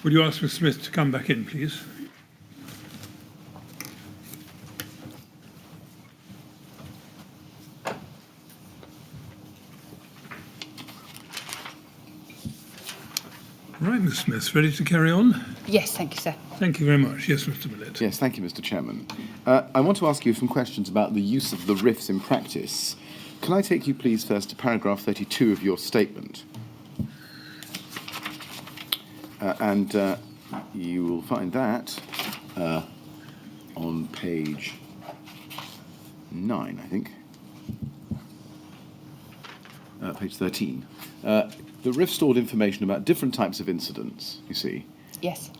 Would you ask Ms. Smith to come back in, please? Right, Ms. Smith, ready to carry on? Yes, thank you, sir. Thank you very much. Yes, Mr. Millett. Yes, thank you, Mr. Chairman. I want to ask you some questions about the use of the RIFs in practice. Can I take you, please, first to paragraph 32 of your statement? You will find that on page 9, I think. Page 13. The RIF stored information about different types of incidents, you see. Yes.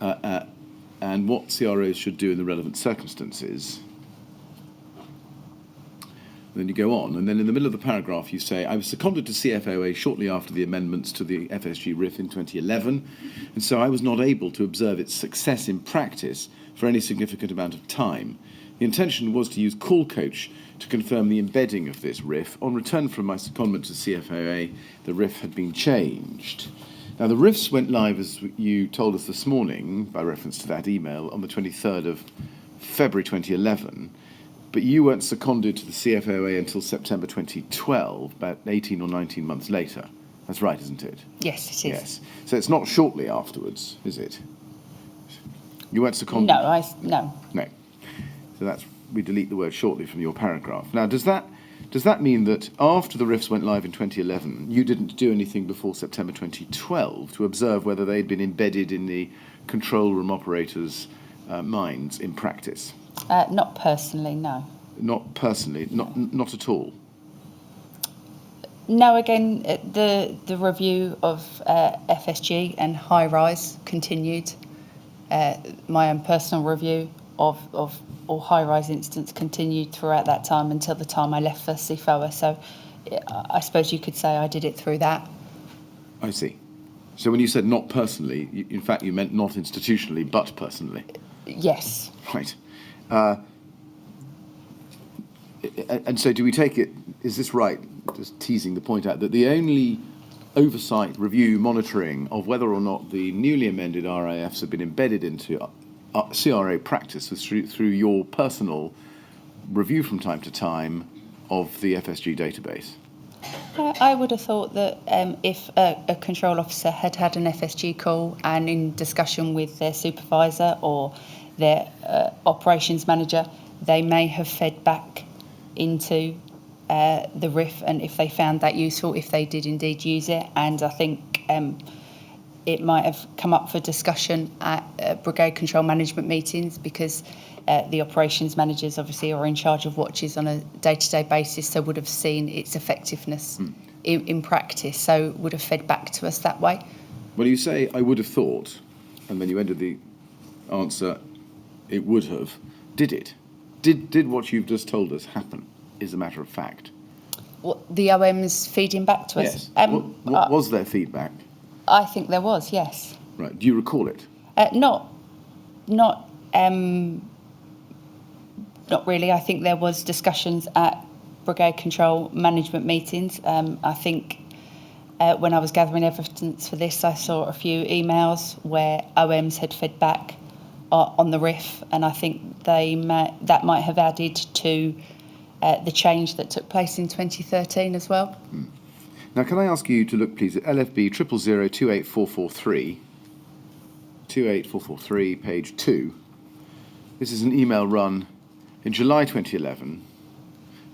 And what CROs should do in the relevant circumstances. Then you go on, and then in the middle of the paragraph you say, I was seconded to CFOA shortly after the amendments to the FSG RIF in 2011, and so I was not able to observe its success in practice for any significant amount of time. The intention was to use Call Coach to confirm the embedding of this RIF. On return from my secondment to CFOA, the RIF had been changed. Now, the RIFs went live, as you told us this morning, by reference to that email, on the 23rd of February 2011, but you weren't seconded to the CFOA until September 2012, about 18 or 19 months later. That's right, isn't it? Yes, it is. Yes. So it's not shortly afterwards, is it? You weren't seconded? No. No. So we delete the word shortly from your paragraph. Now, does that mean that after the RIFs went live in 2011, you didn't do anything before September 2012 to observe whether they'd been embedded in the control room operators' minds in practice? Not personally, no. Not personally, not at all. No, again, the review of FSG and high rise continued. My own personal review of all high rise incidents continued throughout that time until the time I left for CFOA. So I suppose you could say I did it through that. I see. So when you said not personally, in fact you meant not institutionally, but personally. Yes. Right. And so do we take it, is this right, just teasing the point out, that the only oversight, review, monitoring of whether or not the newly amended RAFs have been embedded into CRA practice was through your personal review from time to time of the FSG database? I would have thought that if a control officer had had an FSG call and in discussion with their supervisor or their operations manager, they may have fed back into the RIF, and if they found that useful, if they did indeed use it. And I think it might have come up for discussion at Brigade control management meetings, because the operations managers obviously are in charge of watches on a day-to-day basis, so would have seen its effectiveness in practice, so would have fed back to us that way. Well, you say, I would have thought, and then you ended the answer, it would have. Did it? Did what you've just told us happen, is a matter of fact? What, the OM's feeding back to us? Yes. What was their feedback? I think there was, yes. Right. Do you recall it? Not really. I think there was discussions at Brigade Control management meetings. I think when I was gathering evidence for this, I saw a few emails where OMs had fed back on the RIF, and I think that might have added to the change that took place in 2013 as well. Now, can I ask you to look, please, at LFB 000-28443, 28443, page 2. This is an email run in July 2011,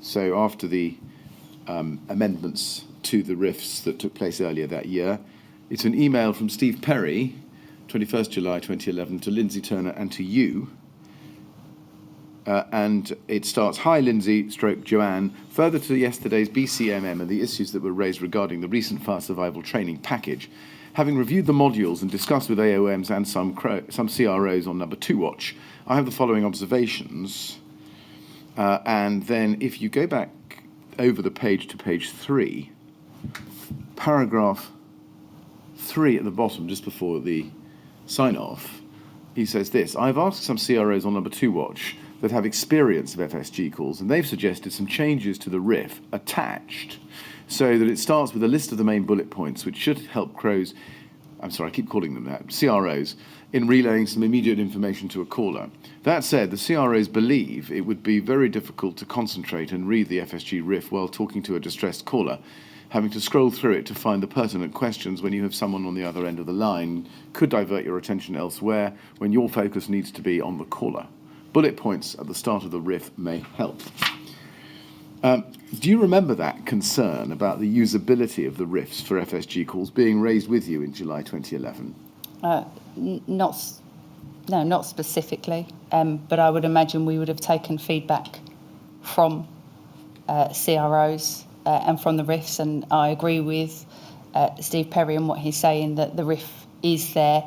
so after the amendments to the RIFs that took place earlier that year. It's an email from Steve Perry, 21st July 2011, to Lindsay Turner and to you. And it starts, Hi Lindsay, Joanne, further to yesterday's BCMM and the issues that were raised regarding the recent fire survival training package. Having reviewed the modules and discussed with AOMs and some CROs on number 2 watch, I have the following observations. And then if you go back over the page to page 3, paragraph 3 at the bottom, just before the sign-off, he says this, I've asked some CROs on number 2 watch that have experience of FSG calls, and they've suggested some changes to the RIF attached so that it starts with a list of the main bullet points, which should help CROs I'm sorry, I keep calling them that, CROs, in relaying some immediate information to a caller. That said, the CROs believe it would be very difficult to concentrate and read the FSG RIF while talking to a distressed caller, having to scroll through it to find the pertinent questions when you have someone on the other end of the line could divert your attention elsewhere when your focus needs to be on the caller. Bullet points at the start of the RIF may help. Do you remember that concern about the usability of the RIFs for FSG calls being raised with you in July 2011? Not specifically, but I would imagine we would have taken feedback from CROs and from the RIFs, and I agree with Steve Perry and what he's saying, that the RIF is there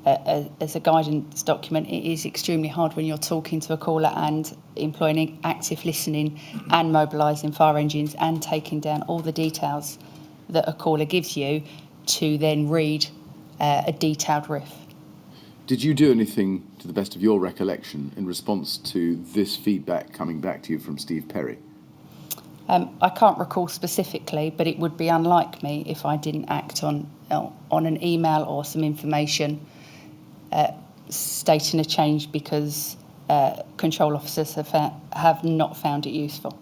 as a guidance document. It is extremely hard when you're talking to a caller and employing active listening and mobilising fire engines and taking down all the details that a caller gives you to then read a detailed RIF. Did you do anything, to the best of your recollection, in response to this feedback coming back to you from Steve Perry? I can't recall specifically, but it would be unlike me if I didn't act on an email or some information stating a change because control officers have not found it useful.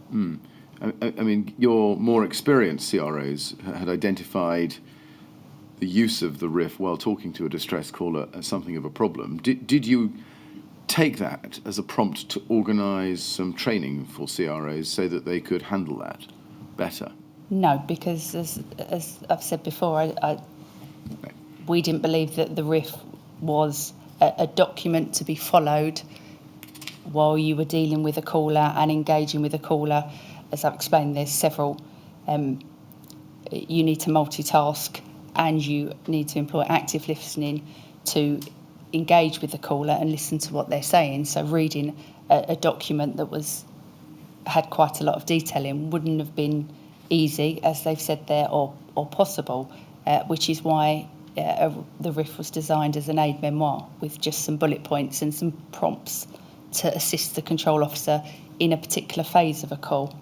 I mean, your more experienced CROs had identified the use of the RIF while talking to a distressed caller as something of a problem. Did you take that as a prompt to organise some training for CROs so that they could handle that better? No, because as I've said before, we didn't believe that the RIF was a document to be followed while you were dealing with a caller and engaging with a caller. As I've explained, there's several, you need to multitask and you need to employ active listening to engage with the caller and listen to what they're saying. So reading a document that had quite a lot of detail in wouldn't have been easy, as they've said there, or possible, which is why the RIF was designed as an aid memoir with just some bullet points and some prompts to assist the control officer in a particular phase of a call.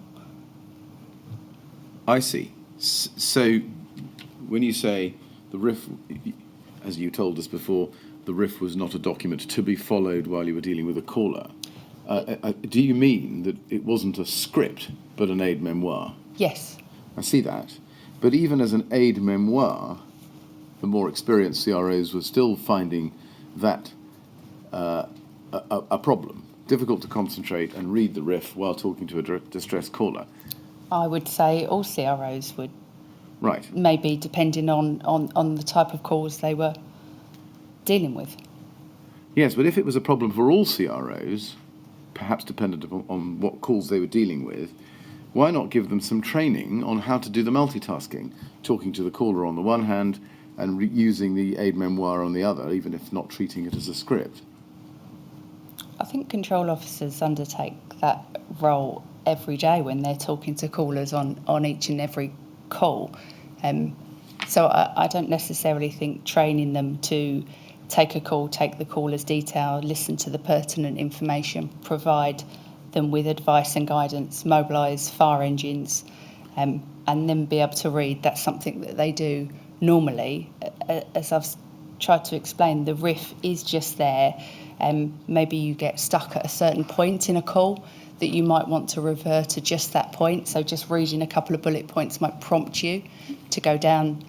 I see. So when you say the RIF, as you told us before, the RIF was not a document to be followed while you were dealing with a caller, do you mean that it wasn't a script but an aid memoir? Yes. I see that. But even as an aid memoir, the more experienced CROs were still finding that a problem. Difficult to concentrate and read the RIF while talking to a distressed caller. I would say all CROs would. Right. Maybe depending on the type of calls they were dealing with. Yes, but if it was a problem for all CROs, perhaps dependent on what calls they were dealing with, why not give them some training on how to do the multitasking, talking to the caller on the one hand and using the aid memoir on the other, even if not treating it as a script? I think control officers undertake that role every day when they're talking to callers on each and every call. So I don't necessarily think training them to take a call, take the caller's detail, listen to the pertinent information, provide them with advice and guidance, mobilise fire engines, and then be able to read. That's something that they do normally. As I've tried to explain, the RIF is just there. Maybe you get stuck at a certain point in a call that you might want to revert to just that point. So just reading a couple of bullet points might prompt you to go down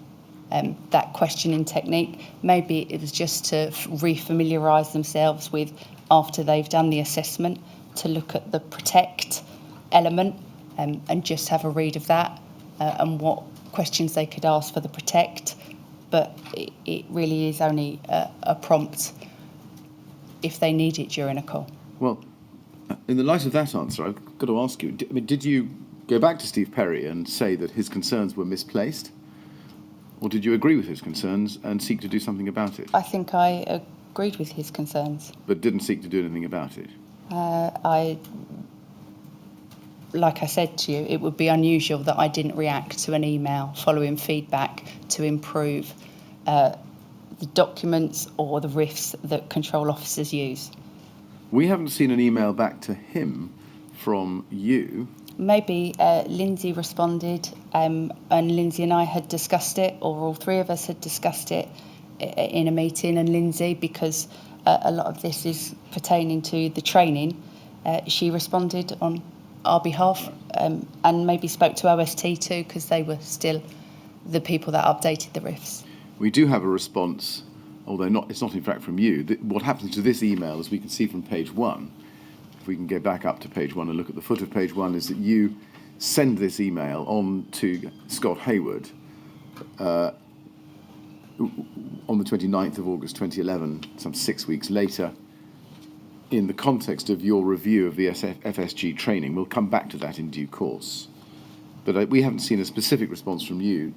that questioning technique. Maybe it was just to re-familiarise themselves with, after they've done the assessment, to look at the protect element and just have a read of that and what questions they could ask for the protect. But it really is only a prompt if they need it during a call. Well, in the light of that answer, I've got to ask you, did you go back to Steve Perry and say that his concerns were misplaced? Or did you agree with his concerns and seek to do something about it? I think I agreed with his concerns. But didn't seek to do anything about it? Like I said to you, it would be unusual that I didn't react to an email following feedback to improve the documents or the RIFs that control officers use. We haven't seen an email back to him from you. Maybe Lindsay responded and Lindsay and I had discussed it, or all three of us had discussed it in a meeting, and Lindsay, because a lot of this is pertaining to the training, she responded on our behalf, and maybe spoke to OST too, because they were still the people that updated the RIFs. We do have a response, although it's not in fact from you. What happens to this email, as we can see from page 1, if we can go back up to page 1 and look at the foot of page 1, is that you send this email on to Scott Hayward on the 29th of August 2011, some 6 weeks later, in the context of your review of the FSG training. We'll come back to that in due course. But we haven't seen a specific response from you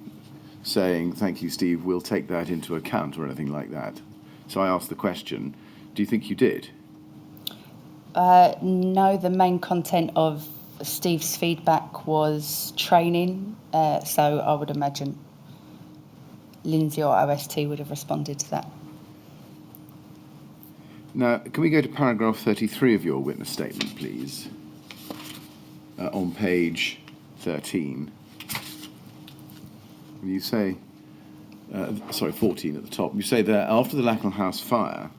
saying, thank you, Steve, we'll take that into account, or anything like that. So I asked the question, do you think you did? No, the main content of Steve's feedback was training, so I would imagine Lindsay or OST would have responded to that. Now, can we go to paragraph 33 of your witness statement, please? On page 13. You say, 14 at the top. You say there, after the Lackland House fire,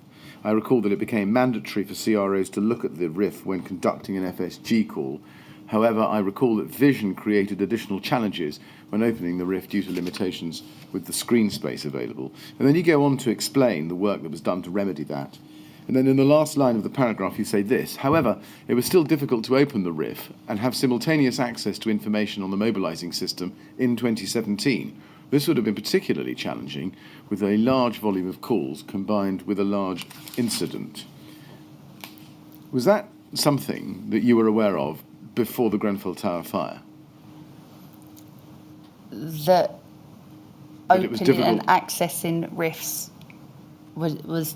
I recall that it became mandatory for CROs to look at the RIF when conducting an FSG call. However, I recall that Vision created additional challenges when opening the RIF due to limitations with the screen space available. And then you go on to explain the work that was done to remedy that. And then in the last line of the paragraph you say this: however, it was still difficult to open the RIF and have simultaneous access to information on the mobilising system in 2017. This would have been particularly challenging with a large volume of calls combined with a large incident. Was that something that you were aware of before the Grenfell Tower fire? That It was opening difficult. and accessing RIFs was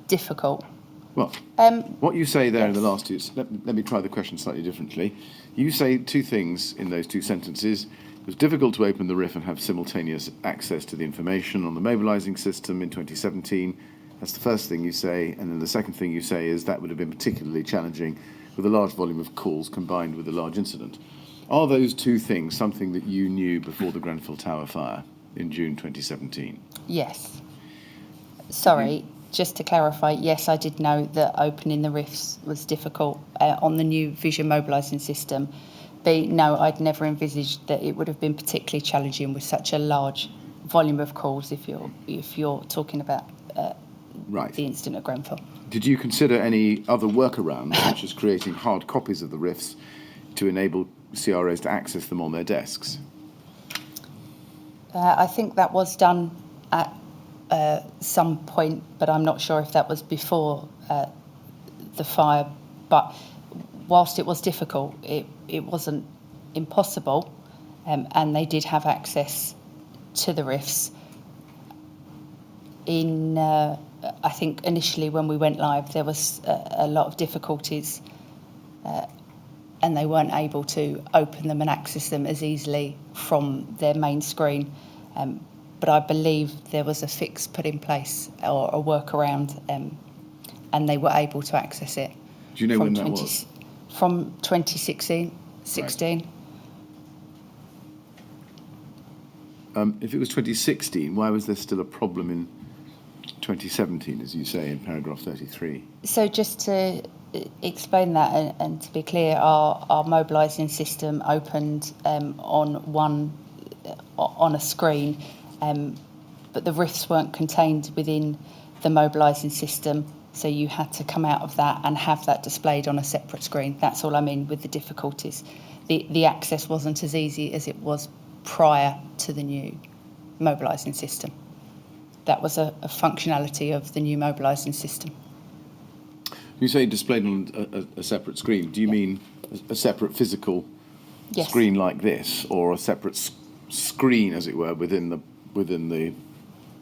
difficult. Well, what you say there in the last two, let me try the question slightly differently. You say two things in those two sentences. It was difficult to open the RIF and have simultaneous access to the information on the mobilising system in 2017. That's the first thing you say. And then the second thing you say is that would have been particularly challenging with a large volume of calls combined with a large incident. Are those two things something that you knew before the Grenfell Tower fire in June 2017? Yes. Sorry, just to clarify, yes, I did know that opening the RIFs was difficult on the new Vision mobilising system. But no, I'd never envisaged that it would have been particularly challenging with such a large volume of calls if you're talking about Right. the incident at Grenfell. Did you consider any other workarounds, such as creating hard copies of the RIFs to enable CROs to access them on their desks? I think that was done at some point, but I'm not sure if that was before the fire. But whilst it was difficult, it wasn't impossible, and they did have access to the RIFs. I think initially when we went live, there was a lot of difficulties, and they weren't able to open them and access them as easily from their main screen. But I believe there was a fix put in place or a workaround, and they were able to access it. Do you know when that was? From 2016. Right. If it was 2016, why was there still a problem in 2017, as you say in paragraph 33? So just to explain that and to be clear, our mobilising system opened on a screen, but the RIFs weren't contained within the mobilising system, so you had to come out of that and have that displayed on a separate screen. That's all I mean with the difficulties. The access wasn't as easy as it was prior to the new mobilising system. That was a functionality of the new mobilising system. You say displayed on a separate screen. Do you mean a separate physical Yes. screen like this, or a separate screen, as it were, within the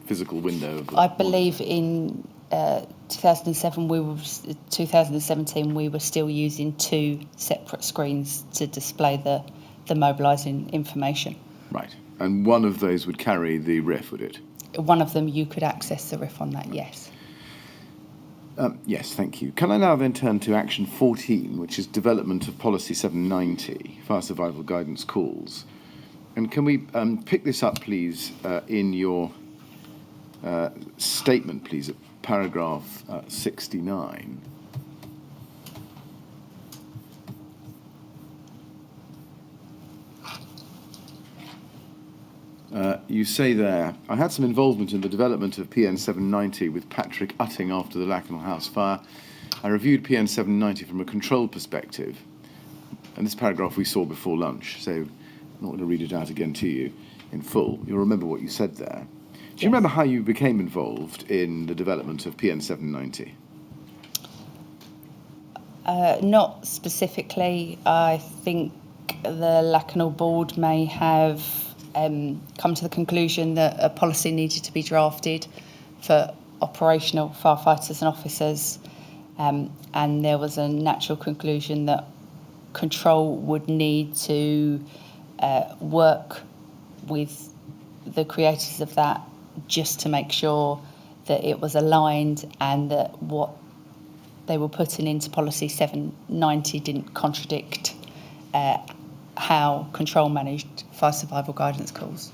physical window? I believe in 2017 we were still using two separate screens to display the mobilising information. Right. And one of those would carry the RIF, would it? One of them you could access the RIF on that, yes. Yes, thank you. Can I now then turn to Action 14, which is development of Policy 790, Fire Survival Guidance Calls. And can we pick this up, please, in your statement, please, at paragraph 69. You say there, I had some involvement in the development of PN 790 with Patrick Utting after the Lacknell House fire. I reviewed PN 790 from a control perspective. And this paragraph we saw before lunch, so I'm not going to read it out again to you in full. You'll remember what you said there. Do you remember how you became involved in the development of PN 790? Not specifically. I think the Lacknell board may have come to the conclusion that a policy needed to be drafted for operational firefighters and officers, and there was a natural conclusion that control would need to work with the creators of that just to make sure that it was aligned and that what they were putting into policy 790 didn't contradict how control managed fire survival guidance calls.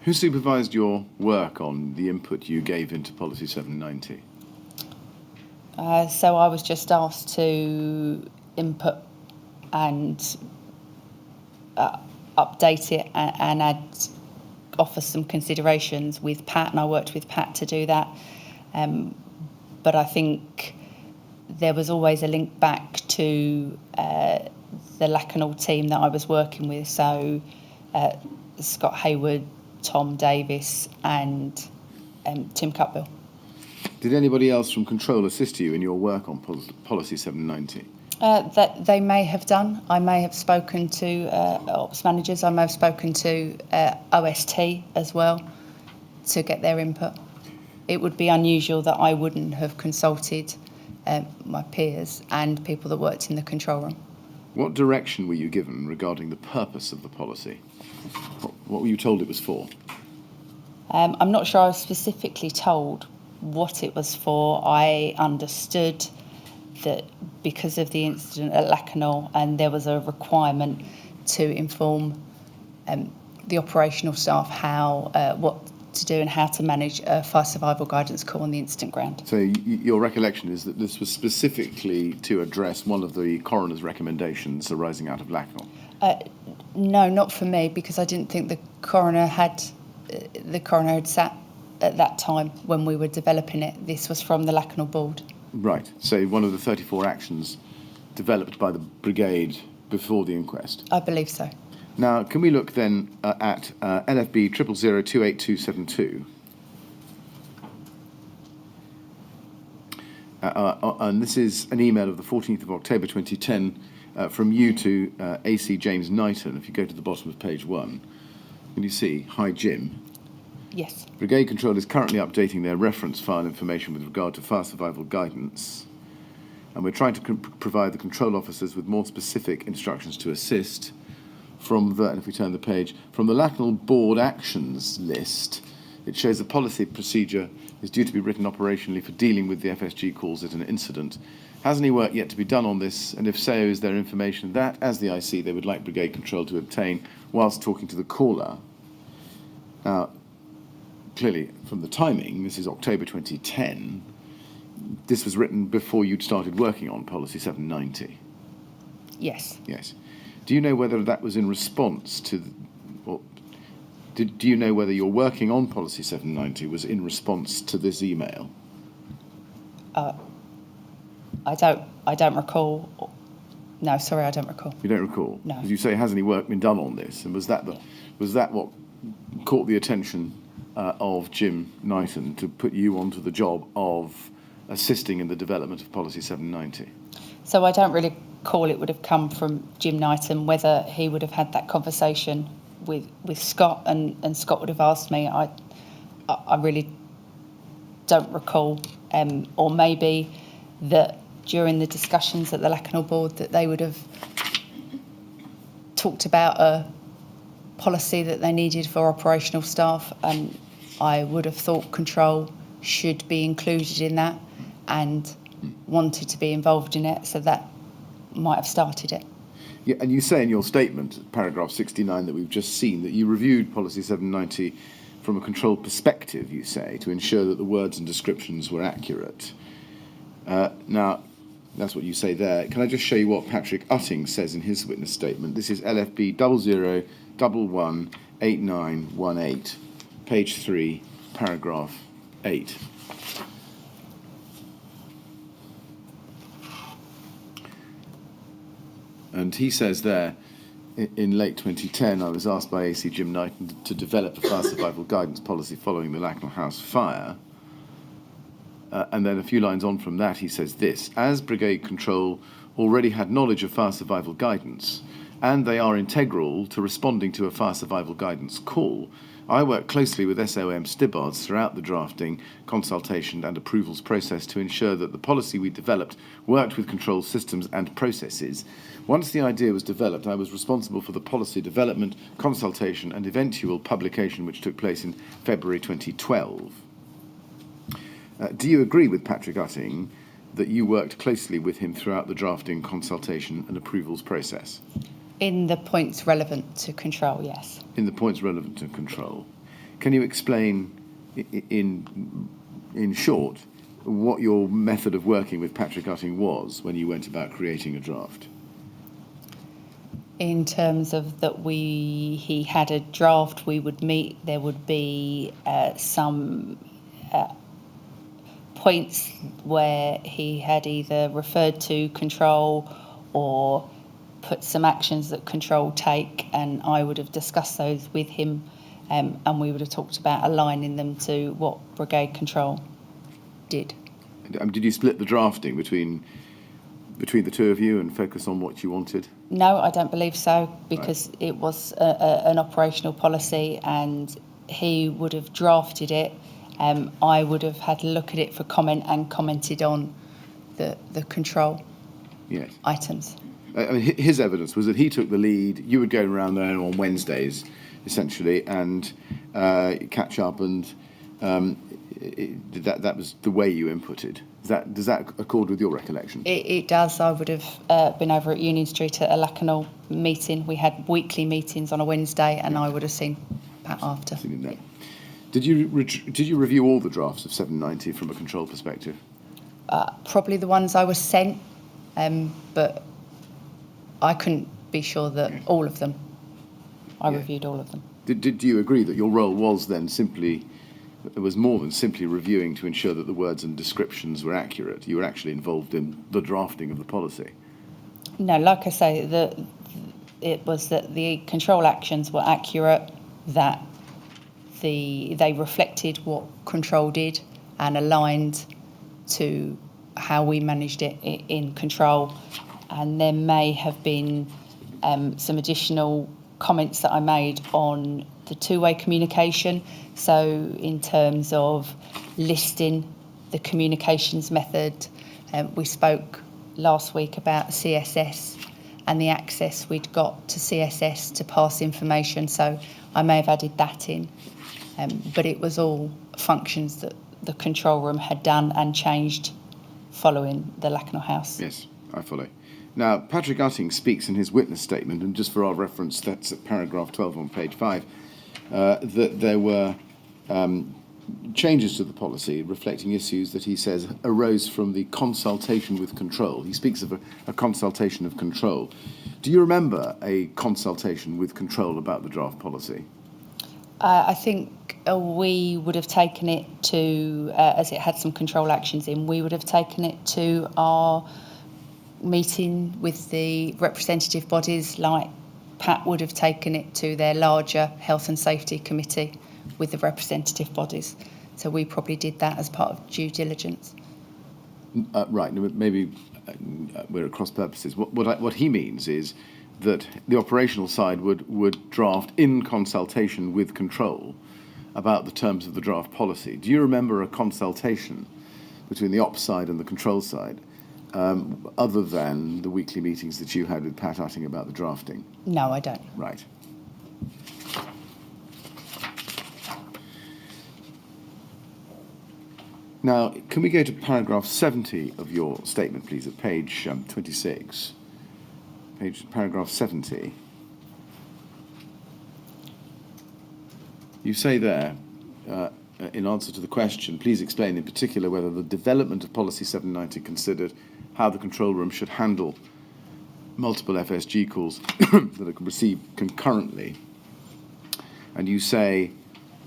Who supervised your work on the input you gave into policy 790? So I was just asked to input and update it and offer some considerations with Pat, and I worked with Pat to do that. But I think there was always a link back to the Lacknell team that I was working with, so Scott Hayward, Tom Davis and Tim Cutbill. Did anybody else from control assist you in your work on policy 790? That they may have done. I may have spoken to ops managers. I may have spoken to OST as well to get their input. It would be unusual that I wouldn't have consulted my peers and people that worked in the control room. What direction were you given regarding the purpose of the policy? What were you told it was for? I'm not sure I was specifically told what it was for. I understood that because of the incident at Lacknell, and there was a requirement to inform the operational staff how what to do and how to manage a fire survival guidance call on the incident ground. So your recollection is that this was specifically to address one of the coroner's recommendations arising out of Lacknell? No, not for me, because I didn't think the coroner had sat at that time when we were developing it. This was from the Lacknell board. Right. So one of the 34 actions developed by the Brigade before the inquest? I believe so. Now, can we look then at LFB 000282272? And this is an email of the 14th of October 2010 from you to AC James Knighton. If you go to the bottom of page 1, can you see, "Hi Jim. Yes. Brigade Control is currently updating their reference file information with regard to fire survival guidance, and we're trying to provide the control officers with more specific instructions to assist. From the, and if we turn the page, from the Lacknell Board Actions list, it shows a policy procedure is due to be written operationally for dealing with the FSG calls at an incident. Has any work yet to be done on this, and if so, is there information that, as the IC, they would like Brigade Control to obtain whilst talking to the caller?" Now, clearly, from the timing, this is October 2010, this was written before you'd started working on Policy 790. Yes. Yes. Do you know whether that was in response to, or do you know whether your working on Policy 790 was in response to this email? I don't recall. No, sorry, I don't recall. You don't recall? No. As you say, has any work been done on this? And was that what caught the attention of Jim Knighton to put you onto the job of assisting in the development of Policy 790? So I don't really recall it would have come from Jim Knighton, whether he would have had that conversation with Scott and Scott would have asked me. I really don't recall. Or maybe that during the discussions at the Lacknell board that they would have talked about a policy that they needed for operational staff, and I would have thought control should be included in that and wanted to be involved in it, so that might have started it. Yeah, and you say in your statement, paragraph 69, that we've just seen, that you reviewed Policy 790 from a control perspective, you say, to ensure that the words and descriptions were accurate. Now, that's what you say there. Can I just show you what Patrick Utting says in his witness statement? This is LFB 00118918, page 3, paragraph 8. And he says there, in late 2010, I was asked by AC Jim Knighton to develop a fire survival guidance policy following the Lacknell House fire. And then a few lines on from that, he says this: as Brigade Control already had knowledge of fire survival guidance, and they are integral to responding to a fire survival guidance call, I worked closely with SOM Stibbards throughout the drafting, consultation and approvals process to ensure that the policy we developed worked with control systems and processes. Once the idea was developed, I was responsible for the policy development, consultation and eventual publication, which took place in February 2012. Do you agree with Patrick Utting that you worked closely with him throughout the drafting, consultation and approvals process? In the points relevant to control, yes. In the points relevant to control. Can you explain in short what your method of working with Patrick Utting was when you went about creating a draft? In terms of that he had a draft, we would meet, there would be some points where he had either referred to control or put some actions that control take, and I would have discussed those with him, and we would have talked about aligning them to what Brigade Control did. Did you split the drafting between the two of you and focus on what you wanted? No, I don't believe so, because Right. it was an operational policy and he would have drafted it. I would have had a look at it for comment and commented on the control Yes. items. I mean, his evidence was that he took the lead. You would go around there on Wednesdays, essentially, and catch up, and that was the way you inputted. Does that accord with your recollection? It does. I would have been over at Union Street at a Lacknell meeting. We had weekly meetings on a Wednesday, and I would have seen Pat after. Seen that. Did you review all the drafts of 790 from a control perspective? Probably the ones I was sent, but I couldn't be sure that all of them. I reviewed all of them. Did you agree that your role was then it was more than simply reviewing to ensure that the words and descriptions were accurate? You were actually involved in the drafting of the policy. No, like I say, it was that the control actions were accurate, that they reflected what control did and aligned to how we managed it in control. And there may have been some additional comments that I made on the two-way communication. So in terms of listing the communications method, we spoke last week about CSS and the access we'd got to CSS to pass information. So I may have added that in, but it was all functions that the control room had done and changed following the Lacknell House. Yes, I follow. Now, Patrick Utting speaks in his witness statement, and just for our reference, that's at paragraph 12 on page 5, that there were changes to the policy reflecting issues that he says arose from the consultation with control. He speaks of a consultation of control. Do you remember a consultation with control about the draft policy? I think we would have taken it to, as it had some control actions in, we would have taken it to our meeting with the representative bodies, like Pat would have taken it to their larger health and safety committee with the representative bodies. So we probably did that as part of due diligence. Right, maybe we're at cross purposes. What he means is that the operational side would draft in consultation with control about the terms of the draft policy. Do you remember a consultation between the ops side and the control side, other than the weekly meetings that you had with Pat Utting about the drafting? No, I don't. Right. Now, can we go to paragraph 70 of your statement, please, at page 26? Paragraph 70. You say there, in answer to the question, please explain in particular whether the development of Policy 790 considered how the control room should handle multiple FSG calls that are received concurrently. And you say,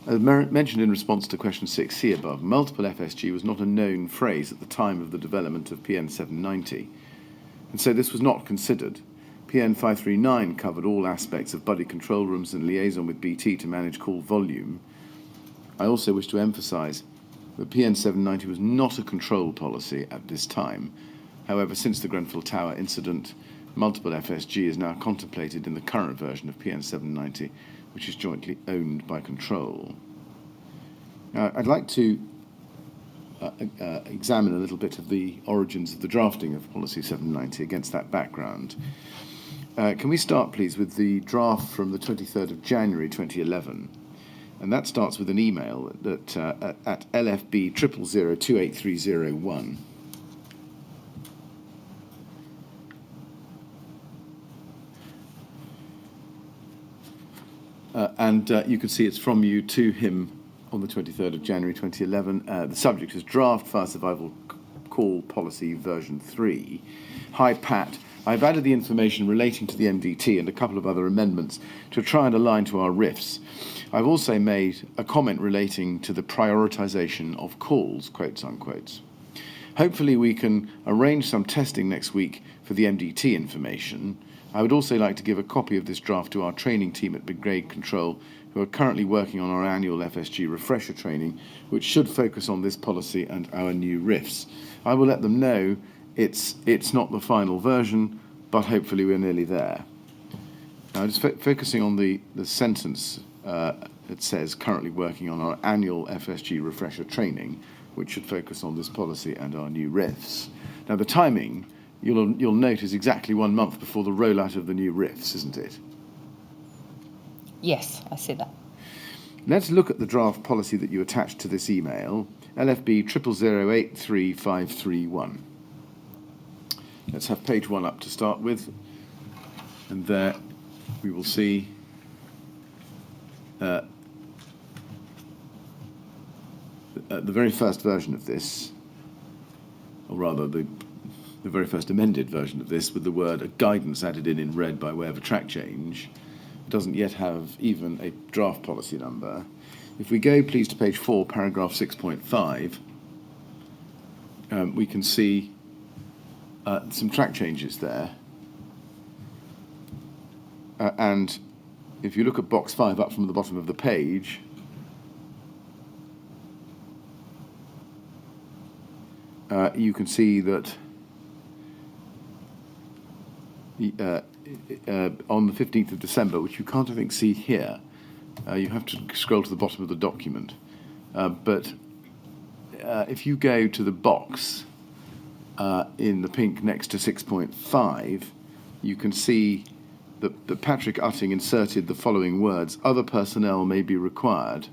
as mentioned in response to question 6C above, multiple FSG was not a known phrase at the time of the development of PN 790, and so this was not considered. PN 539 covered all aspects of buddy control rooms and liaison with BT to manage call volume. I also wish to emphasise that PN 790 was not a control policy at this time. However, since the Grenfell Tower incident, multiple FSG is now contemplated in the current version of PN 790, which is jointly owned by control. Now, I'd like to examine a little bit of the origins of the drafting of Policy 790 against that background. Can we start, please, with the draft from the 23rd of January 2011? And that starts with an email that at LFB 000283001. And you can see it's from you to him on the 23rd of January 2011. The subject is Draft Fire Survival Call Policy version 3. Hi, Pat. I've added the information relating to the MDT and a couple of other amendments to try and align to our RIFs. I've also made a comment relating to the prioritisation of calls, quotes unquotes. Hopefully we can arrange some testing next week for the MDT information. I would also like to give a copy of this draft to our training team at Brigade Control, who are currently working on our annual FSG refresher training, which should focus on this policy and our new RIFs. I will let them know it's not the final version, but hopefully we're nearly there. Now, just focusing on the sentence it says currently working on our annual FSG refresher training, which should focus on this policy and our new RIFs. Now, the timing, you'll note, is exactly 1 month before the rollout of the new RIFs, isn't it? Yes, I see that. Let's look at the draft policy that you attached to this email, LFB 000083531. Let's have page 1 up to start with, and there we will see the very first version of this, or rather the very first amended version of this, with the word guidance added in red by way of a track change. It doesn't yet have even a draft policy number. If we go, please, to page 4, paragraph 6.5, we can see some track changes there. And if you look at box 5 up from the bottom of the page, you can see that on the 15th of December, which you can't, I think, see here, you have to scroll to the bottom of the document. But if you go to the box in the pink next to 6.5, you can see that Patrick Utting inserted the following words: other personnel may be required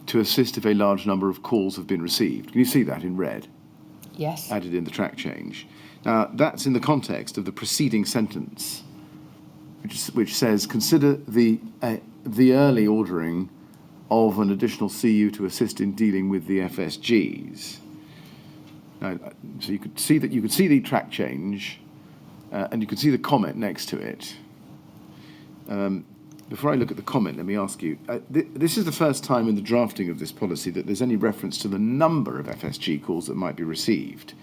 to assist if a large number of calls have been received. Can you see that in red? Yes. Added in the track change. Now, that's in the context of the preceding sentence, which says, consider the early ordering of an additional CU to assist in dealing with the FSGs. Now, so you could see the track change, and you can see the comment next to it. Before I look at the comment, let me ask you, this is the first time in the drafting of this policy that there's any reference to the number of FSG calls that might be received.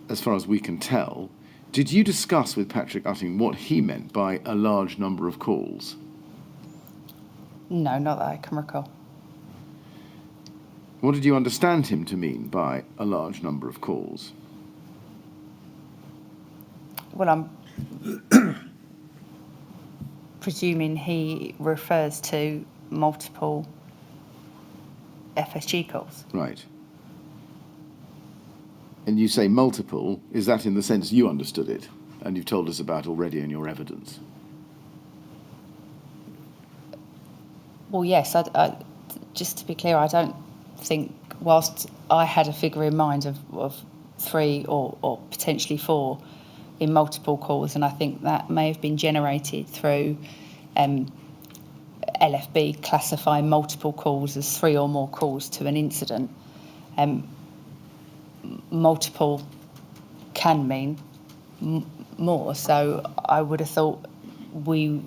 As far as we can tell, did you discuss with Patrick Utting what he meant by a large number of calls? No, not that I can recall. What did you understand him to mean by a large number of calls? Well, I'm presuming he refers to multiple FSG calls. Right. And you say multiple, is that in the sense you understood it and you've told us about already in your evidence? Well, yes, I just to be clear, I don't think, whilst I had a figure in mind of 3 or potentially 4 in multiple calls, and I think that may have been generated through LFB classify multiple calls as 3 or more calls to an incident. Multiple can mean more, so I would have thought we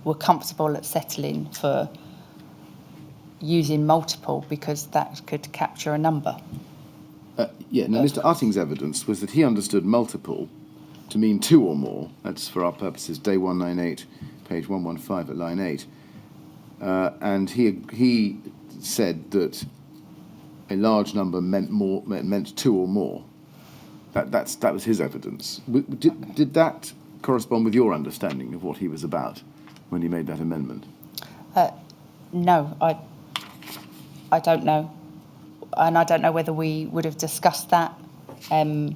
were comfortable at settling for using multiple because that could capture a number. Now Mr. Utting's evidence was that he understood multiple to mean 2 or more. That's for our purposes, day 198, page 115 at line 8. And he said that a large number meant 2 or more. That was his evidence. Did that correspond with your understanding of what he was about when he made that amendment? No, I don't know. And I don't know whether we would have discussed that and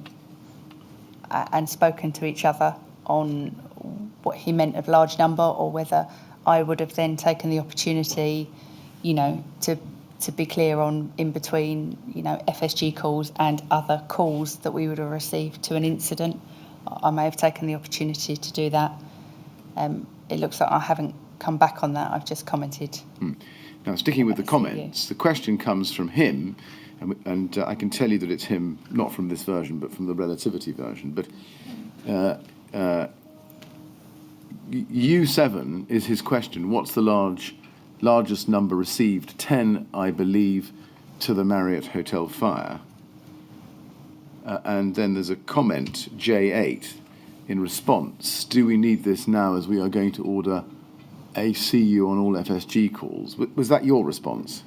spoken to each other on what he meant of large number, or whether I would have then taken the opportunity, to be clear on in between, FSG calls and other calls that we would have received to an incident. I may have taken the opportunity to do that. It looks like I haven't come back on that. I've just commented. Now, sticking with the comments, the question comes from him, and I can tell you that it's him, not from this version, but from the relativity version. But U7 is his question. What's the largest number received? 10, I believe, to the Marriott Hotel fire. And then there's a comment, J8, in response. Do we need this now as we are going to order a CU on all FSG calls? Was that your response,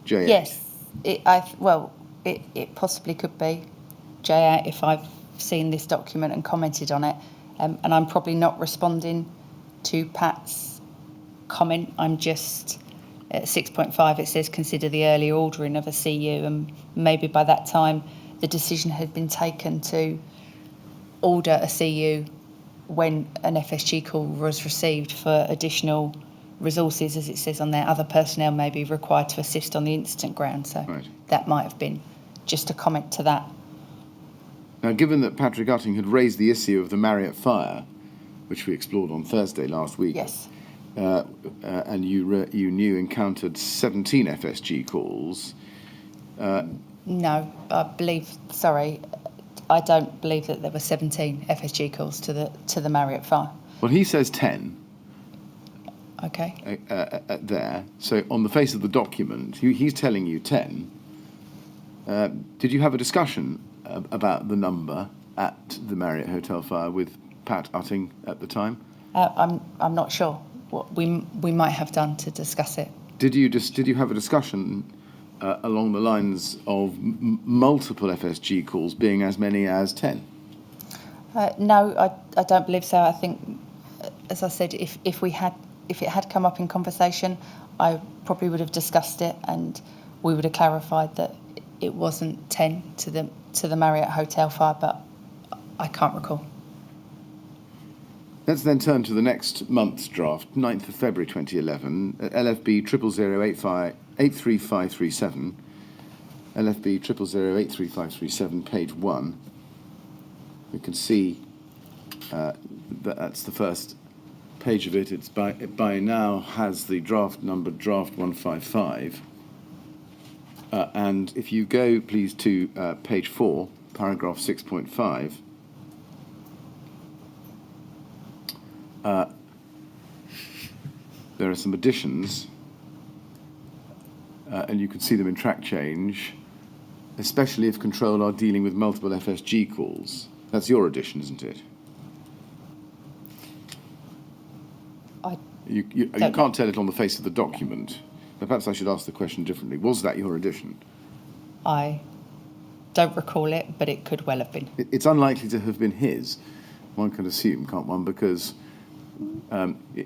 J8? Yes, it possibly could be J8 if I've seen this document and commented on it, and I'm probably not responding to Pat's comment. I'm just at 6.5. It says consider the early ordering of a CU, and maybe by that time the decision had been taken to order a CU when an FSG call was received for additional resources, as it says on there. Other personnel may be required to assist on the incident ground, so right. That might have been just a comment to that. Now, given that Patrick Utting had raised the issue of the Marriott fire, which we explored on Thursday last week, yes, and you knew encountered 17 FSG calls. No, I don't believe that there were 17 FSG calls to the Marriott fire. Well, he says 10. Okay. There. So on the face of the document, he's telling you 10. Did you have a discussion about the number at the Marriott Hotel fire with Pat Utting at the time? I'm not sure. We might have done to discuss it. Did you have a discussion along the lines of multiple FSG calls being as many as 10? No, I don't believe so. I think, as I said, if it had come up in conversation, I probably would have discussed it, and we would have clarified that it wasn't 10 to the Marriott Hotel fire, but I can't recall. Let's then turn to the next month's draft, 9th of February 2011, LFB 000-83537, LFB 000-83537, page 1. We can see that's the first page of it. It's by now has the draft number, draft 155. And if you go, please, to page 4, paragraph 6.5, there are some additions, and you can see them in track change, especially if control are dealing with multiple FSG calls. That's your addition, isn't it? You can't tell it on the face of the document, but perhaps I should ask the question differently. Was that your addition? I don't recall it, but it could well have been. It's unlikely to have been his. One can assume, can't one? Because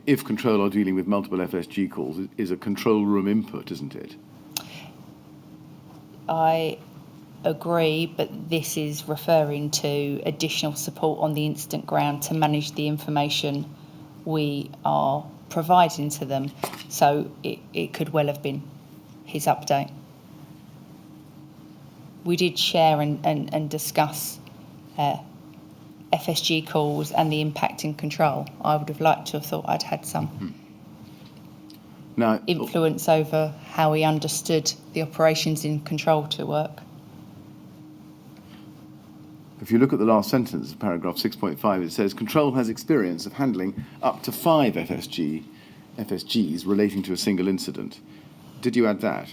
if control are dealing with multiple FSG calls, it is a control room input, isn't it? I agree, but this is referring to additional support on the incident ground to manage the information we are providing to them. So it could well have been his update. We did share and discuss FSG calls and the impact in control. I would have liked to have thought I'd had some. Now, influence over how he understood the operations in control to work. if you look at the last sentence of paragraph 6.5, it says, control has experience of handling up to 5 FSGs relating to a single incident. Did you add that?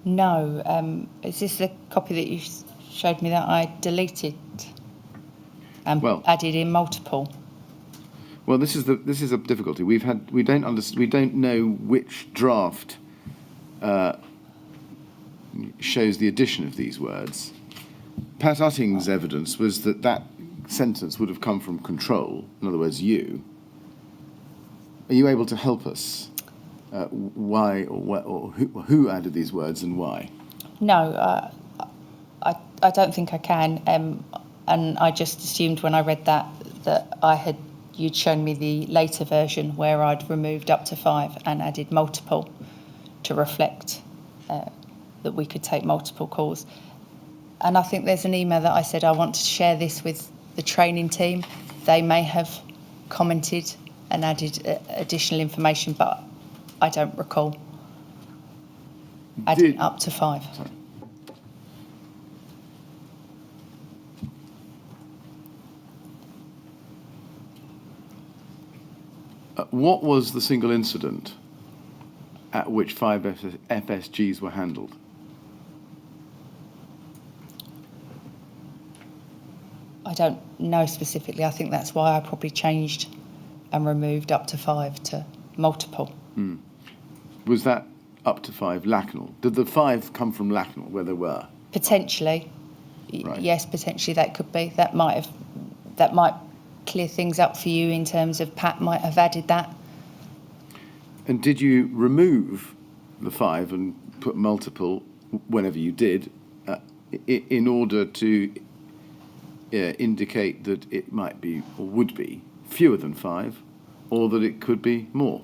No. Is this the copy that you showed me that I deleted and added in multiple? Well, this is a difficulty. We don't know which draft shows the addition of these words. Pat Utting's evidence was that sentence would have come from control, in other words, you. Are you able to help us? Why or who added these words and why? No, I don't think I can. And I just assumed when I read that you'd shown me the later version where I'd removed up to 5 and added multiple to reflect that we could take multiple calls. And I think there's an email that I said I want to share this with the training team. They may have commented and added additional information, but I don't recall adding up to 5. Sorry. What was the single incident at which 5 FSGs were handled? I don't know specifically. I think that's why I probably changed and removed up to 5 to multiple. Was that up to 5 Lacanal? Did the 5 come from Lacanal, where they were? Potentially. Right. Yes, potentially that could be. That might clear things up for you in terms of Pat might have added that. And did you remove the 5 and put multiple, whenever you did, in order to indicate that it might be or would be fewer than 5, or that it could be more?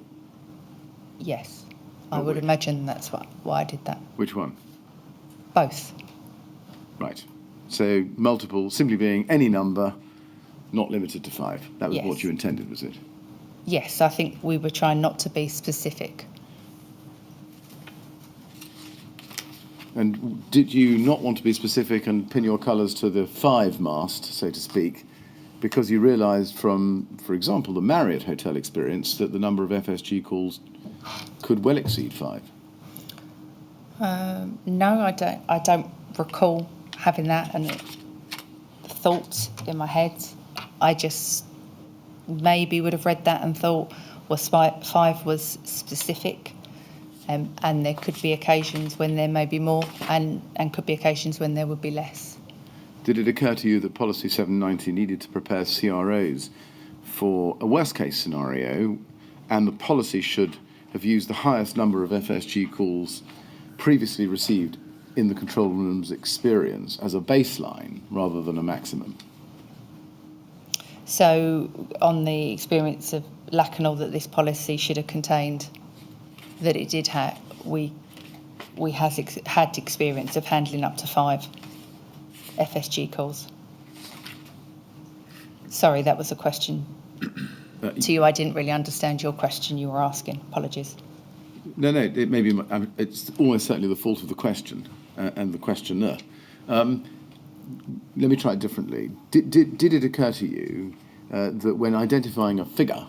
Yes, I would imagine that's why I did that. Which one? Both. Right. So multiple simply being any number, not limited to 5. That was what you intended, was it? Yes, I think we were trying not to be specific. And did you not want to be specific and pin your colours to the 5 mast, so to speak, because you realised from, for example, the Marriott hotel experience that the number of FSG calls could well exceed 5? No, I don't recall having that and thoughts in my head. I just maybe would have read that and thought, well, 5 was specific. And there could be occasions when there may be more and could be occasions when there would be less. Did it occur to you that Policy 790 needed to prepare CROs for a worst-case scenario, and the policy should have used the highest number of FSG calls previously received in the control room's experience as a baseline rather than a maximum? So on the experience of Lacanal that this policy should have contained, that it did have, we had experience of handling up to 5 FSG calls. Sorry, that was a question to you. I didn't really understand your question you were asking. Apologies. No, it may be. It's almost certainly the fault of the question and the questioner. Let me try it differently. Did it occur to you that when identifying a figure,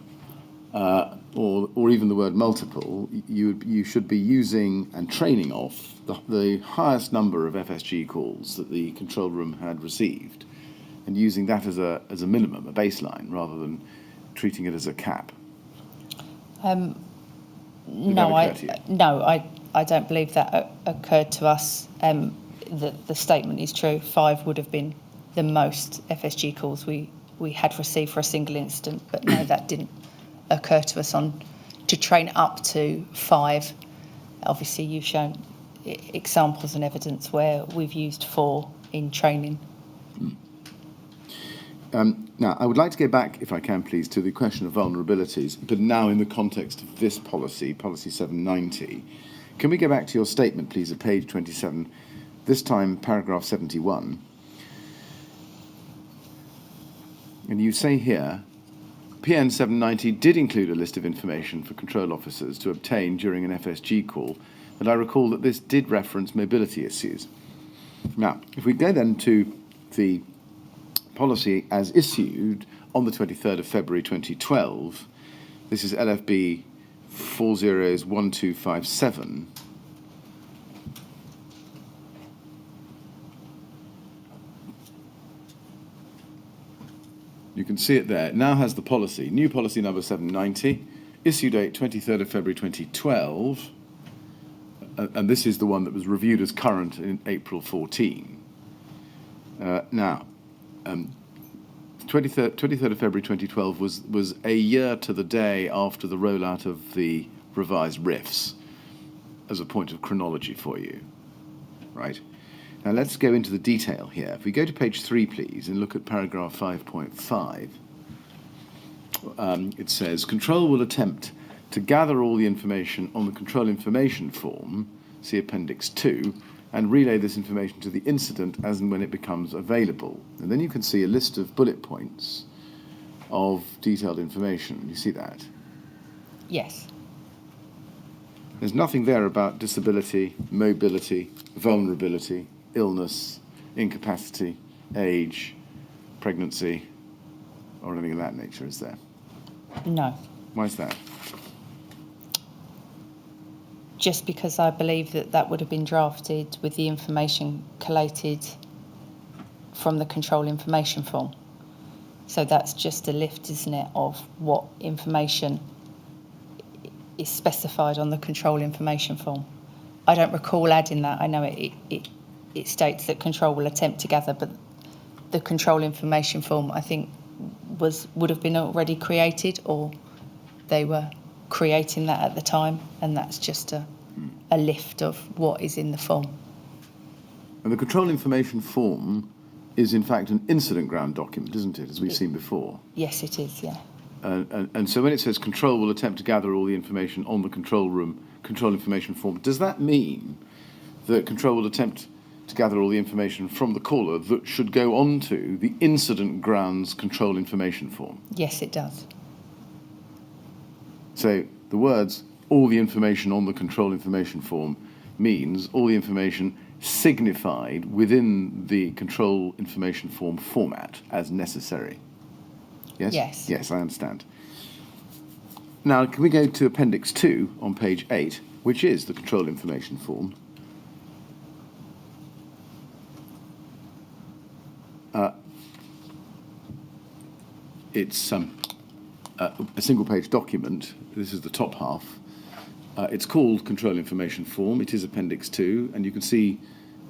or even the word multiple, you should be using and training off the highest number of FSG calls that the control room had received, and using that as a minimum, a baseline, rather than treating it as a cap? No, I don't believe that occurred to us. The statement is true. 5 would have been the most FSG calls we had received for a single incident, but no, that didn't occur to us to train up to 5. Obviously, you've shown examples and evidence where we've used 4 in training. Now, I would like to go back, if I can please, to the question of vulnerabilities, but now in the context of this policy, Policy 790. Can we go back to your statement, please, at page 27, this time paragraph 71. And you say here, PN 790 did include a list of information for control officers to obtain during an FSG call, but I recall that this did reference mobility issues. Now, if we go then to the policy as issued on the 23rd of February 2012, this is LFB 401257. You can see it there. It now has the policy, new policy number 790, issue date 23rd of February 2012, and this is the one that was reviewed as current in April 14. 23rd of February 2012 was a year to the day after the rollout of the revised RIFs, as a point of chronology for you, right? Now let's go into the detail here. If we go to page 3, please, and look at paragraph 5.5, it says, Control will attempt to gather all the information on the control information form, see Appendix 2, and relay this information to the incident as and when it becomes available. And then you can see a list of bullet points of detailed information. You see that? Yes. There's nothing there about disability, mobility, vulnerability, illness, incapacity, age, pregnancy, or anything of that nature, is there? No. Why is that? Just because I believe that would have been drafted with the information collated from the control information form. So that's just a lift, isn't it, of what information is specified on the control information form. I don't recall adding that. I know it states that control will attempt to gather, but the control information form, I think, would have been already created, or they were creating that at the time, and that's just a lift of what is in the form. And the control information form is in fact an incident ground document, isn't it, as we've seen before? Yes, it is, yeah. And so when it says control will attempt to gather all the information on the control information form, does that mean that control will attempt to gather all the information from the caller that should go on to the incident grounds control information form? Yes, it does. So the words all the information on the control information form means all the information signified within the control information form format as necessary. Yes? Yes. Yes, I understand. Now, can we go to Appendix 2 on page 8, which is the control information form? It's a single-page document. This is the top half. It's called Control Information Form. It is Appendix 2, and you can see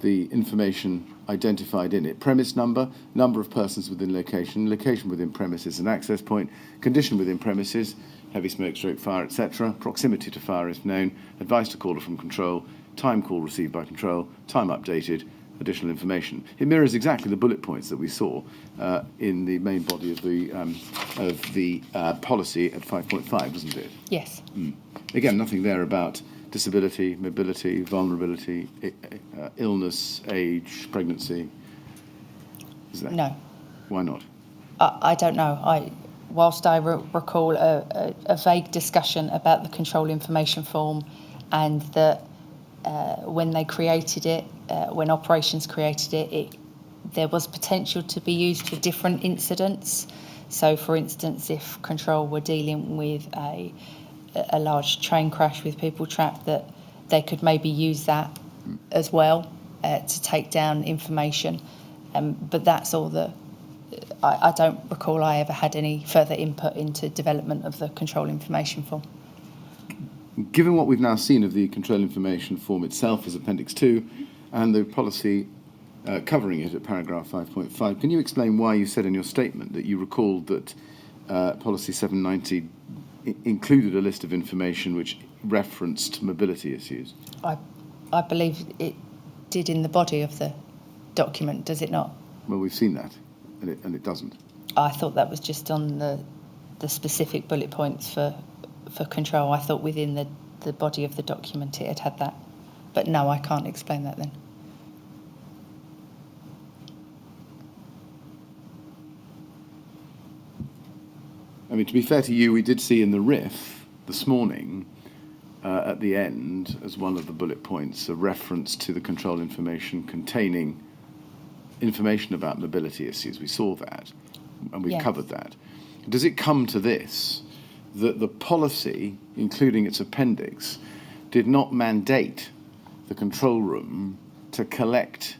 the information identified in it. Premise number, number of persons within location, location within premises and access point, condition within premises, heavy smoke, stroke, fire, etc., proximity to fire if known, advice to caller from control, time call received by control, time updated, additional information. It mirrors exactly the bullet points that we saw in the main body of the policy at 5.5, doesn't it? Yes. Again, nothing there about disability, mobility, vulnerability, illness, age, pregnancy. Is there? No. Why not? I don't know. Whilst I recall a vague discussion about the control information form, and that when they created it, when operations created it, there was potential to be used for different incidents. So, for instance, if control were dealing with a large train crash with people trapped, that they could maybe use that as well to take down information. But that's all I don't recall I ever had any further input into development of the control information form. Given what we've now seen of the control information form itself as Appendix 2 and the policy covering it at paragraph 5.5, can you explain why you said in your statement that you recalled that policy 790 included a list of information which referenced mobility issues? I believe it did in the body of the document, does it not? Well, we've seen that, and it doesn't. I thought that was just on the specific bullet points for control. I thought within the body of the document it had that. But no, I can't explain that then. I mean, to be fair to you, we did see in the RIF this morning, at the end, as one of the bullet points, a reference to the control information containing information about mobility issues. We saw that, and we've covered that. Does it come to this, that the policy, including its appendix, did not mandate the control room to collect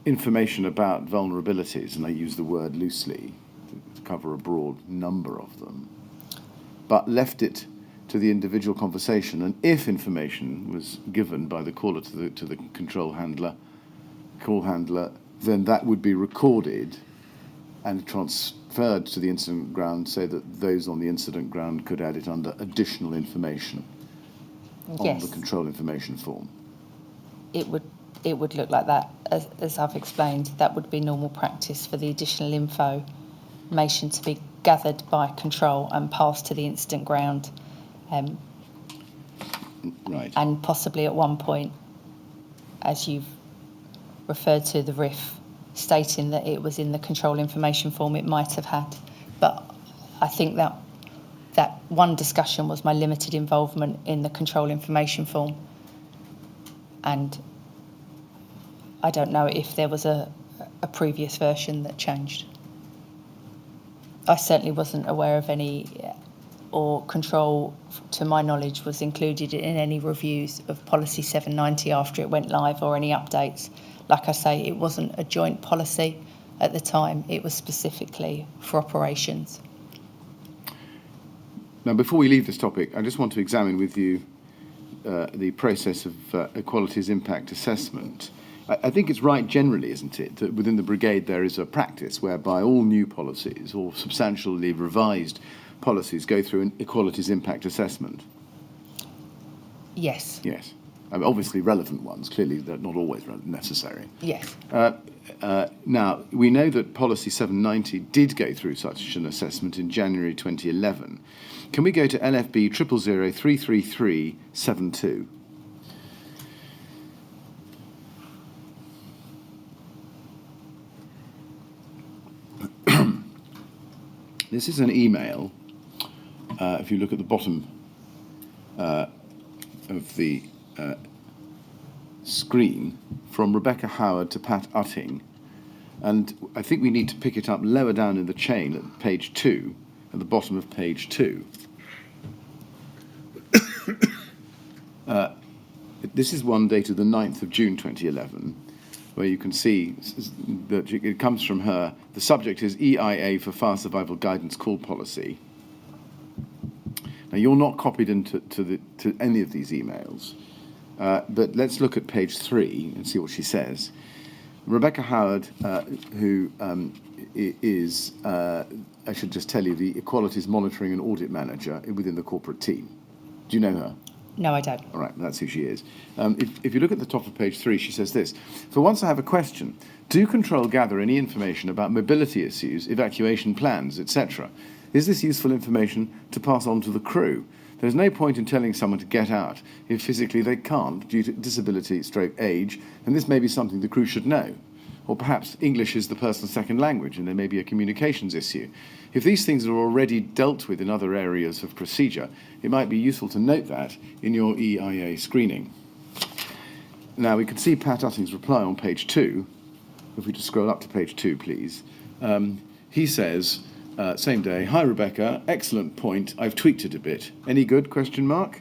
information about vulnerabilities, and I use the word loosely to cover a broad number of them, but left it to the individual conversation, and if information was given by the caller to the call handler, then that would be recorded and transferred to the incident ground so that those on the incident ground could add it under additional information on the control information form. It would look like that, as I've explained. That would be normal practice for the additional information to be gathered by control and passed to the incident ground. Right. And possibly at one point, as you've referred to the RIF, stating that it was in the control information form, it might have had. But I think that one discussion was my limited involvement in the control information form. And I don't know if there was a previous version that changed. I certainly wasn't aware of any, or control, to my knowledge, was included in any reviews of Policy 790 after it went live, or any updates. Like I say, it wasn't a joint policy at the time. It was specifically for operations. Now, before we leave this topic, I just want to examine with you the process of equalities impact assessment. I think it's right generally, isn't it, that within the Brigade there is a practice whereby all new policies or substantially revised policies go through an equalities impact assessment? Yes. Yes. I mean, obviously relevant ones, clearly they're not always necessary. Yes. Now, we know that Policy 790 did go through such an assessment in January 2011. Can we go to LFB 000033372? This is an email, if you look at the bottom of the screen, from Rebecca Howard to Pat Utting, and I think we need to pick it up lower down in the chain at page 2, at the bottom of page 2. This is one dated the 9th of June 2011, where you can see that it comes from her. The subject is EIA for Fire Survival Guidance Call Policy. Now, you're not copied into to any of these emails, but let's look at page 3 and see what she says. Rebecca Howard, who is, I should just tell you, the Equalities Monitoring and Audit Manager within the corporate team. Do you know her? No, I don't. All right, that's who she is. If you look at the top of page 3, she says this: for once I have a question. Do control gather any information about mobility issues, evacuation plans, etc.? Is this useful information to pass on to the crew? There's no point in telling someone to get out if physically they can't due to disability / age, and this may be something the crew should know. Or perhaps English is the person's second language and there may be a communications issue. If these things are already dealt with in other areas of procedure, it might be useful to note that in your EIA screening. Now, we can see Pat Utting's reply on page 2. If we just scroll up to page 2, please. He says, same day, "Hi Rebecca, excellent point. I've tweaked it a bit. Any good, question mark?"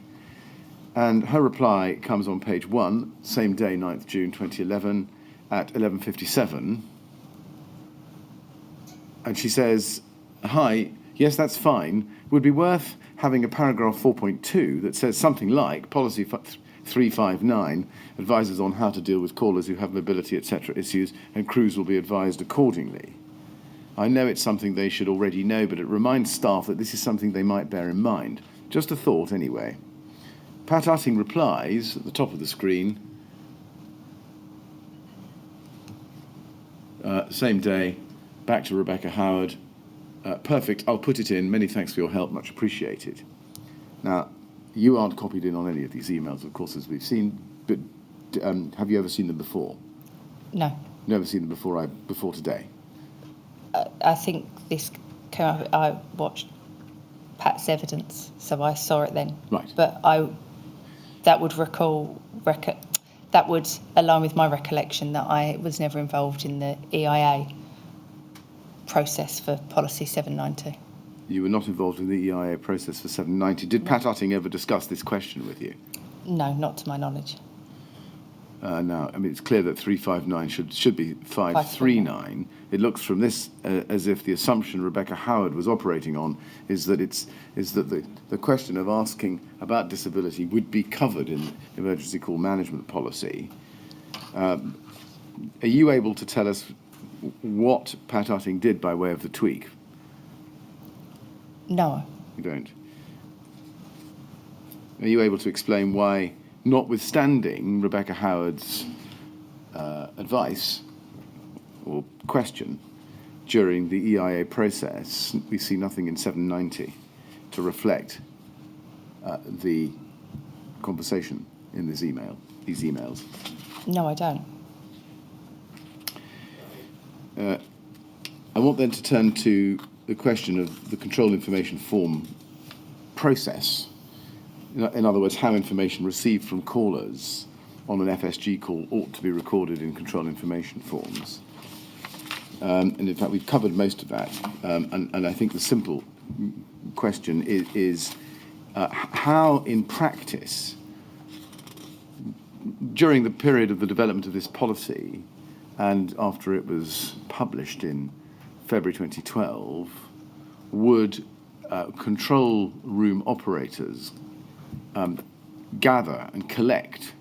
And her reply comes on page 1, same day, 9th June 2011, at 11:57. And she says, "Hi, yes, that's fine. Would be worth having a paragraph 4.2 that says something like, Policy 359 advises on how to deal with callers who have mobility, etc. issues, and crews will be advised accordingly. I know it's something they should already know, but it reminds staff that this is something they might bear in mind. Just a thought, anyway." Pat Utting replies at the top of the screen, same day, back to Rebecca Howard. "Perfect, I'll put it in. Many thanks for your help, much appreciated." Now, you aren't copied in on any of these emails, of course, as we've seen, but have you ever seen them before? No. Never seen them before today? I think this came up, I watched Pat's evidence, so I saw it then. Right. But that would that would align with my recollection that I was never involved in the EIA process for policy 790. You were not involved in the EIA process for 790. Did Pat Utting ever discuss this question with you? No, not to my knowledge. Now, I mean, it's clear that 359 should be 539. It looks from this as if the assumption Rebecca Howard was operating on is that the question of asking about disability would be covered in emergency call management policy. Are you able to tell us what Pat Utting did by way of the tweak? No. You don't. Are you able to explain why, notwithstanding Rebecca Howard's advice or question during the EIA process, we see nothing in 790 to reflect the conversation in these emails? No, I don't. I want then to turn to the question of the control information form process. In other words, how information received from callers on an FSG call ought to be recorded in control information forms. And in fact, we've covered most of that. And I think the simple question is how, in practice, during the period of the development of this policy and after it was published in February 2012, would control room operators gather and collect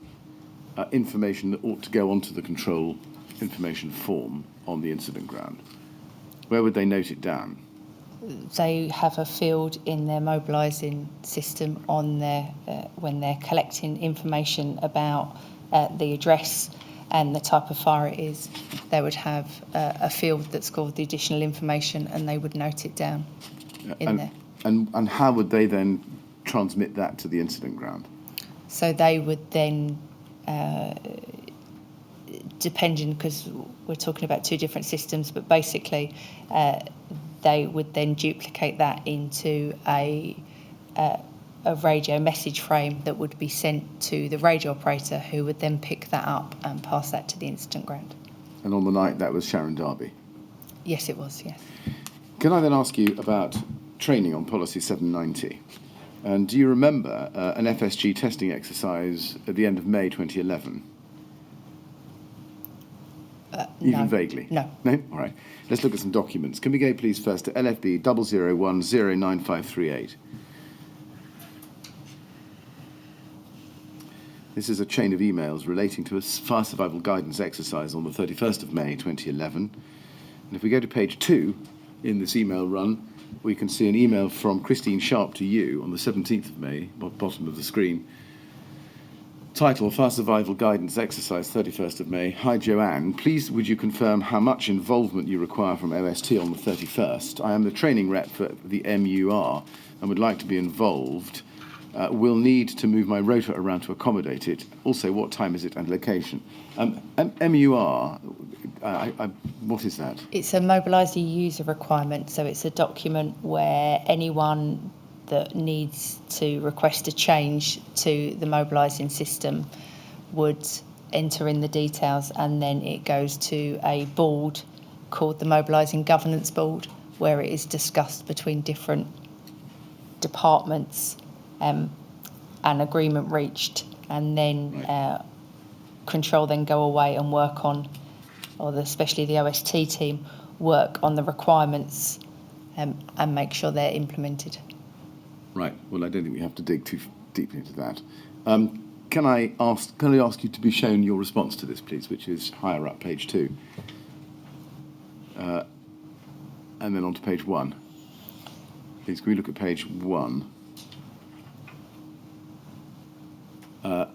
information that ought to go onto the control information form on the incident ground? Where would they note it down? They have a field in their mobilising system on their when they're collecting information about the address and the type of fire it is. They would have a field that's called the additional information, and they would note it down in there. And how would they then transmit that to the incident ground? So they would then, depending, because we're talking about two different systems, but basically they would then duplicate that into a radio message frame that would be sent to the radio operator, who would then pick that up and pass that to the incident ground. And on the night, that was Sharon Darby? Yes, it was, yes. Can I then ask you about training on policy 790? And do you remember an FSG testing exercise at the end of May 2011? Even vaguely? No. No? All right. Let's look at some documents. Can we go, please, first to LFB 001095538? This is a chain of emails relating to a fire survival guidance exercise on the 31st of May 2011. And if we go to page 2 in this email run, we can see an email from Christine Sharp to you on the 17th of May, bottom of the screen. Title, Fire Survival Guidance Exercise, 31st of May. Hi, Joanne. Please, would you confirm how much involvement you require from OST on the 31st? I am the training rep for the MUR and would like to be involved. Will need to move my rota around to accommodate it. Also, what time is it and location? MUR, what is that? It's a mobiliser user requirement, so it's a document where anyone that needs to request a change to the mobilising system would enter in the details, and then it goes to a board called the Mobilising Governance Board, where it is discussed between different departments, an agreement reached, and then control then go away and work on, or especially the OST team, work on the requirements and make sure they're implemented. Right. Well, I don't think we have to dig too deeply into that. Can I ask you to be shown your response to this, please, which is higher up, page 2, and then on to page 1. Please, can we look at page 1? And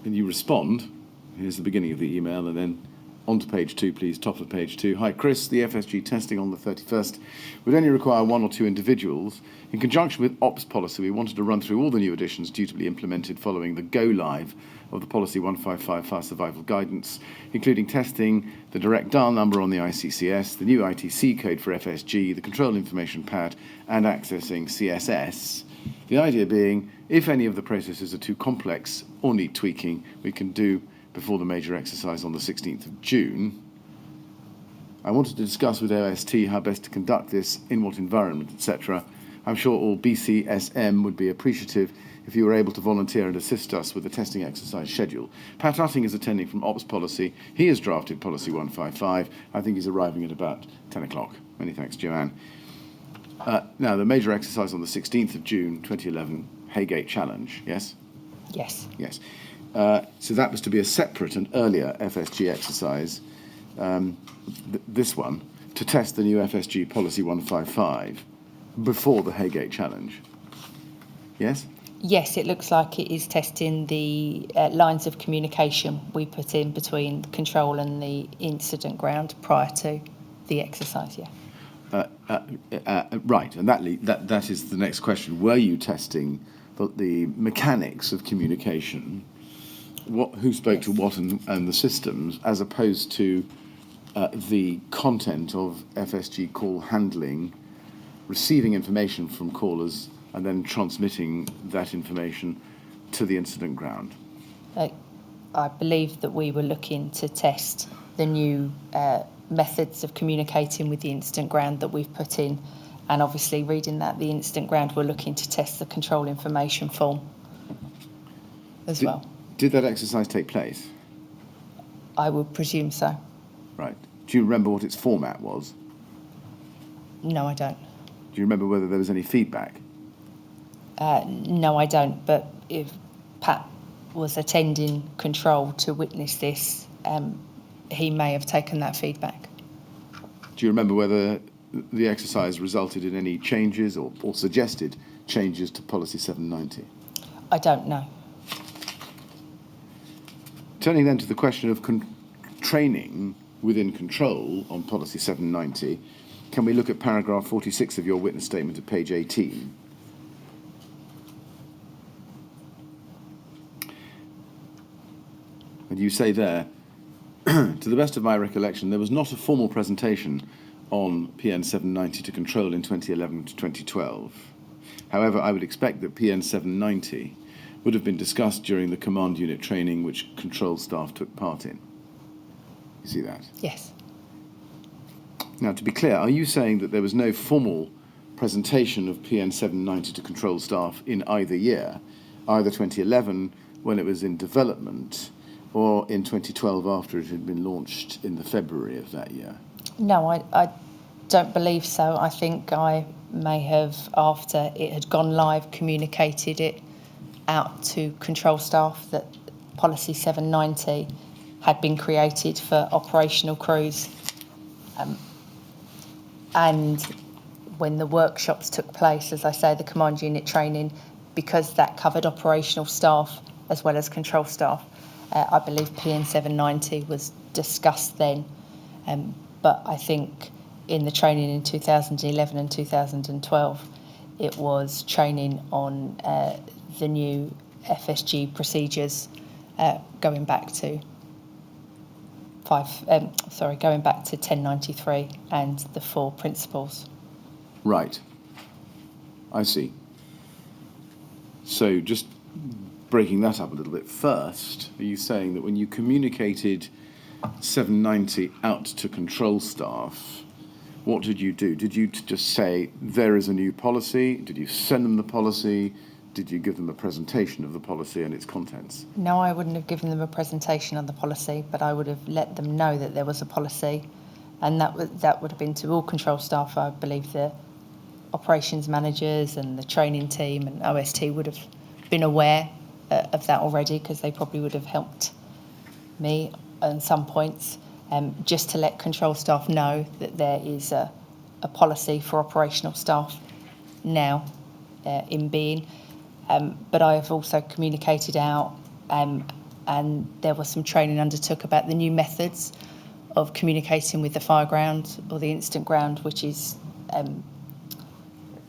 you respond. Here's the beginning of the email, and then On to page 2, please, top of page 2. Hi, Chris. The FSG testing on the 31st would only require 1 or 2 individuals. In conjunction with Ops policy, we wanted to run through all the new additions due to be implemented following the go-live of the Policy 155 Fire Survival Guidance, including testing the direct dial number on the ICCS, the new ITC code for FSG, the control information pad, and accessing CSS. The idea being, if any of the processes are too complex or need tweaking, we can do before the major exercise on the 16th of June. I wanted to discuss with OST how best to conduct this, in what environment, etc. I'm sure all BCSM would be appreciative if you were able to volunteer and assist us with the testing exercise schedule. Pat Utting is attending from Ops Policy. He has drafted Policy 155. I think he's arriving at about 10 o'clock. Many thanks, Joanne. Now, the major exercise on the 16th of June 2011, Haygate Challenge, yes? Yes. Yes. So that was to be a separate and earlier FSG exercise, this one, to test the new FSG Policy 155 before the Haygate Challenge. Yes? Yes, it looks like it is testing the lines of communication we put in between control and the incident ground prior to the exercise, yeah. Right, and that is the next question. Were you testing the mechanics of communication, who spoke to what and the systems, as opposed to the content of FSG call handling, receiving information from callers and then transmitting that information to the incident ground? I believe that we were looking to test the new methods of communicating with the incident ground that we've put in, and obviously reading that the incident ground, we're looking to test the control information form as well. Did that exercise take place? I would presume so. Right. Do you remember what its format was? No, I don't. Do you remember whether there was any feedback? No, I don't, but if Pat was attending control to witness this, he may have taken that feedback. Do you remember whether the exercise resulted in any changes or suggested changes to Policy 790? I don't know. Turning then to the question of training within control on Policy 790, can we look at paragraph 46 of your witness statement at page 18? And you say there, to the best of my recollection, there was not a formal presentation on PN 790 to control in 2011 to 2012. However, I would expect that PN 790 would have been discussed during the command unit training which control staff took part in. You see that? Yes. Now, to be clear, are you saying that there was no formal presentation of PN 790 to control staff in either year, either 2011 when it was in development or in 2012 after it had been launched in the February of that year? No, I don't believe so. I think I may have, after it had gone live, communicated it out to control staff that Policy 790 had been created for operational crews. And when the workshops took place, as I say, the command unit training, because that covered operational staff as well as control staff, I believe PN 790 was discussed then. But I think in the training in 2011 and 2012, it was training on the new FSG procedures going back to 1093 and the 4 principles. Right. I see. So just breaking that up a little bit first, are you saying that when you communicated 790 out to control staff, what did you do? Did you just say, there is a new policy? Did you send them the policy? Did you give them a presentation of the policy and its contents? No, I wouldn't have given them a presentation on the policy, but I would have let them know that there was a policy, and that would have been to all control staff. I believe the operations managers and the training team and OST would have been aware of that already, because they probably would have helped me on some points, just to let control staff know that there is a policy for operational staff now in being. But I have also communicated out, and there was some training undertook about the new methods of communicating with the fire ground or the incident ground, which is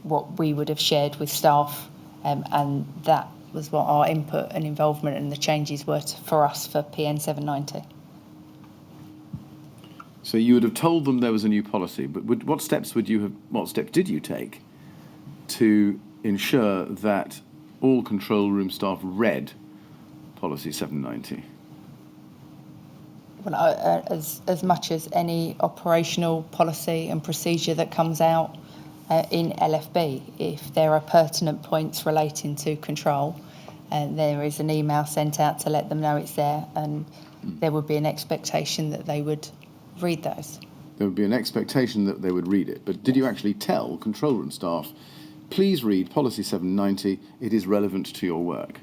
what we would have shared with staff, and that was what our input and involvement and the changes were for us for PN 790. So you would have told them there was a new policy, but what steps did you take to ensure that all control room staff read policy 790? Well, as much as any operational policy and procedure that comes out in LFB, if there are pertinent points relating to control, there is an email sent out to let them know it's there, and there would be an expectation that they would read those. There would be an expectation that they would read it, but did you actually tell control room staff, please read policy 790, it is relevant to your work?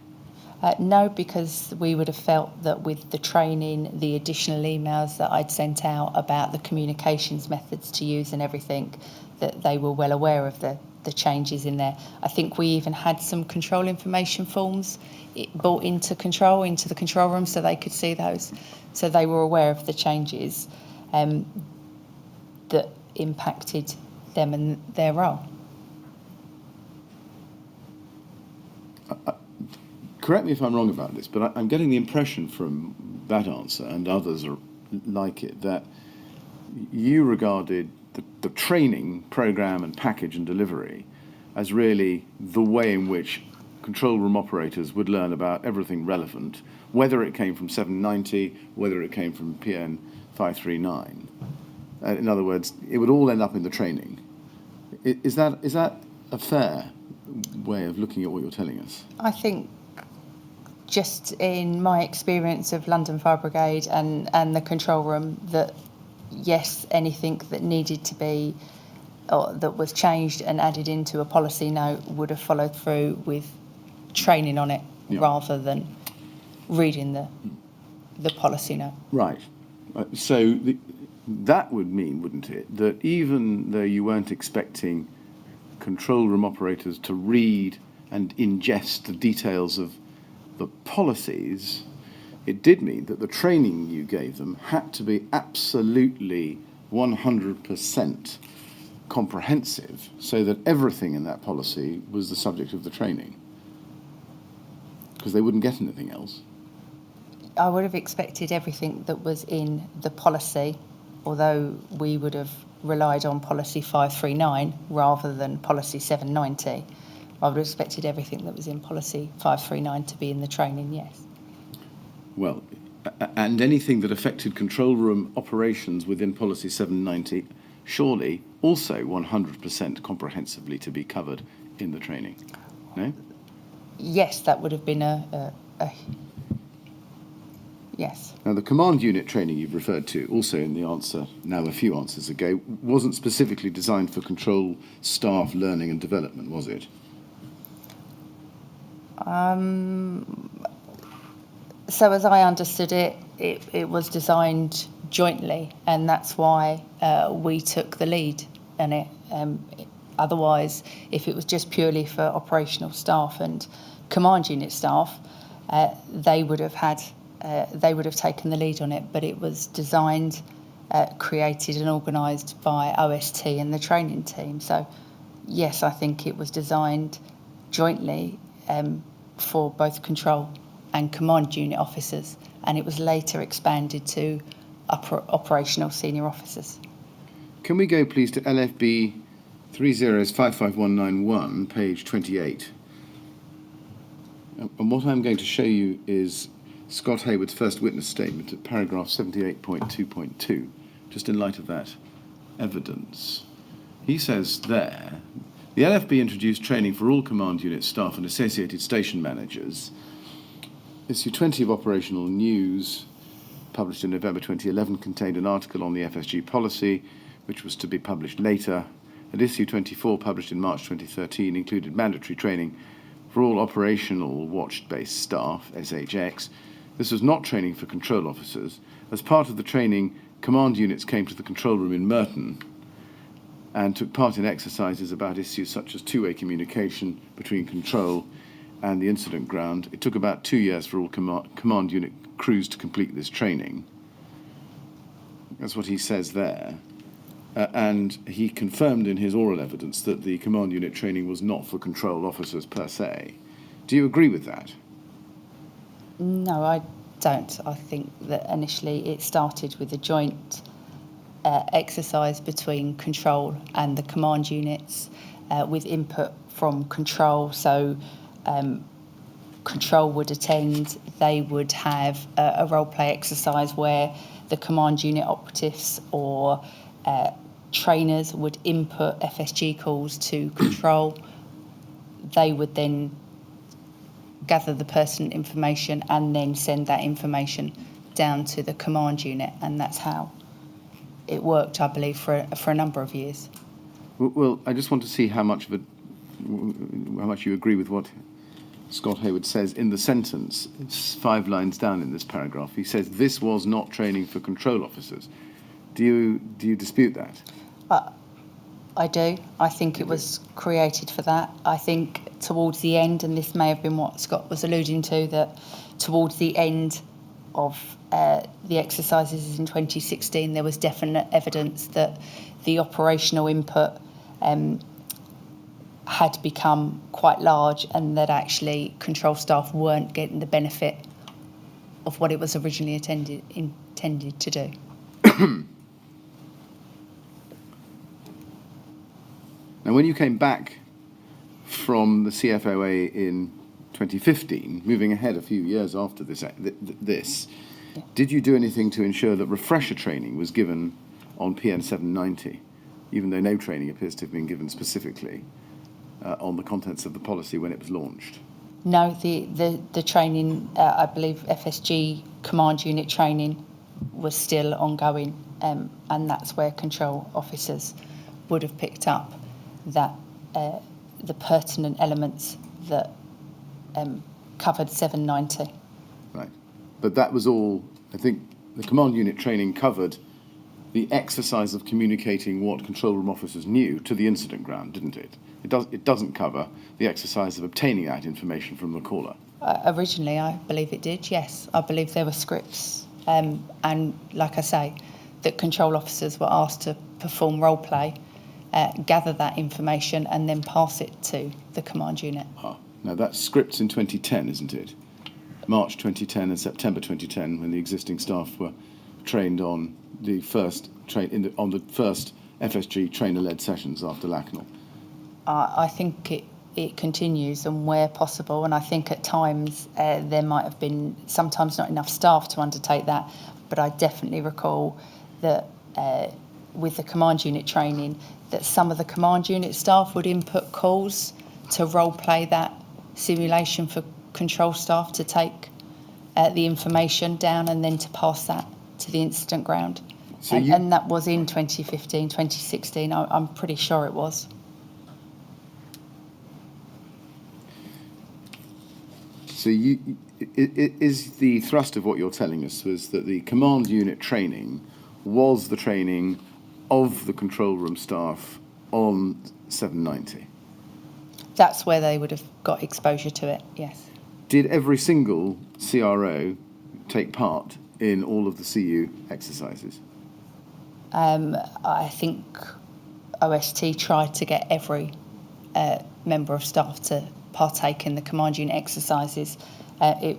No, because we would have felt that with the training, the additional emails that I'd sent out about the communications methods to use and everything, that they were well aware of the changes in there. I think we even had some control information forms brought into the control room so they could see those. So they were aware of the changes that impacted them and their role. Correct me if I'm wrong about this, but I'm getting the impression from that answer, and others are like it, that you regarded the training programme and package and delivery as really the way in which control room operators would learn about everything relevant, whether it came from 790, whether it came from PN 539. In other words, it would all end up in the training. Is that a fair way of looking at what you're telling us? I think just in my experience of London Fire Brigade and the control room, that yes, anything that needed to be, or that was changed and added into a policy note would have followed through with training on it, rather than reading the policy note. Right. So that would mean, wouldn't it, that even though you weren't expecting control room operators to read and ingest the details of the policies, it did mean that the training you gave them had to be absolutely 100% comprehensive, so that everything in that policy was the subject of the training, because they wouldn't get anything else. I would have expected everything that was in the policy, although we would have relied on policy 539 rather than policy 790. I would have expected everything that was in policy 539 to be in the training, yes. Well, and anything that affected control room operations within policy 790, surely also 100% comprehensively to be covered in the training, no? Yes, that would have been a yes. Now, the command unit training you've referred to, also in the answer, now a few answers ago, wasn't specifically designed for control staff learning and development, was it? So as I understood it, it was designed jointly, and that's why we took the lead in it. Otherwise, if it was just purely for operational staff and command unit staff, they would have taken the lead on it. But it was designed, created and organised by OST and the training team. So yes, I think it was designed jointly for both control and command unit officers, and it was later expanded to operational senior officers. Can we go please to LFB 55191, page 28? And what I'm going to show you is Scott Hayward's first witness statement at paragraph 78.2.2, just in light of that evidence. He says there, the LFB introduced training for all command unit staff and associated station managers. Issue 20 of Operational News, published in November 2011, contained an article on the FSG policy, which was to be published later. And issue 24, published in March 2013, included mandatory training for all operational watch-based staff, SHX. This was not training for control officers. As part of the training, command units came to the control room in Merton and took part in exercises about issues such as two-way communication between control and the incident ground. It took about 2 years for all command unit crews to complete this training. That's what he says there. And he confirmed in his oral evidence that the command unit training was not for control officers per se. Do you agree with that? No, I don't. I think that initially it started with a joint exercise between control and the command units with input from control. So control would attend, they would have a role play exercise where the command unit operatives or trainers would input FSG calls to control. They would then gather the pertinent information and then send that information down to the command unit, and that's how it worked, I believe, for a number of years. Well, I just want to see how much you agree with what Scott Hayward says in the sentence. It's 5 lines down in this paragraph. He says, "This was not training for control officers." Do you dispute that? I do. I think it was created for that. I think towards the end, and this may have been what Scott was alluding to, that towards the end of the exercises in 2016, there was definite evidence that the operational input had become quite large, and that actually control staff weren't getting the benefit of what it was originally intended to do. Now, when you came back from the CFOA in 2015, moving ahead a few years after this, did you do anything to ensure that refresher training was given on PN 790, even though no training appears to have been given specifically on the contents of the policy when it was launched? No, the training, I believe FSG command unit training was still ongoing, and that's where control officers would have picked up that the pertinent elements that covered 790. Right. But that was all, I think the command unit training covered the exercise of communicating what control room officers knew to the incident ground, didn't it? It doesn't cover the exercise of obtaining that information from the caller. Originally, I believe it did, yes. I believe there were scripts. And like I say, that control officers were asked to perform role play, gather that information and then pass it to the command unit. Now that's scripts in 2010, isn't it? March 2010 and September 2010, when the existing staff were trained on the first on the first FSG trainer-led sessions after Lacanal. I think it continues, and where possible, and I think at times there might have been sometimes not enough staff to undertake that, but I definitely recall that with the command unit training, that some of the command unit staff would input calls to role play that simulation for control staff to take the information down and then to pass that to the incident ground. So and that was in 2015, 2016, I'm pretty sure it was. So is the thrust of what you're telling us was that the command unit training was the training of the control room staff on 790? That's where they would have got exposure to it, yes. Did every single CRO take part in all of the CU exercises? I think OST tried to get every member of staff to partake in the command unit exercises. It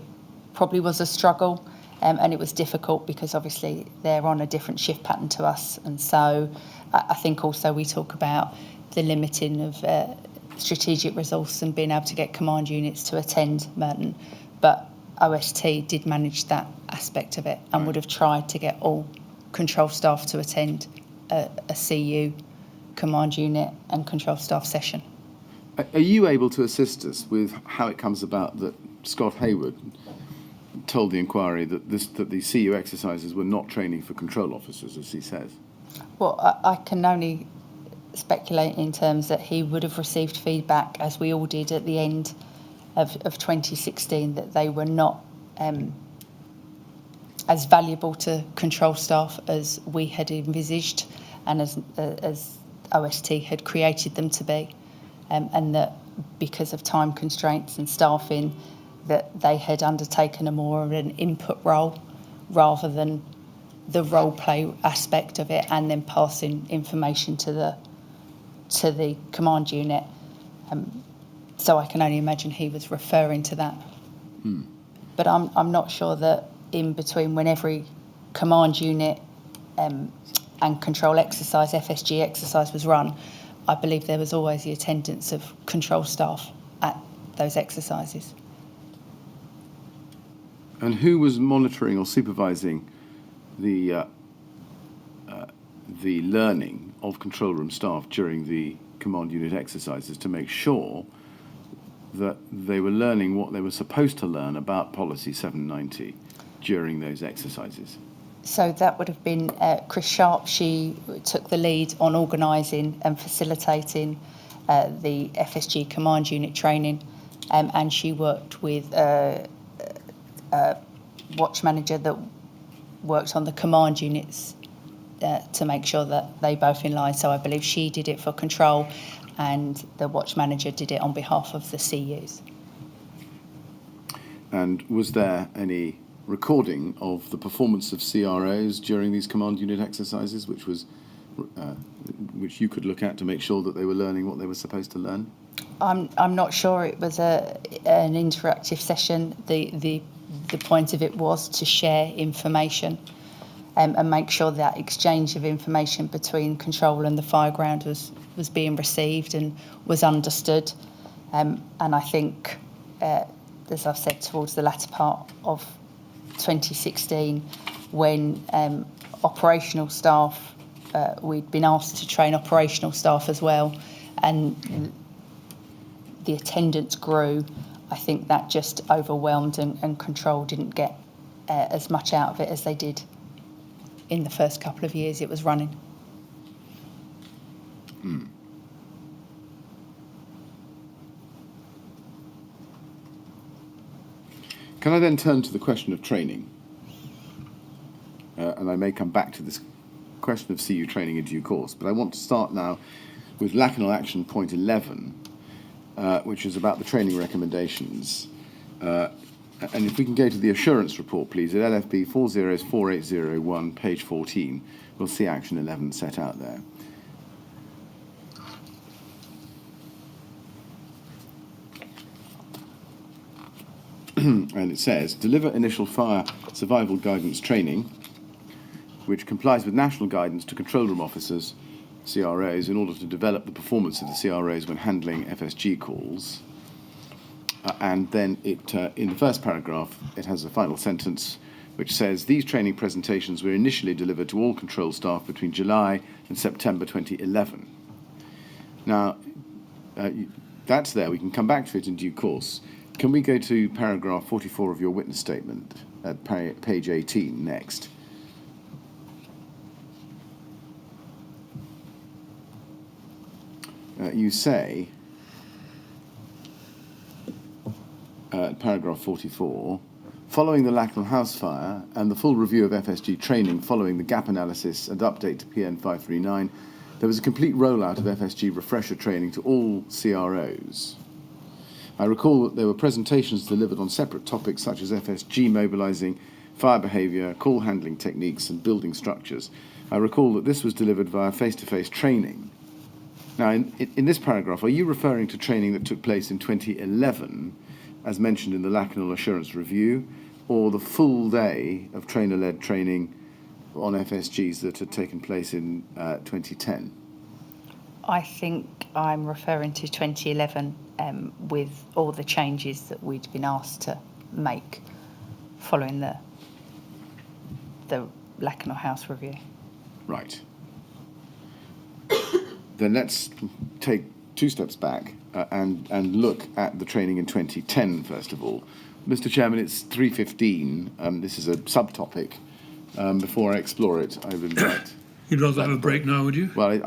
probably was a struggle, and it was difficult because obviously they're on a different shift pattern to us, and so I think also we talk about the limiting of strategic resource and being able to get command units to attend Merton, but OST did manage that aspect of it and would have tried to get all control staff to attend a CU command unit and control staff session. Are you able to assist us with how it comes about that Scott Hayward told the inquiry that the CU exercises were not training for control officers, as he says? Well, I can only speculate in terms that he would have received feedback, as we all did at the end of 2016, that they were not as valuable to control staff as we had envisaged and as OST had created them to be, and that because of time constraints and staffing, that they had undertaken a more of an input role rather than the role play aspect of it, and then passing information to the command unit. So I can only imagine he was referring to that. But I'm not sure that in between, when every command unit and control exercise, FSG exercise was run, I believe there was always the attendance of control staff at those exercises. And who was monitoring or supervising the learning of control room staff during the command unit exercises to make sure that they were learning what they were supposed to learn about Policy 790 during those exercises? So that would have been Chris Sharp. She took the lead on organising and facilitating the FSG command unit training, and she worked with a watch manager that worked on the command units to make sure that they both in line. So I believe she did it for control, and the watch manager did it on behalf of the CUs. And was there any recording of the performance of CROs during these command unit exercises, which you could look at to make sure that they were learning what they were supposed to learn? I'm not sure. It was an interactive session. The point of it was to share information and make sure that exchange of information between control and the fireground was being received and was understood. And I think, as I've said, towards the latter part of 2016, when operational staff, we'd been asked to train operational staff as well, and the attendance grew. I think that just overwhelmed, and control didn't get as much out of it as they did in the first couple of years it was running. Can I then turn to the question of training? And I may come back to this question of CU training in due course, but I want to start now with Lacanal Action Point 11, which is about the training recommendations. And if we can go to the assurance report, please, at LFB 404801, page 14, we'll see Action 11 set out there. And it says, deliver initial fire survival guidance training, which complies with national guidance to control room officers, CROs, in order to develop the performance of the CROs when handling FSG calls. And then it, in the first paragraph, it has a final sentence which says, these training presentations were initially delivered to all control staff between July and September 2011. Now, that's there. We can come back to it in due course. Can we go to paragraph 44 of your witness statement at page 18 next? You say, paragraph 44, following the Lacanal House fire and the full review of FSG training following the gap analysis and update to PN 539, there was a complete rollout of FSG refresher training to all CROs. I recall that there were presentations delivered on separate topics such as FSG mobilising, fire behaviour, call handling techniques and building structures. I recall that this was delivered via face-to-face training. Now, in this paragraph, are you referring to training that took place in 2011, as mentioned in the Lacanal Assurance Review, or the full day of trainer-led training on FSGs that had taken place in 2010? I think I'm referring to 2011 with all the changes that we'd been asked to make following the Lacanal House Review. Right. Then let's take two steps back and look at the training in 2010, first of all. Mr. Chairman, it's 3:15. This is a subtopic. Before I explore it, I would invite... You'd rather have a break now, would you? Well,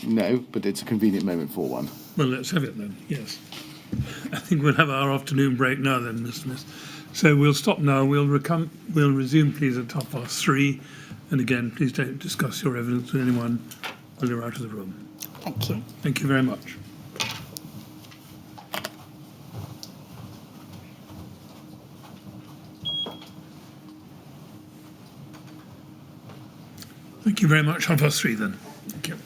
no, but it's a convenient moment for one. Well, let's have it then, yes. I think we'll have our afternoon break now then, Mr. Smith. So we'll stop now. We'll resume, please, at 3:30. And again, please don't discuss your evidence with anyone while you're out of the room. Thank you. Thank you very much. Thank you very much. 3:30 then. Thank you.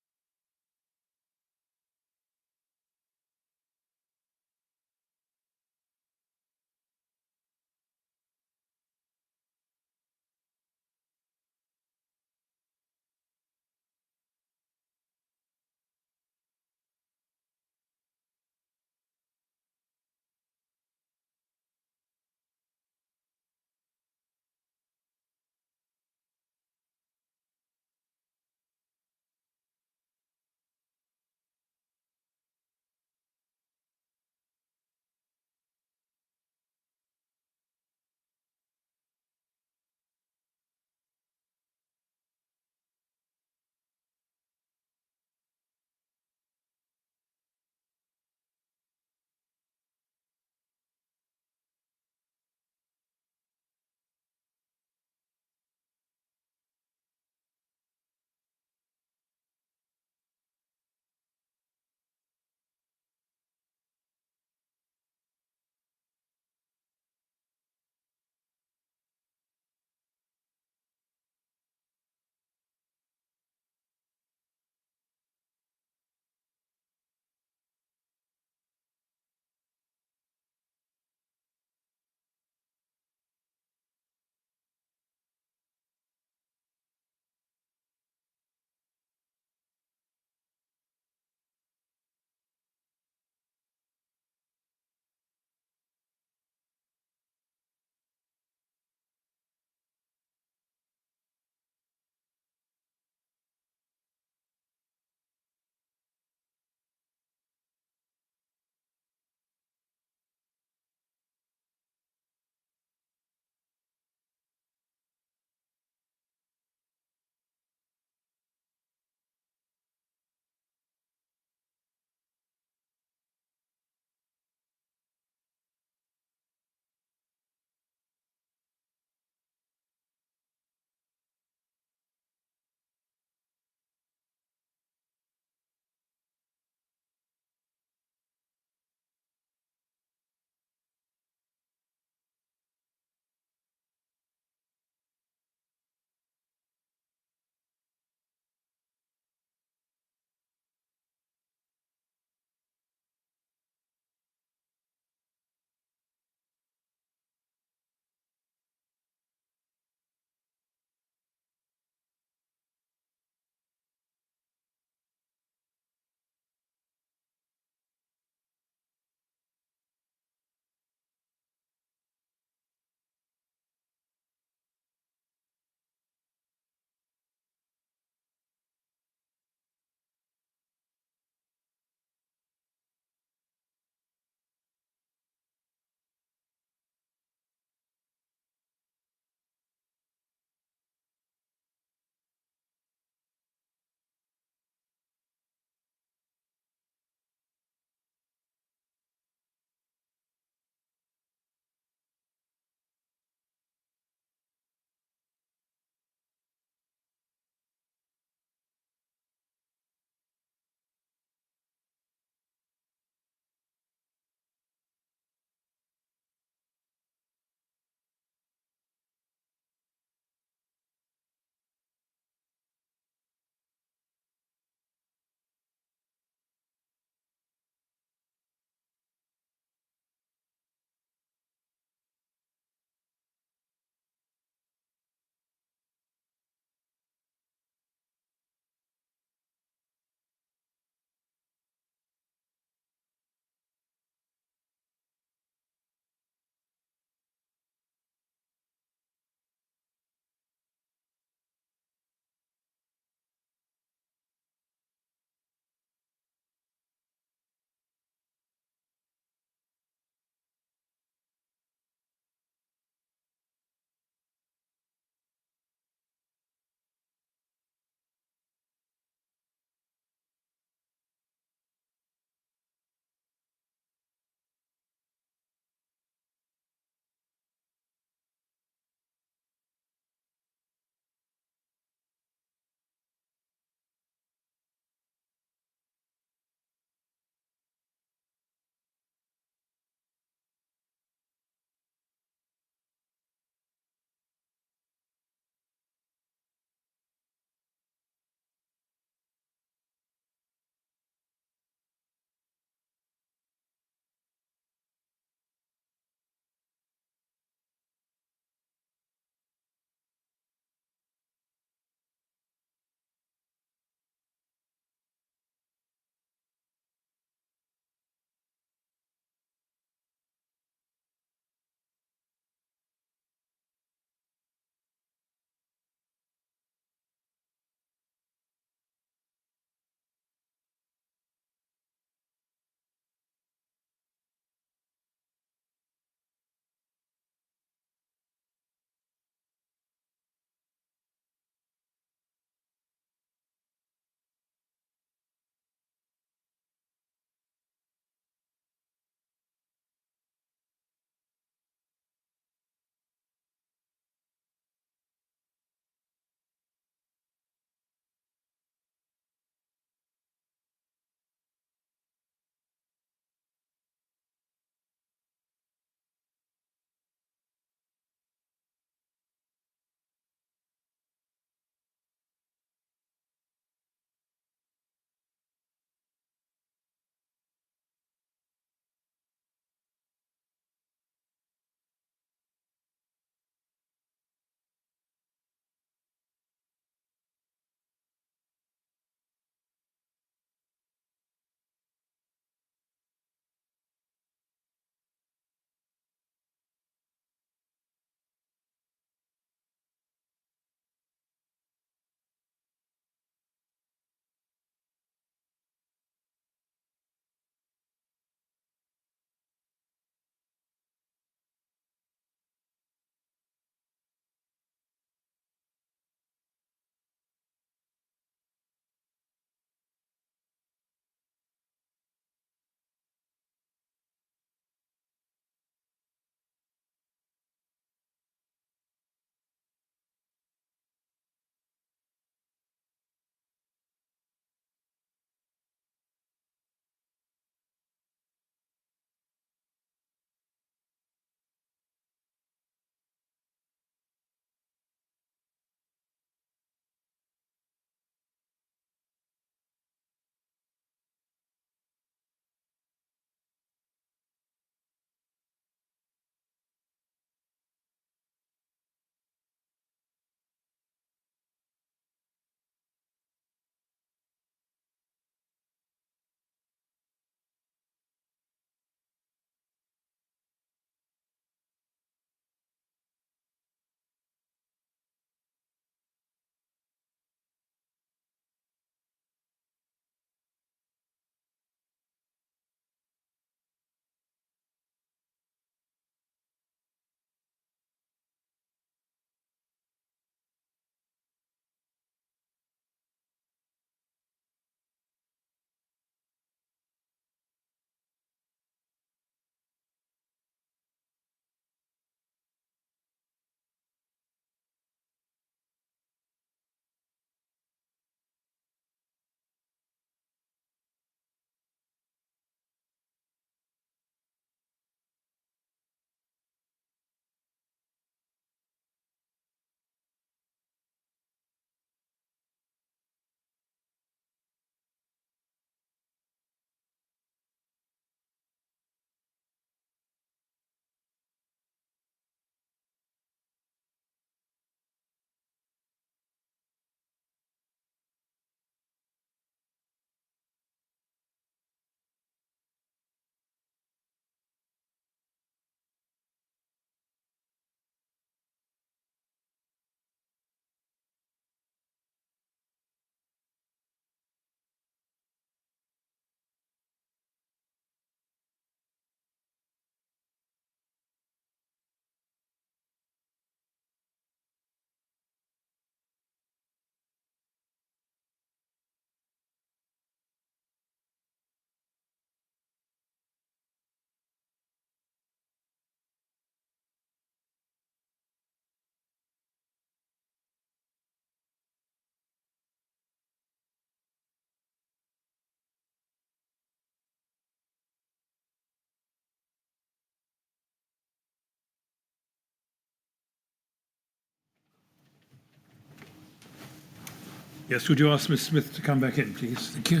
Yes, would you ask Ms Smith to come back in, please? Thank you.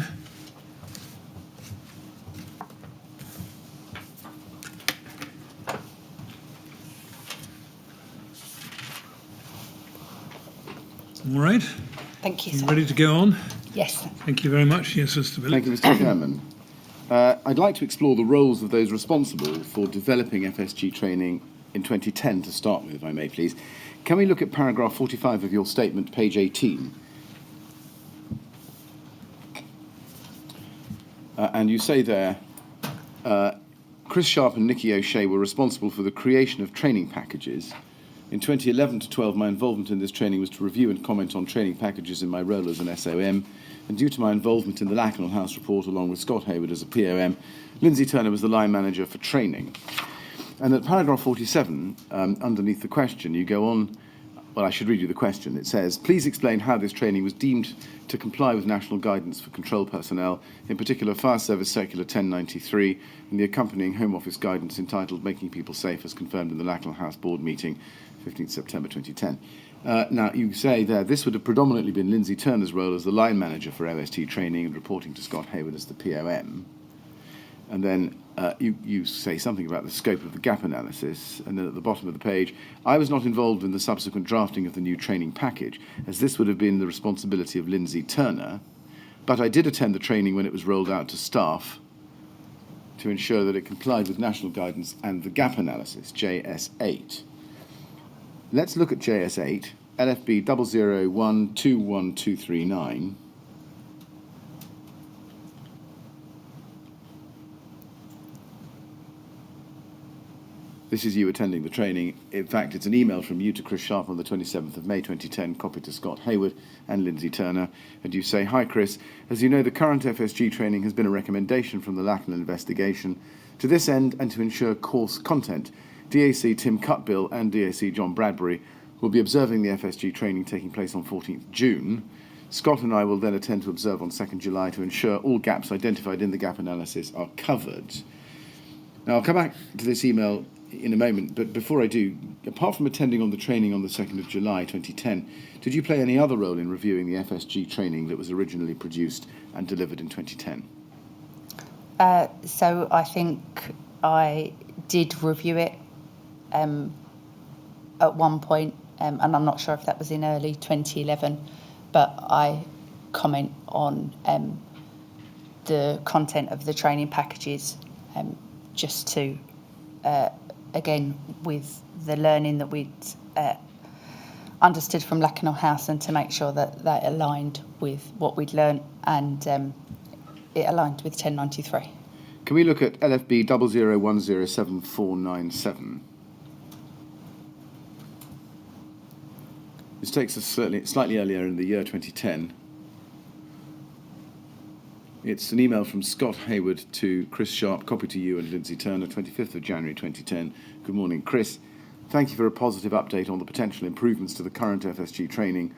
All right, Thank you, you sir. ready to go on? Yes. Thank you very much. Yes, Mr. Billy. Thank you, Mr. Chairman. I'd like to explore the roles of those responsible for developing FSG training in 2010 to start with, if I may, please. Can we look at paragraph 45 of your statement, page 18? And you say there, Chris Sharp and Nikki O'Shea were responsible for the creation of training packages. In 2011 to 12, my involvement in this training was to review and comment on training packages in my role as an SOM, and due to my involvement in the Lacknell House report along with Scott Hayward as a POM, Lindsay Turner was the line manager for training. And at paragraph 47, underneath the question, you go on, well, I should read you the question. It says, please explain how this training was deemed to comply with national guidance for control personnel, in particular Fire Service Circular 1093 and the accompanying Home Office guidance entitled Making People Safe as confirmed in the Lacknell House Board meeting 15th September 2010. Now, you say there, this would have predominantly been Lindsay Turner's role as the line manager for OST training and reporting to Scott Hayward as the POM. And then you say something about the scope of the gap analysis. And then at the bottom of the page, I was not involved in the subsequent drafting of the new training package, as this would have been the responsibility of Lindsay Turner. But I did attend the training when it was rolled out to staff to ensure that it complied with national guidance and the gap analysis, JS8. Let's look at JS8, LFB 001211239. This is you attending the training. In fact, it's an email from you to Chris Sharp on the 27th of May 2010, copied to Scott Hayward and Lindsay Turner. And you say, hi, Chris. As you know, the current FSG training has been a recommendation from the Lacknell investigation. To this end, and to ensure course content, DAC Tim Cutbill and DAC John Bradbury will be observing the FSG training taking place on 14th June. Scott and I will then attend to observe on 2nd July to ensure all gaps identified in the gap analysis are covered. Now, I'll come back to this email in a moment, but before I do, apart from attending on the training on the 2nd of July 2010, did you play any other role in reviewing the FSG training that was originally produced and delivered in 2010? So I think I did review it at one point, and I'm not sure if that was in early 2011, but I comment on the content of the training packages just to, again, with the learning that we'd understood from Lacknell House, and to make sure that that aligned with what we'd learned, and it aligned with 1093. Can we look at LFB 00107497? This takes us slightly earlier in the year 2010. It's an email from Scott Hayward to Chris Sharp, copy to you and Lindsay Turner, 25th of January 2010. Good morning, Chris. Thank you for a positive update on the potential improvements to the current FSG training.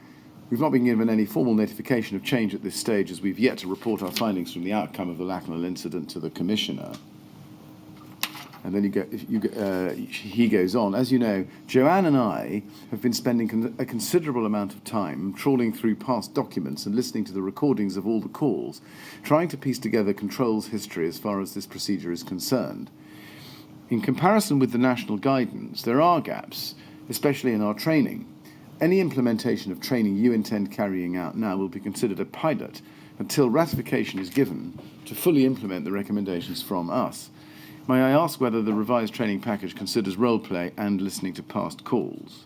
We've not been given any formal notification of change at this stage, as we've yet to report our findings from the outcome of the Lacknell incident to the Commissioner. And then he goes on. As you know, Joanne and I have been spending a considerable amount of time trawling through past documents and listening to the recordings of all the calls, trying to piece together Control's history as far as this procedure is concerned. In comparison with the national guidance, there are gaps, especially in our training. Any implementation of training you intend carrying out now will be considered a pilot until ratification is given to fully implement the recommendations from us. May I ask whether the revised training package considers role play and listening to past calls?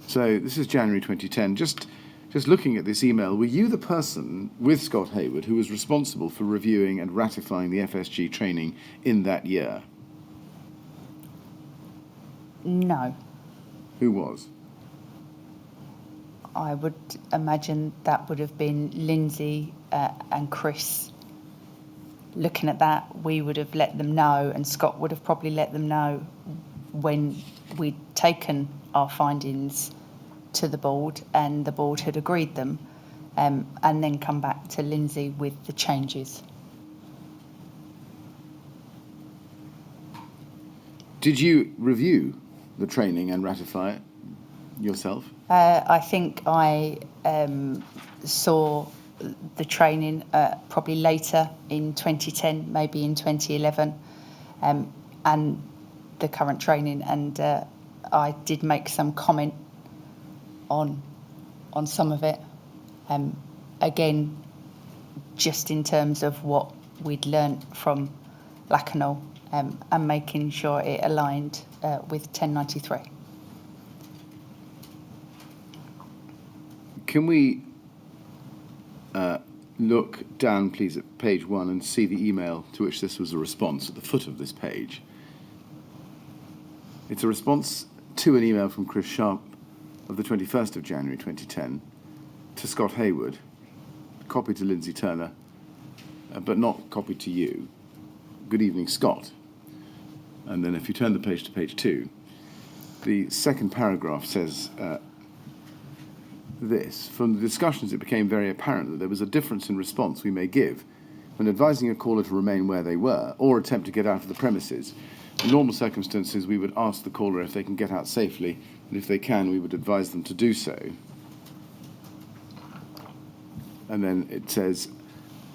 So this is January 2010. Just looking at this email, were you the person with Scott Hayward who was responsible for reviewing and ratifying the FSG training in that year? No. Who was? I would imagine that would have been Lindsay and Chris. Looking at that, we would have let them know, and Scott would have probably let them know when we'd taken our findings to the board and the board had agreed them, and then come back to Lindsay with the changes. Did you review the training and ratify it? yourself? I think I saw the training probably later in 2010, maybe in 2011, and the current training, and I did make some comment on some of it. Again, just in terms of what we'd learnt from Lacanau, and making sure it aligned with 1093. Can we look down, please, at page 1 and see the email to which this was a response at the foot of this page? It's a response to an email from Chris Sharp of the 21st of January 2010 to Scott Hayward, copied to Lindsay Turner, but not copied to you. Good evening, Scott. And then if you turn the page to page 2, the second paragraph says this. From the discussions, it became very apparent that there was a difference in response we may give when advising a caller to remain where they were or attempt to get out of the premises. In normal circumstances, we would ask the caller if they can get out safely, and if they can, we would advise them to do so. And then it says,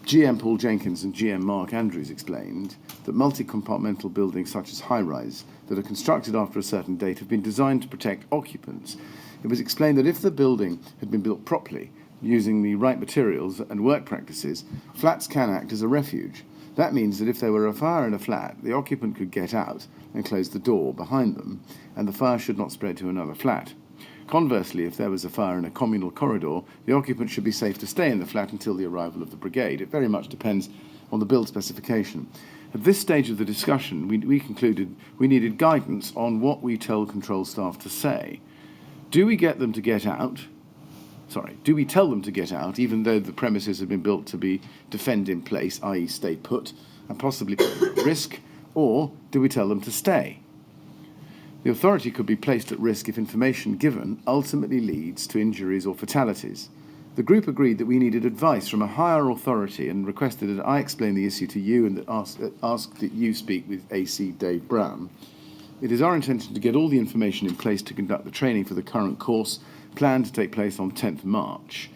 GM Paul Jenkins and GM Mark Andrews explained that multi-compartmental buildings such as high-rise that are constructed after a certain date have been designed to protect occupants. It was explained that if the building had been built properly, using the right materials and work practices, flats can act as a refuge. That means that if there were a fire in a flat, the occupant could get out and close the door behind them, and the fire should not spread to another flat. Conversely, if there was a fire in a communal corridor, the occupant should be safe to stay in the flat until the arrival of the brigade. It very much depends on the build specification. At this stage of the discussion, we concluded we needed guidance on what we tell control staff to say. Do we get them to get out? Do we tell them to get out, even though the premises have been built to be defend in place, i.e. stay put, and possibly put at risk, or do we tell them to stay? The authority could be placed at risk if information given ultimately leads to injuries or fatalities. The group agreed that we needed advice from a higher authority and requested that I explain the issue to you and that asked that you speak with AC Dave Brown. It is our intention to get all the information in place to conduct the training for the current course, planned to take place on 10th March.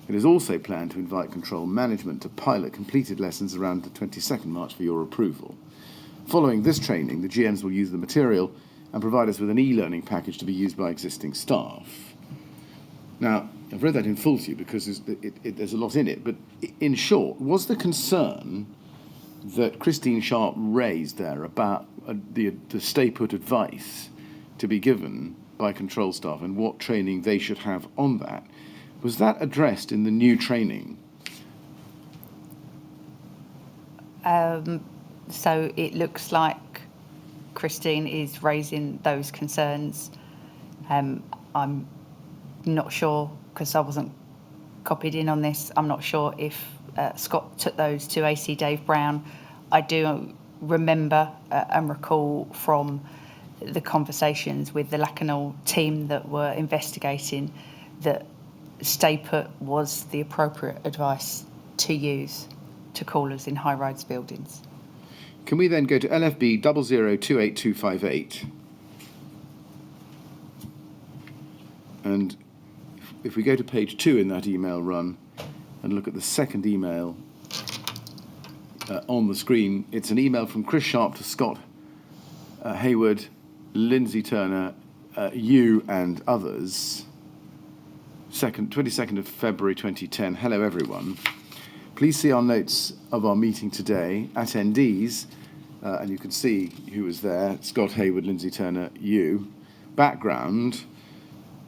It is also planned to invite control management to pilot completed lessons around the 22nd March for your approval. Following this training, the GMs will use the material and provide us with an e-learning package to be used by existing staff. Now, I've read that in full to you because there's a lot in it, but in short, was the concern that Christine Sharp raised there about the stay put advice to be given by control staff and what training they should have on that, was that addressed in the new training? So it looks like Christine is raising those concerns. I'm not sure, because I wasn't copied in on this, I'm not sure if Scott took those to AC Dave Brown. I do remember and recall from the conversations with the Lacanau team that were investigating that stay put was the appropriate advice to use to callers in high-rise buildings. Can we then go to LFB 0028258? And if we go to page 2 in that email run and look at the second email on the screen, it's an email from Chris Sharp to Scott Hayward, Lindsay Turner, you and others. 22nd of February 2010. Hello everyone. Please see our notes of our meeting today. Attendees, and you can see who was there, Scott Hayward, Lindsay Turner, you. Background,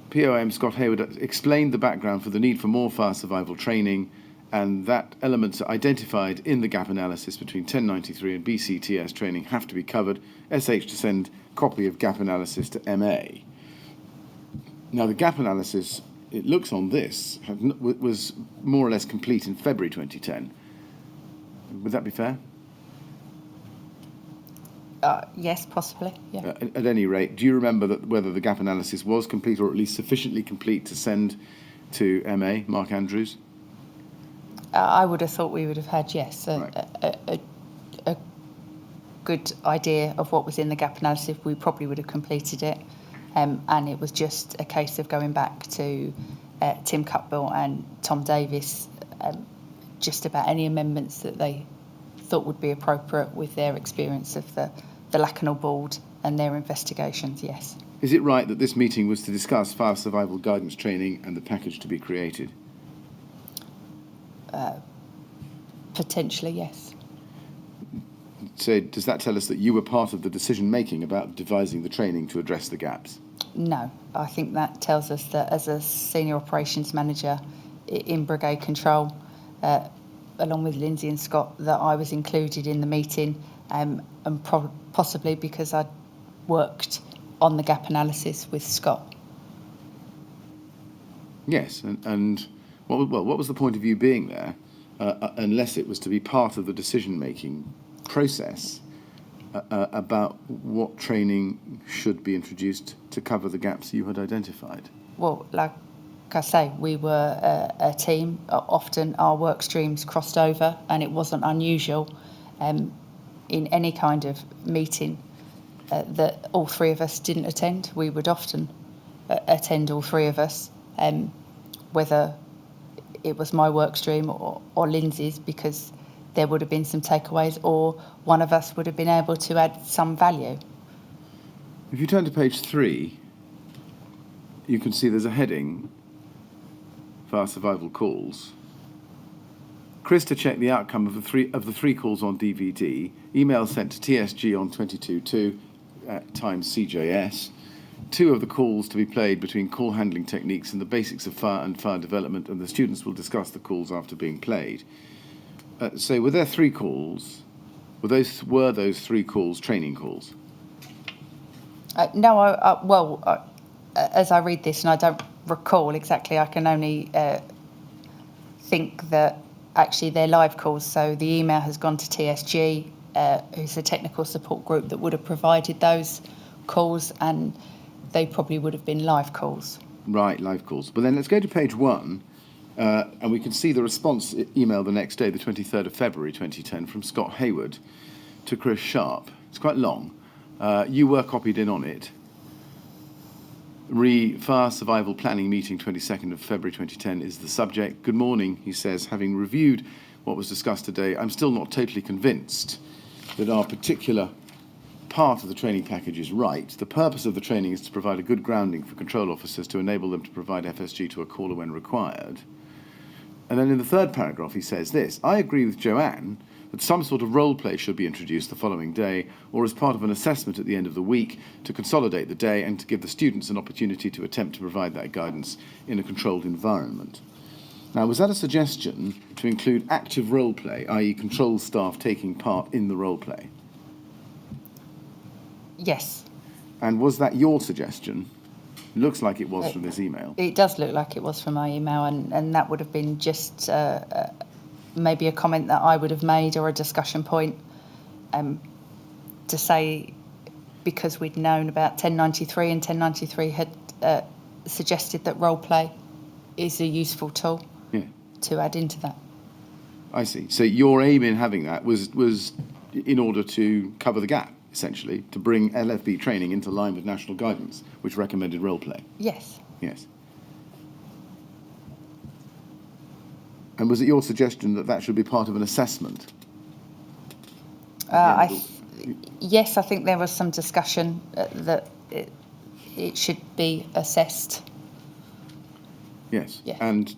POM Scott Hayward explained the background for the need for more fire survival training, and that elements identified in the gap analysis between 1093 and BCTS training have to be covered. SH to send copy of gap analysis to MA. Now the gap analysis, it looks on this, was more or less complete in February 2010. Would that be fair? Yes, possibly. Yeah. At any rate, do you remember whether the gap analysis was complete or at least sufficiently complete to send to MA, Mark Andrews? I would have thought we would have had, yes, a good idea of what was in the gap analysis. We probably would have completed it. and it was just a case of going back to Tim Cutbill and Tom Davis, just about any amendments that they thought would be appropriate with their experience of the Lacanal board and their investigations, yes. Is it right that this meeting was to discuss fire survival guidance training and the package to be created? Potentially, yes. So does that tell us that you were part of the decision-making about devising the training to address the gaps? No, I think that tells us that as a senior operations manager in Brigade Control, along with Lindsay and Scott, that I was included in the meeting, and possibly because I'd worked on the gap analysis with Scott. Yes, and what was the point of you being there, unless it was to be part of the decision-making process about what training should be introduced to cover the gaps you had identified? Well, like I say, we were a team. Often our work streams crossed over, and it wasn't unusual in any kind of meeting that all three of us didn't attend. We would often attend, all three of us, whether it was my work stream or Lindsay's, because there would have been some takeaways, or one of us would have been able to add some value. If you turn to page 3, you can see there's a heading, Fire Survival Calls. Chris to check the outcome of the three calls on DVD. Email sent to TSG on 22.2 times CJS. 2 of the calls to be played between call handling techniques and the basics of fire and fire development, and the students will discuss the calls after being played. So were there 3 calls? Were those 3 calls training calls? No, as I read this, and I don't recall exactly, I can only think that actually they're live calls. So the email has gone to TSG, who's a technical support group that would have provided those calls, and they probably would have been live calls. Right, live calls. But then let's go to page 1, and we can see the response email the next day, the 23rd of February 2010, from Scott Hayward to Chris Sharp. It's quite long. You were copied in on it. Fire Survival Planning Meeting, 22nd of February 2010 is the subject. Good morning, he says. Having reviewed what was discussed today, I'm still not totally convinced that our particular part of the training package is right. The purpose of the training is to provide a good grounding for control officers to enable them to provide FSG to a caller when required. And then in the 3rd paragraph he says this: I agree with Joanne that some sort of role play should be introduced the following day, or as part of an assessment at the end of the week, to consolidate the day and to give the students an opportunity to attempt to provide that guidance in a controlled environment. Now, was that a suggestion to include active role play, i.e. control staff taking part in the role play? Yes. And was that your suggestion? It looks like it was from this email. It does look like it was from my email, and that would have been just maybe a comment that I would have made, or a discussion point, to say, because we'd known about 1093 and 1093 had suggested that role play is a useful tool to add into that. I see. So your aim in having that was in order to cover the gap, essentially, to bring LFB training into line with national guidance, which recommended role play. Yes. Yes. And was it your suggestion that that should be part of an assessment? Yes, I think there was some discussion that it should be assessed. Yes. And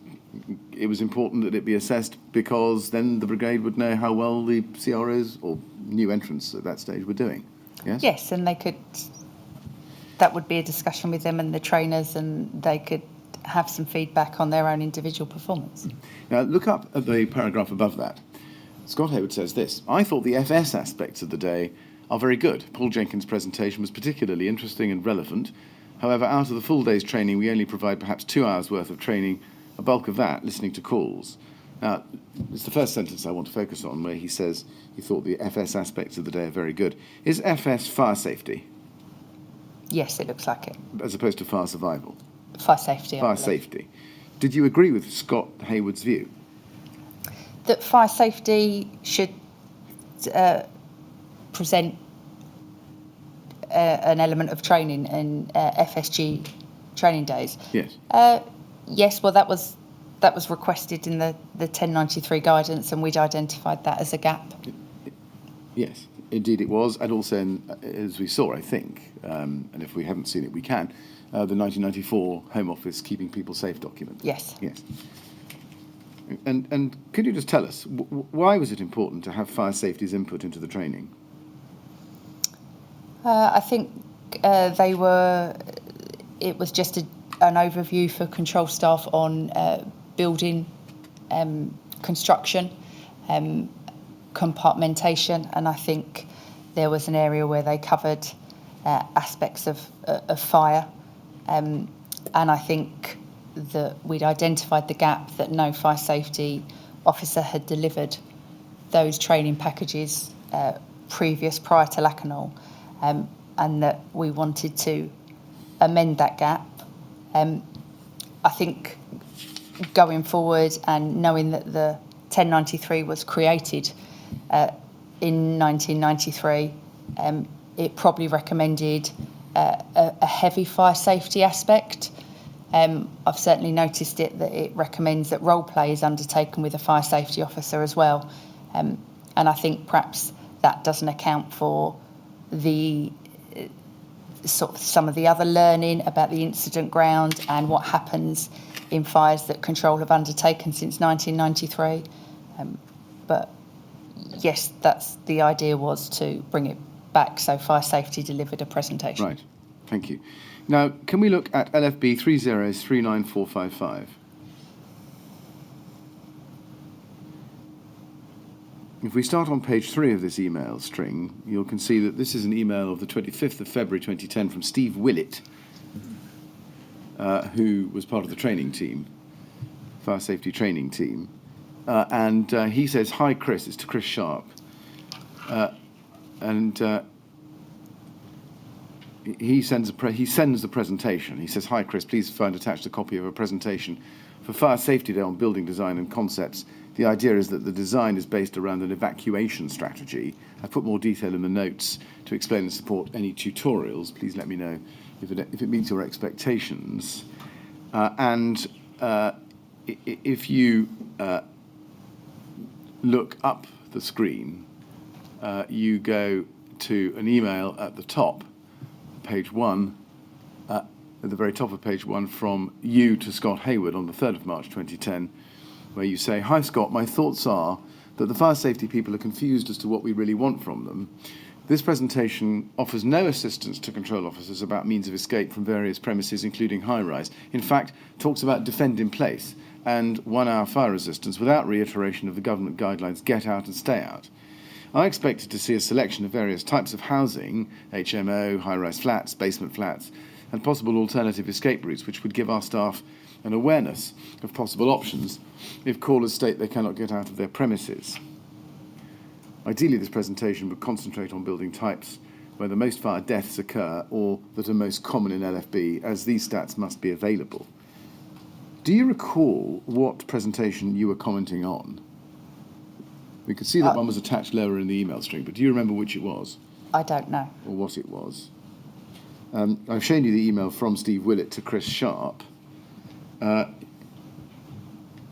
it was important that it be assessed because then the brigade would know how well the CROs or new entrants at that stage were doing. Yes? Yes, and that would be a discussion with them and the trainers, and they could have some feedback on their own individual performance. Now, look up at the paragraph above that. Scott Hayward says this: I thought the FS aspects of the day are very good. Paul Jenkins' presentation was particularly interesting and relevant. However, out of the full day's training, we only provide perhaps 2 hours worth of training, a bulk of that listening to calls. Now, it's the first sentence I want to focus on, where he says he thought the FS aspects of the day are very good. Is FS fire safety? Yes, it looks like it. As opposed to fire survival? Fire safety. Fire safety. Did you agree with Scott Hayward's view? That fire safety should present an element of training in FSG training days. Yes. Yes, well, that was requested in the 1093 guidance, and we'd identified that as a gap. Yes, indeed it was, and also, as we saw, I think, and if we haven't seen it, we can, the 1994 Home Office Keeping People Safe document. Yes. Yes. And could you just tell us, why was it important to have fire safety's input into the training? I think it was just an overview for control staff on building construction, compartmentation, and I think there was an area where they covered aspects of fire, and I think that we'd identified the gap that no fire safety officer had delivered those training packages prior to Lacanau, and that we wanted to amend that gap. I think going forward, and knowing that the 1093 was created in 1993, it probably recommended a heavy fire safety aspect. I've certainly noticed that it recommends that role play is undertaken with a fire safety officer as well. And I think perhaps that doesn't account for the sort of some of the other learning about the incident ground and what happens in fires that Control have undertaken since 1993. But yes, that's the idea, was to bring it back so fire safety delivered a presentation. Right, thank you. Now, can we look at LFB 3039455? If we start on page 3 of this email string, you can see that this is an email of the 25th of February 2010 from Steve Willett, who was part of the training team, fire safety training team. And he says, "Hi Chris," it's to Chris Sharp. He sends the presentation. He says, "Hi Chris, please find attached a copy of a presentation for Fire Safety Day on building design and concepts. The idea is that the design is based around an evacuation strategy. I put more detail in the notes to explain and support any tutorials. Please let me know if it meets your expectations." If you look up the screen, you go to an email at the top, page 1, at the very top of page 1, from you to Scott Hayward on the 3rd of March 2010, where you say, "Hi Scott, my thoughts are that the fire safety people are confused as to what we really want from them. This presentation offers no assistance to control officers about means of escape from various premises, including high-rise. In fact, talks about defend in place and 1-hour fire resistance without reiteration of the government guidelines, get out and stay out. I expected to see a selection of various types of housing, HMO, high-rise flats, basement flats, and possible alternative escape routes, which would give our staff an awareness of possible options if callers state they cannot get out of their premises. Ideally, this presentation would concentrate on building types where the most fire deaths occur or that are most common in LFB, as these stats must be available." Do you recall what presentation you were commenting on? We could see that one was attached lower in the email string, but do you remember which it was? I don't know. Or what it was? I've shown you the email from Steve Willett to Chris Sharp.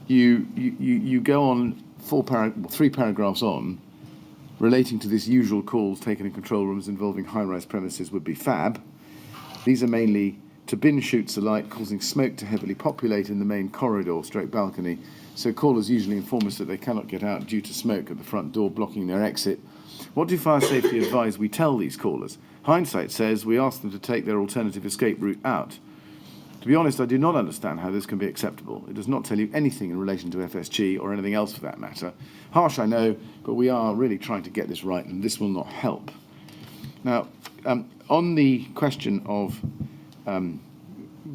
You go on 3 paragraphs on, relating to this usual calls taken in control rooms involving high-rise premises would be fab. These are mainly to bin chutes alight, causing smoke to heavily populate in the main corridor / balcony, so callers usually inform us that they cannot get out due to smoke at the front door blocking their exit. What do fire safety advise we tell these callers? Hindsight says we ask them to take their alternative escape route out. To be honest, I do not understand how this can be acceptable. It does not tell you anything in relation to FSG or anything else for that matter. Harsh, I know, but we are really trying to get this right, and this will not help. Now, on the question of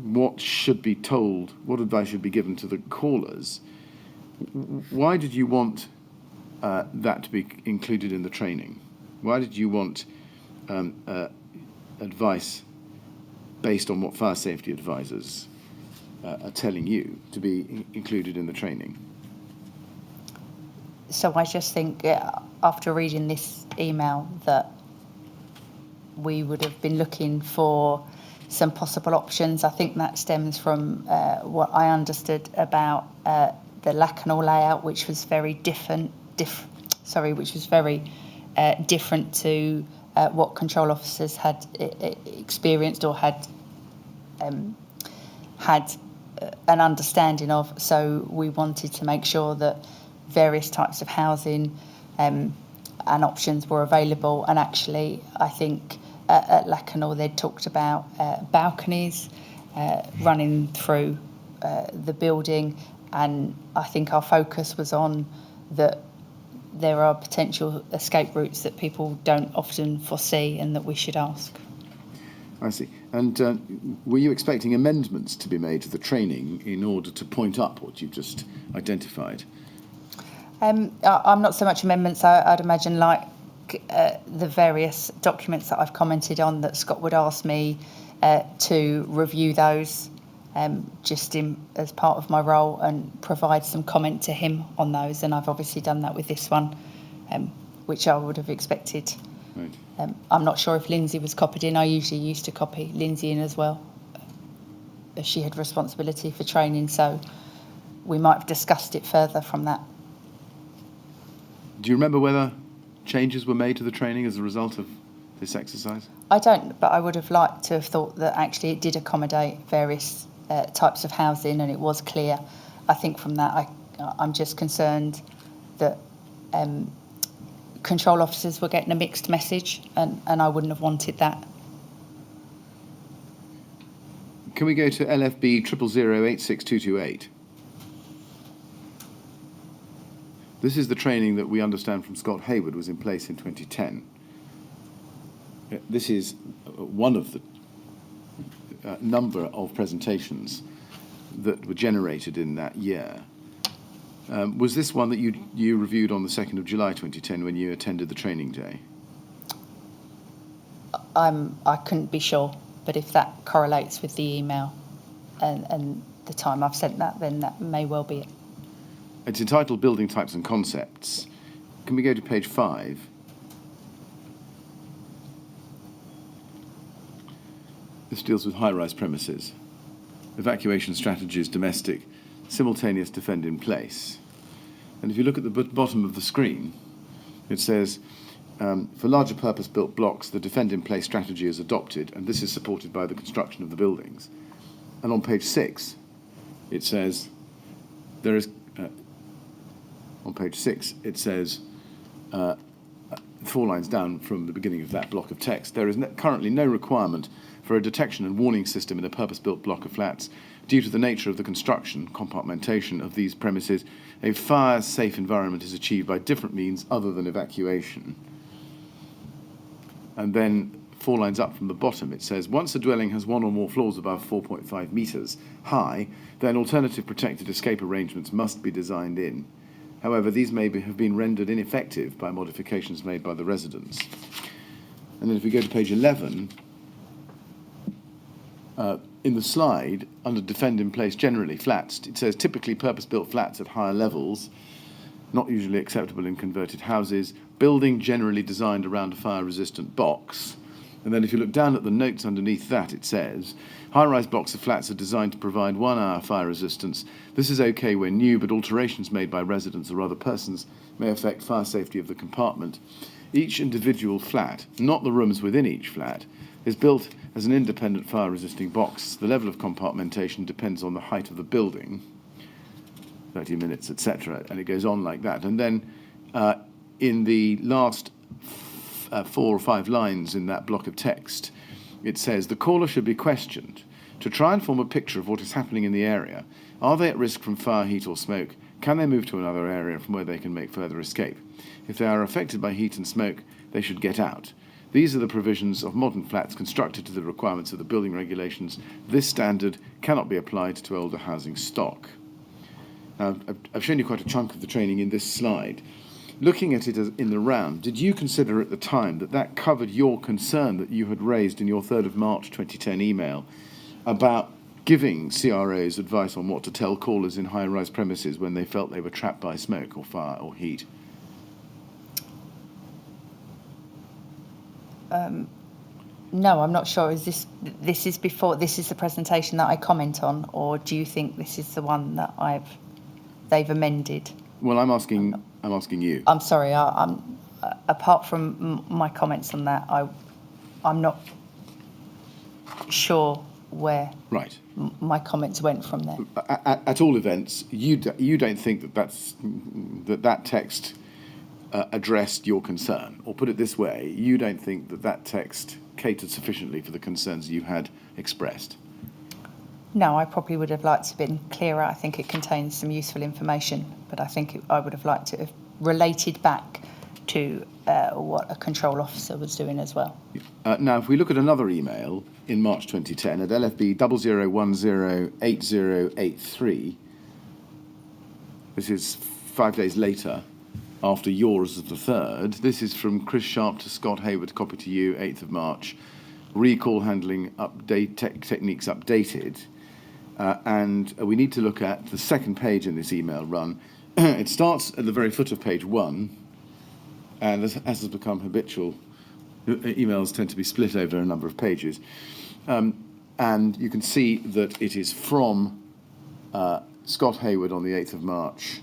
what should be told, what advice should be given to the callers, why did you want that to be included in the training? Why did you want advice based on what fire safety advisors are telling you to be included in the training? So I just think, after reading this email, that we would have been looking for some possible options. I think that stems from what I understood about the Lacanau layout, which was very different to what control officers had experienced or had an understanding of. So we wanted to make sure that various types of housing and options were available. And actually, I think at Lacanau they'd talked about balconies running through the building, and I think our focus was on that there are potential escape routes that people don't often foresee and that we should ask. I see. And were you expecting amendments to be made to the training in order to point up what you've just identified? I'm not so much amendments. I'd imagine like the various documents that I've commented on, that Scott would ask me to review those just as part of my role and provide some comment to him on those. And I've obviously done that with this one, which I would have expected. Right. I'm not sure if Lindsay was copied in. I usually used to copy Lindsay in as well, as she had responsibility for training, so we might have discussed it further from that. Do you remember whether changes were made to the training as a result of this exercise? I don't, but I would have liked to have thought that actually it did accommodate various types of housing, and it was clear. I think from that I'm just concerned that control officers were getting a mixed message, and I wouldn't have wanted that. Can we go to LFB 000086228? This is the training that we understand from Scott Hayward was in place in 2010. This is one of the number of presentations that were generated in that year. Was this one that you reviewed on the 2nd of July 2010 when you attended the training day? I couldn't be sure, but if that correlates with the email and the time I've sent that, then that may well be it. It's entitled Building Types and Concepts. Can we go to page 5? This deals with high-rise premises. Evacuation strategies, domestic, simultaneous defend in place. And if you look at the bottom of the screen, it says, for larger purpose-built blocks, the defend in place strategy is adopted, and this is supported by the construction of the buildings. And on page 6, it says, on page 6, it says, 4 lines down from the beginning of that block of text, there is currently no requirement for a detection and warning system in a purpose-built block of flats. Due to the nature of the construction, compartmentation of these premises, a fire-safe environment is achieved by different means other than evacuation. And then 4 lines up from the bottom, it says, once a dwelling has 1 or more floors above 4.5 metres high, then alternative protected escape arrangements must be designed in. However, these may have been rendered ineffective by modifications made by the residents. And then if we go to page 11, in the slide, under defend in place generally, flats, it says typically purpose-built flats at higher levels, not usually acceptable in converted houses, building generally designed around a fire-resistant box. And then if you look down at the notes underneath that, it says, high-rise blocks of flats are designed to provide 1 hour fire resistance. This is okay when new, but alterations made by residents or other persons may affect fire safety of the compartment. Each individual flat, not the rooms within each flat, is built as an independent fire-resisting box. The level of compartmentation depends on the height of the building, 30 minutes, etc., and it goes on like that. And then in the last 4 or 5 lines in that block of text, it says, the caller should be questioned to try and form a picture of what is happening in the area. Are they at risk from fire, heat or smoke? Can they move to another area from where they can make further escape? If they are affected by heat and smoke, they should get out. These are the provisions of modern flats constructed to the requirements of the building regulations. This standard cannot be applied to older housing stock. Now, I've shown you quite a chunk of the training in this slide. Looking at it in the round, did you consider at the time that that covered your concern that you had raised in your 3rd of March 2010 email about giving CROs advice on what to tell callers in high-rise premises when they felt they were trapped by smoke or fire or No, I'm not sure. Is this is the presentation that I comment on, or do you think this is the one that they've amended? Well, I'm asking you. I'm sorry. I'm apart from my comments on that, I'm not sure where Right. my comments went from there. At all events, you don't think that text addressed your concern, or put it this way, you don't think that text catered sufficiently for the concerns you had expressed. No, I probably would have liked to have been clearer. I think it contains some useful information, but I think I would have liked to have related back to what a control officer was doing as well. Now, if we look at another email in March 2010 at LFB 00108083, this is 5 days later, after yours of the 3rd. This is from Chris Sharp to Scott Hayward, copy to you, 8th of March. Recall handling techniques updated. And we need to look at the second page in this email run. It starts at the very foot of page 1, and as has become habitual, emails tend to be split over a number of pages. And you can see that it is from Scott Hayward on the 8th of March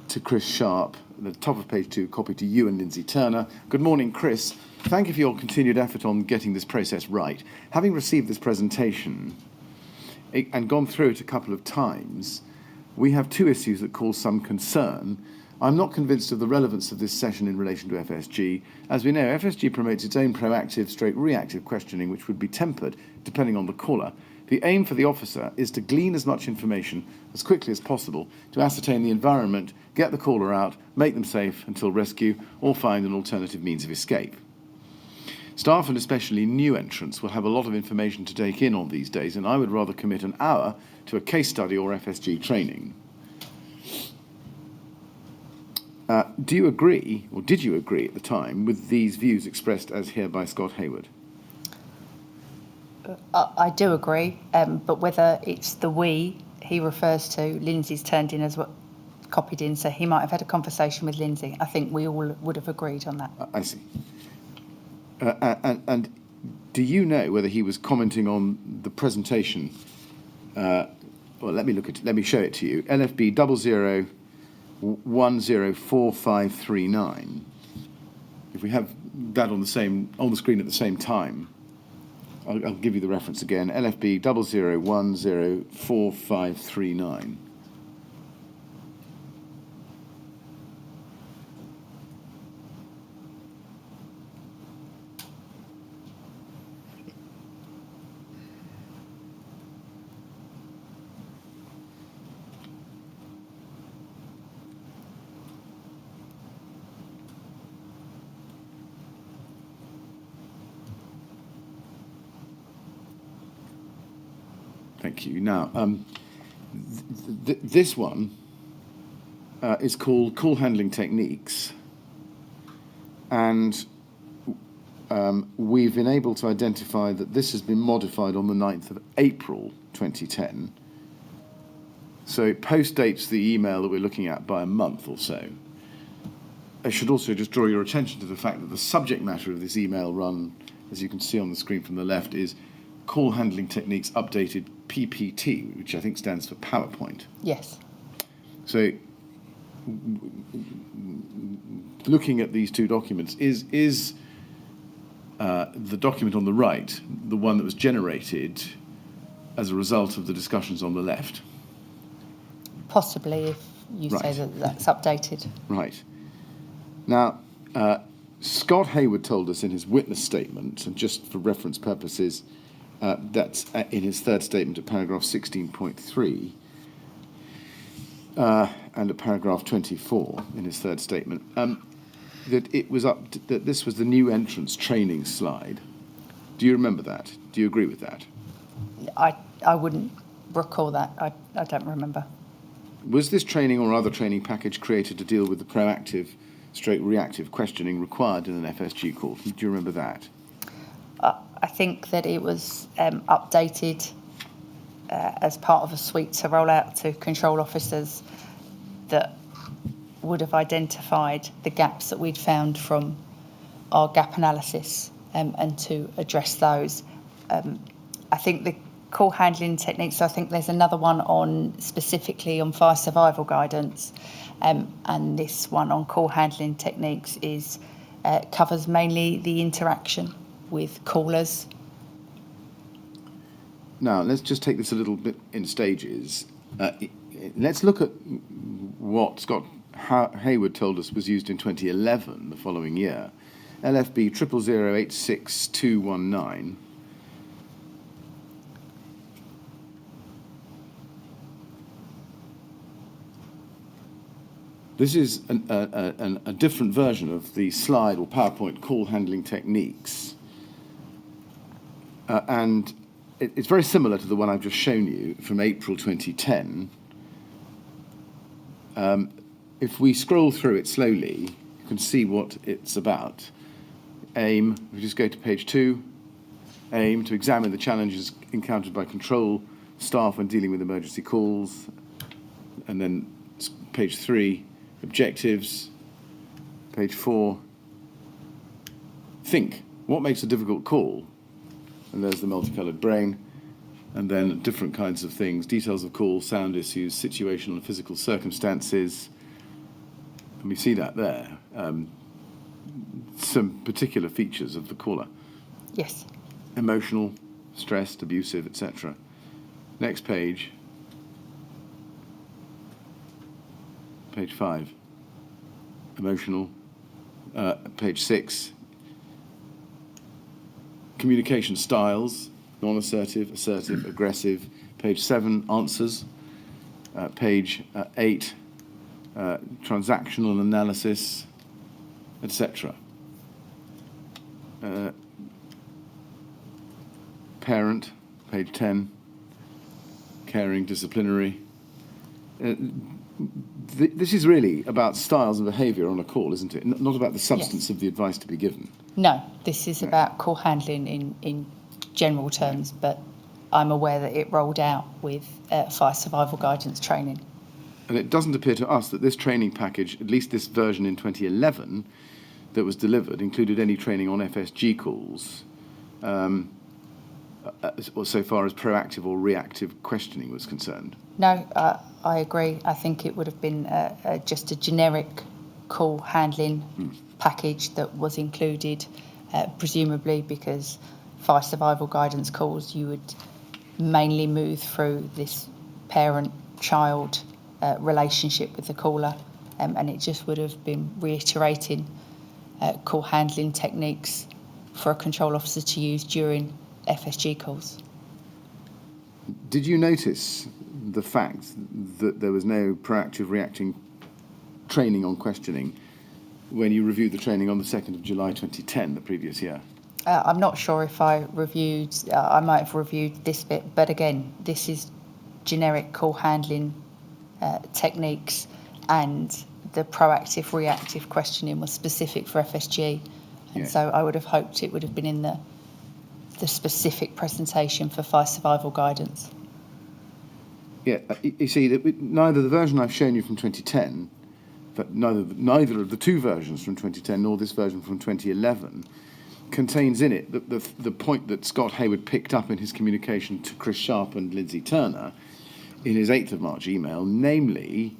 to Chris Sharp, the top of page 2, copy to you and Lindsay Turner. Good morning, Chris. Thank you for your continued effort on getting this process right. Having received this presentation and gone through it a couple of times, we have 2 issues that cause some concern. I'm not convinced of the relevance of this session in relation to FSG. As we know, FSG promotes its own proactive/reactive questioning, which would be tempered depending on the caller. The aim for the officer is to glean as much information as quickly as possible to ascertain the environment, get the caller out, make them safe until rescue, or find an alternative means of escape. Staff, and especially new entrants, will have a lot of information to take in on these days, and I would rather commit an hour to a case study or FSG training. Do you agree, or did you agree at the time, with these views expressed as here by Scott Hayward? I do agree, but whether it's the we he refers to, Lindsay's turned in as what copied in, so he might have had a conversation with Lindsay. I think we all would have agreed on that. I see. And do you know whether he was commenting on the presentation? Well, let me show it to you. LFB 00104539. If we have that on the screen at the same time, I'll give you the reference again. LFB 00104539. Thank you. Now, this one is called Call Handling Techniques, and we've been able to identify that this has been modified on the 9th of April 2010. So it postdates the email that we're looking at by a month or so. I should also just draw your attention to the fact that the subject matter of this email run, as you can see on the screen from the left, is Call Handling Techniques Updated PPT, which I think stands for PowerPoint. Yes. So, looking at these 2 documents, is the document on the right the one that was generated as a result of the discussions on the left? Possibly, if you say that that's updated. Right. Now, Scott Hayward told us in his witness statement, and just for reference purposes, that's in his 3rd statement at paragraph 16.3 and at paragraph 24 in his 3rd statement, that this was the new entrance training slide. Do you remember that? Do you agree with that? I wouldn't recall that. I don't remember. Was this training or other training package created to deal with the proactive/reactive questioning required in an FSG call? Do you remember that? I think that it was updated as part of a suite to roll out to control officers that would have identified the gaps that we'd found from our gap analysis and to address those. I think the call handling techniques, so I think there's another one on specifically on fire survival guidance, and this one on call handling techniques is covers mainly the interaction with callers. Now, let's just take this a little bit in stages. Let's look at what Scott Hayward told us was used in 2011, the following year. LFB 000866219. This is a different version of the slide or PowerPoint call handling techniques. And it's very similar to the one I've just shown you from April 2010. If we scroll through it slowly, you can see what it's about. Aim, we just go to page 2. Aim, to examine the challenges encountered by control staff when dealing with emergency calls. And then page 3, objectives. Page 4, think, what makes a difficult call? And there's the multicoloured brain. And then different kinds of things, details of call, sound issues, situational and physical circumstances. And we see that there. Some particular features of the caller. Yes. Emotional, stressed, abusive, etc. Next page. Page 5. Emotional. Page 6. Communication styles. Non-assertive, assertive, aggressive. Page 7, answers. Page 8, transactional analysis, etc. Parent, page 10, caring, disciplinary. This is really about styles and behaviour on a call, isn't it? Not about the substance of the advice to be given. No, this is about call handling in general terms, but I'm aware that it rolled out with fire survival guidance training. And it doesn't appear to us that this training package, at least this version in 2011 that was delivered, included any training on FSG calls, or so far as proactive or reactive questioning was concerned. No, I agree. I think it would have been just a generic call handling package that was included, presumably because fire survival guidance calls, you would mainly move through this parent-child relationship with the caller, and it just would have been reiterating call handling techniques for a control officer to use during FSG calls. Did you notice the fact that there was no proactive reacting training on questioning when you reviewed the training on the 2nd of July 2010, the previous year? I'm not sure if I reviewed, I might have reviewed this bit, but again, this is generic call handling techniques, and the proactive reactive questioning was specific for FSG. And so I would have hoped it would have been in the specific presentation for fire survival guidance. Yeah, you see, that neither the version I've shown you from 2010, but neither of the two versions from 2010 nor this version from 2011 contains in it the point that Scott Hayward picked up in his communication to Chris Sharp and Lindsay Turner in his 8th of March email, namely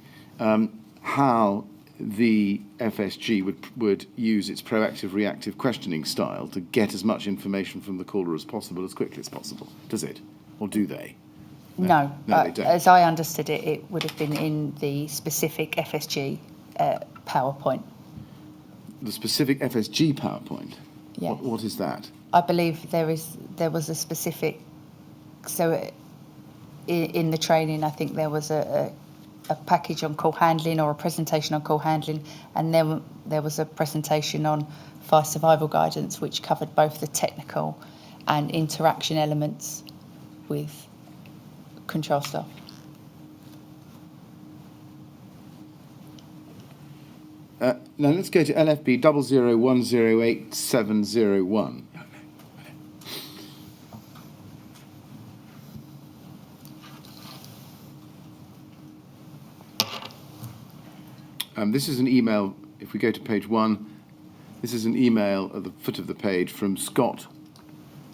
how the FSG would use its proactive reactive questioning style to get as much information from the caller as possible, as quickly as possible. Does it? Or do they? No, they don't. As I understood it, it would have been in the specific FSG PowerPoint. The specific FSG PowerPoint? Yes. What is that? I believe there was a specific, so in the training I think there was a package on call handling or a presentation on call handling, and then there was a presentation on fire survival guidance which covered both the technical and interaction elements with control staff. Now let's go to LFB 001087101. This is an email, if we go to page 1, This is an email at the foot of the page from Scott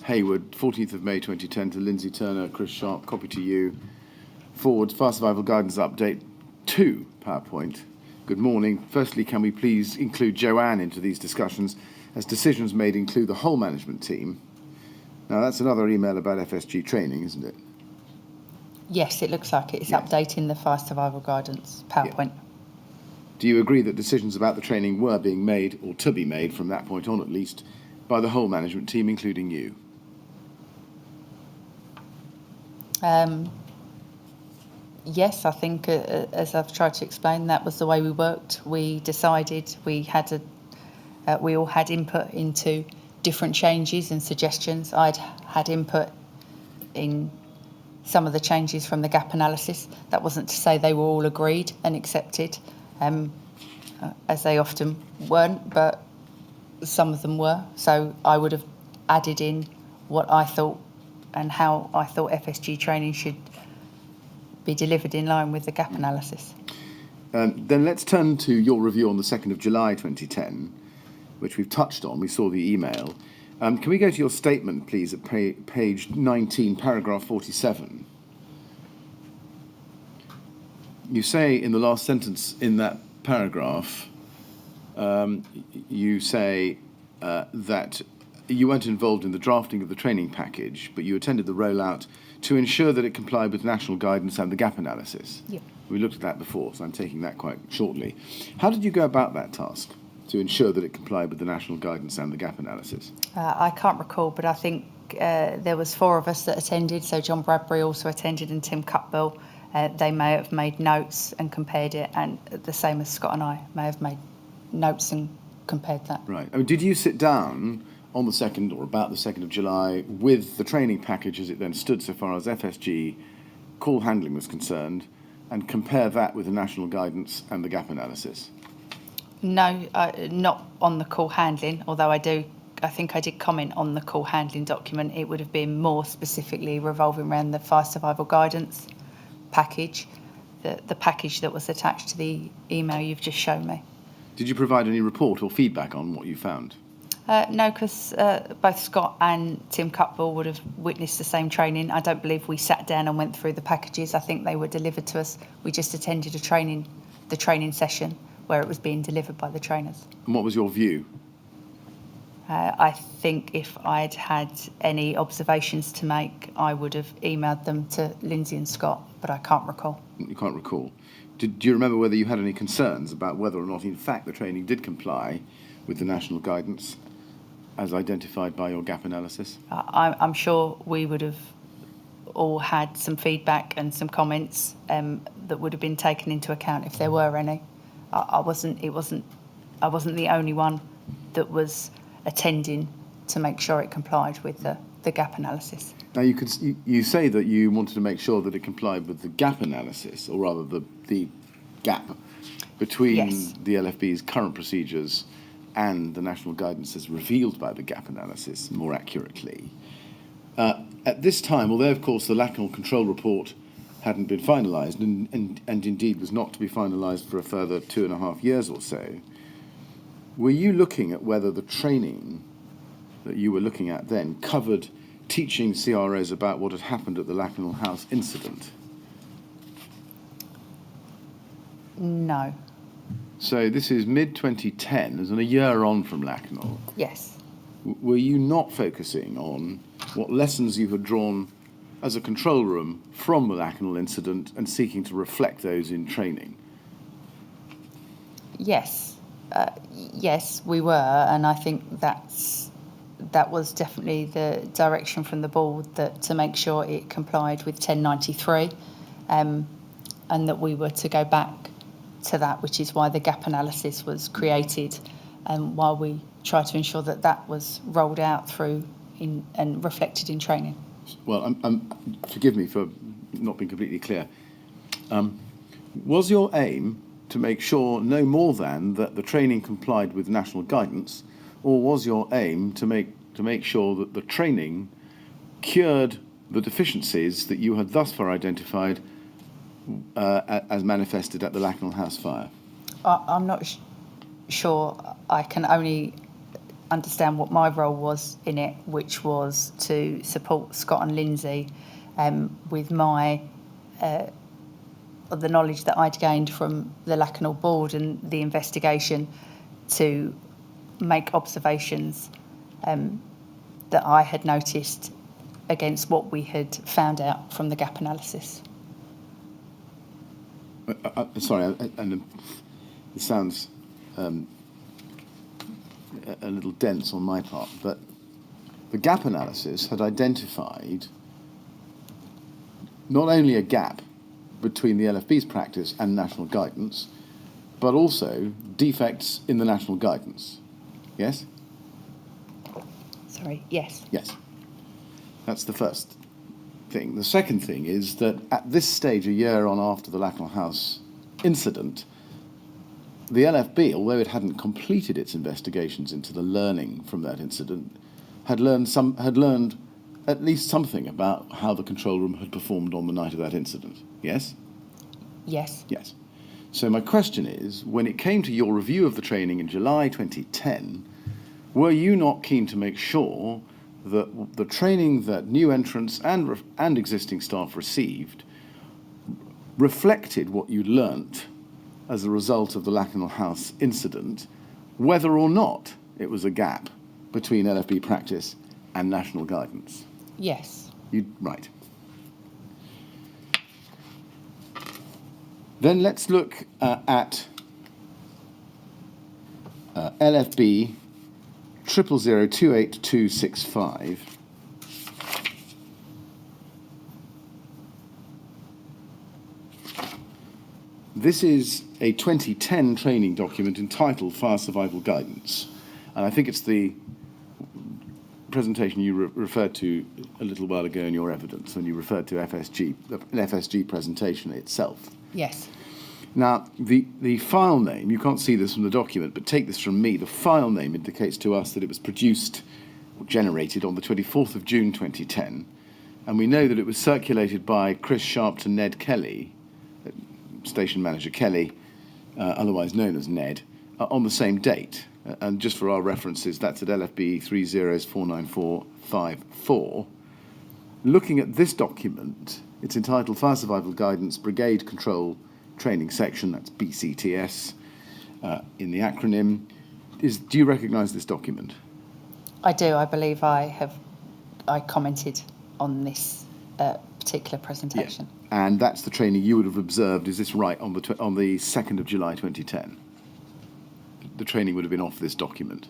Hayward, 14th of May 2010 to Lindsay Turner, Chris Sharp, copy to you. Forward, Fire Survival Guidance Update 2, PowerPoint. Good morning. Firstly, can we please include Joanne into these discussions as decisions made include the whole management team? Now, that's another email about FSG training, isn't it? Yes, it looks like it. It's Yeah. updating the fire survival guidance PowerPoint. Do you agree that decisions about the training were being made, or to be made from that point on at least, by the whole management team, including you? Yes, I think, as I've tried to explain, that was the way we worked. We decided we all had input into different changes and suggestions. I'd had input in some of the changes from the gap analysis. That wasn't to say they were all agreed and accepted, as they often weren't, but some of them were. So I would have added in what I thought and how I thought FSG training should be delivered in line with the gap analysis. Then let's turn to your review on the 2nd of July 2010, which we've touched on. We saw the email. Can we go to your statement, please, at page 19, paragraph 47? You say in the last sentence in that paragraph, you say that you weren't involved in the drafting of the training package, but you attended the rollout to ensure that it complied with national guidance and the gap analysis. Yeah. We looked at that before, so I'm taking that quite shortly. How did you go about that task, to ensure that it complied with the national guidance and the gap analysis? I can't recall, but I think there was 4 of us that attended, so John Bradbury also attended and Tim Cutbill. They may have made notes and compared it, and the same as Scott and I may have made notes and compared that. Right. I mean, did you sit down on the 2nd or about the 2nd of July with the training package as it then stood so far as FSG call handling was concerned and compare that with the national guidance and the gap analysis? No, not on the call handling, although I think I did comment on the call handling document. It would have been more specifically revolving around the fire survival guidance package, the package that was attached to the email you've just shown me. Did you provide any report or feedback on what you found? No, because both Scott and Tim Cutbill would have witnessed the same training. I don't believe we sat down and went through the packages. I think they were delivered to us. We just attended the training session where it was being delivered by the trainers. And what was your view? I think if I'd had any observations to make, I would have emailed them to Lindsay and Scott, but I can't recall. You can't recall. Do you remember whether you had any concerns about whether or not, in fact, the training did comply with the national guidance as identified by your gap analysis? I'm sure we would have all had some feedback and some comments that would have been taken into account if there were any. I wasn't the only one that was attending to make sure it complied with the gap analysis. Now, you say that you wanted to make sure that it complied with the gap analysis, or rather the gap between Yes. the LFB's current procedures and the national guidance as revealed by the gap analysis, more accurately. At this time, although, of course, the Lacknell Control Report hadn't been finalised, and indeed was not to be finalised for a further 2.5 years or so, were you looking at whether the training that you were looking at then covered teaching CROs about what had happened at the Lacknell House incident? No. So this is mid-2010, as in a year on from Lacknell. Yes. Were you not focusing on what lessons you had drawn as a control room from the Lacknell incident and seeking to reflect those in training? Yes. Yes, we were, and I think that was definitely the direction from the board, that to make sure it complied with 1093, and that we were to go back to that, which is why the gap analysis was created, and while we try to ensure that that was rolled out through and reflected in training. Well, forgive me for not being completely clear. Was your aim to make sure no more than that the training complied with national guidance, or was your aim to make sure that the training cured the deficiencies that you had thus far identified as manifested at the Lacknell House fire? I'm not sure. I can only understand what my role was in it, which was to support Scott and Lindsay with my the knowledge that I'd gained from the Lakanal board and the investigation, to make observations that I had noticed against what we had found out from the gap analysis. Sorry, and it sounds a little dense on my part, but the gap analysis had identified not only a gap between the LFB's practice and national guidance, but also defects in the national guidance. Yes? Sorry, yes. Yes. That's the first thing. The second thing is that at this stage, a year on after the Lakanal House incident, the LFB, although it hadn't completed its investigations into the learning from that incident, had learned at least something about how the control room had performed on the night of that incident. Yes? Yes. Yes. So my question is, when it came to your review of the training in July 2010, were you not keen to make sure that the training that new entrants and existing staff received reflected what you learnt as a result of the Lakanal House incident, whether or not it was a gap between LFB practice and national guidance? Yes. Right. Then let's look at LFB 000028265. This is a 2010 training document entitled Fire Survival Guidance, and I think it's the presentation you referred to a little while ago in your evidence when you referred to FSG, an FSG presentation itself. Yes. Now, the file name, you can't see this from the document, but take this from me, the file name indicates to us that it was produced or generated on the 24th of June 2010, and we know that it was circulated by Chris Sharp to Ned Kelly, Station Manager Kelly, otherwise known as Ned, on the same date. And just for our references, that's at LFB 30494454. Looking at this document, it's entitled Fire Survival Guidance Brigade Control Training Section, that's BCTS in the acronym. Do you recognise this document? I do. I believe I commented on this particular presentation. Yeah. And that's the training you would have observed, is this right, on the 2nd of July 2010? The training would have been off this document.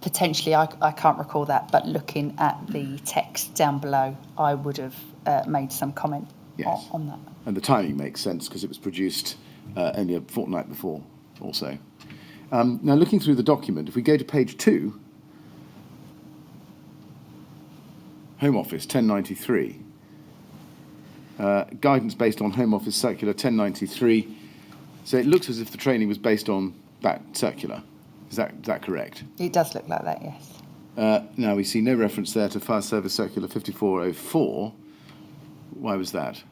Potentially, I can't recall that, but looking at the text down below, I would have made some comment on that. And the timing makes sense because it was produced only a fortnight before or so. Now, looking through the document, if we go to page 2, Home Office 1093, guidance based on Home Office Circular 1093. So it looks as if the training was based on that circular. Is that correct? It does look like that, yes. Now, we see no reference there to Fire Service Circular 5404. Why was that?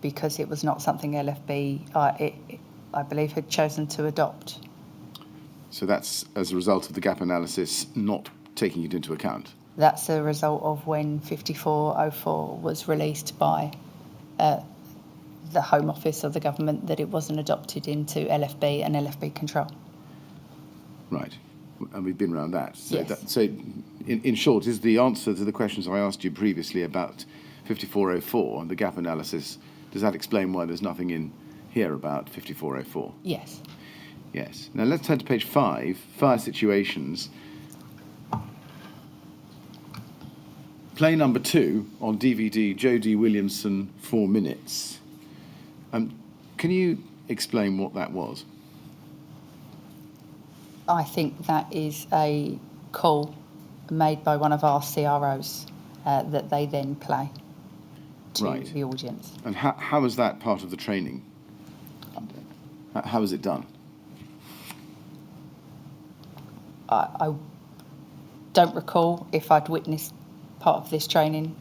Because it was not something LFB, I believe, had chosen to adopt. So that's as a result of the gap analysis not taking it into account? That's a result of when 5404 was released by the Home Office of the government, that it wasn't adopted into LFB and LFB control. Right. And we've been around that. So, yes. In short, is the answer to the questions I asked you previously about 5404 and the gap analysis, does that explain why there's nothing in here about 5404? Yes. Yes. Now let's turn to page 5, fire situations. Play number 2 on DVD, Joe D. Williamson, 4 minutes. Can you explain what that was? I think that is a call made by one of our CROs that they then play to the audience. And how is that part of the training? How is it done? I don't recall if I'd witnessed part of this training,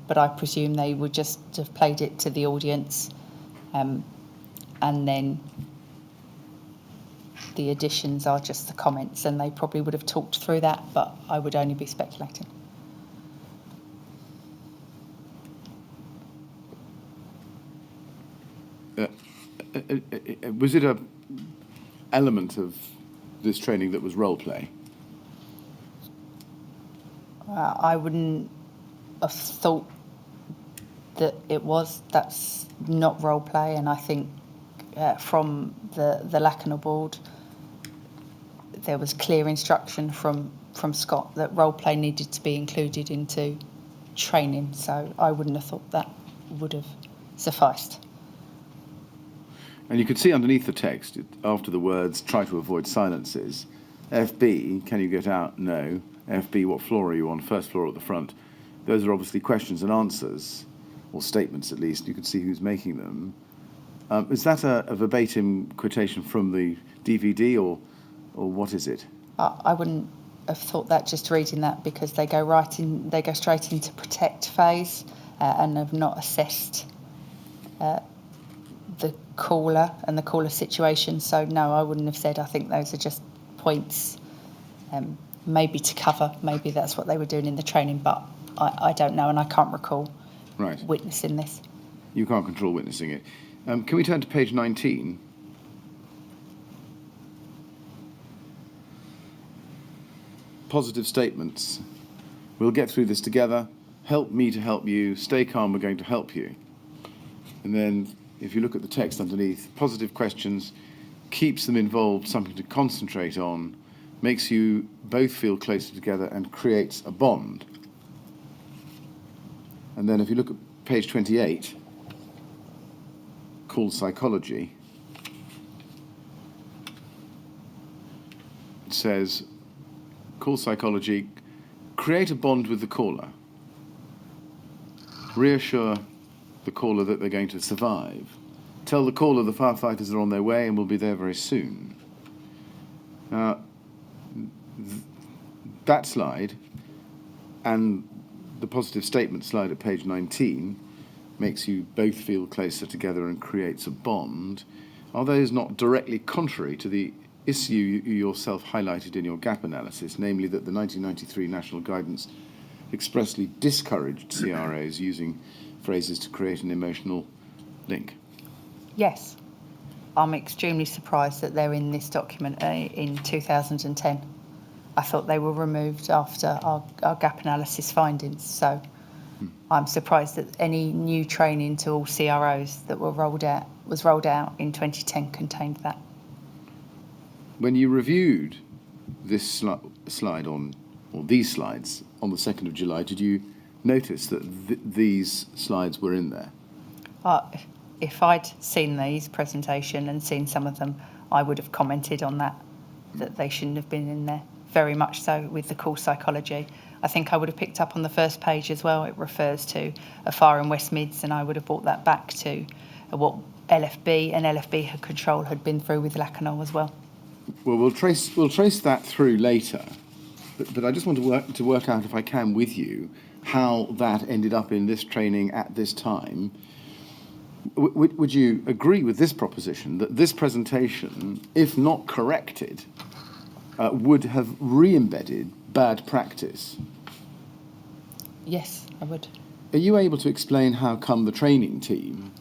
but I presume they would just have played it to the audience and then the additions are just the comments, and they probably would have talked through that, but I would only be speculating. Was it a element of this training that was role play? I wouldn't have thought that it was. That's not role play, and I think from the Lacanau board, there was clear instruction from Scott that role play needed to be included into training. So I wouldn't have thought that would have sufficed. And you could see underneath the text, after the words, try to avoid silences, FB, can you get out? No. FB, what floor are you on? First floor at the front. Those are obviously questions and answers, or statements at least. You could see who's making them. Is that a verbatim quotation from the DVD, or what is it? I wouldn't have thought that just reading that, because they go straight into protect phase and have not assessed the caller and the caller situation. So no, I wouldn't have said. I think those are just points, maybe to cover. Maybe that's what they were doing in the training, but I don't know, and I can't recall witnessing this. You can't control witnessing it. Can we turn to page 19? Positive statements. We'll get through this together. Help me to help you. Stay calm, we're going to help you. And then, if you look at the text underneath, positive questions, keeps them involved, something to concentrate on, makes you both feel closer together and creates a bond. And then if you look at page 28, called psychology, it says, call psychology, create a bond with the caller. Reassure the caller that they're going to survive. Tell the caller the firefighters are on their way and will be there very soon. Now, that slide and the positive statement slide at page 19 makes you both feel closer together and creates a bond. Are those not directly contrary to the issue you yourself highlighted in your gap analysis, namely that the 1993 national guidance expressly discouraged CROs using phrases to create an emotional link? Yes. I'm extremely surprised that they're in this document in 2010. I thought they were removed after our gap analysis findings. So I'm surprised that any new training to all CROs that was rolled out in 2010 contained that. When you reviewed this slide on, or these slides on the 2nd of July, did you notice that these slides were in there? If I'd seen these presentation and seen some of them, I would have commented on that they shouldn't have been in there. Very much so with the call psychology. I think I would have picked up on the first page as well. It refers to a fire in West Mids, and I would have brought that back to what LFB and LFB control had been through with Lacanau as well. Well, we'll trace that through later, but I just want to work out, if I can, with you, how that ended up in this training at this time. Would you agree with this proposition that this presentation, if not corrected, would have re-embedded bad practice? Yes, I would. Are you able to explain how come the training team,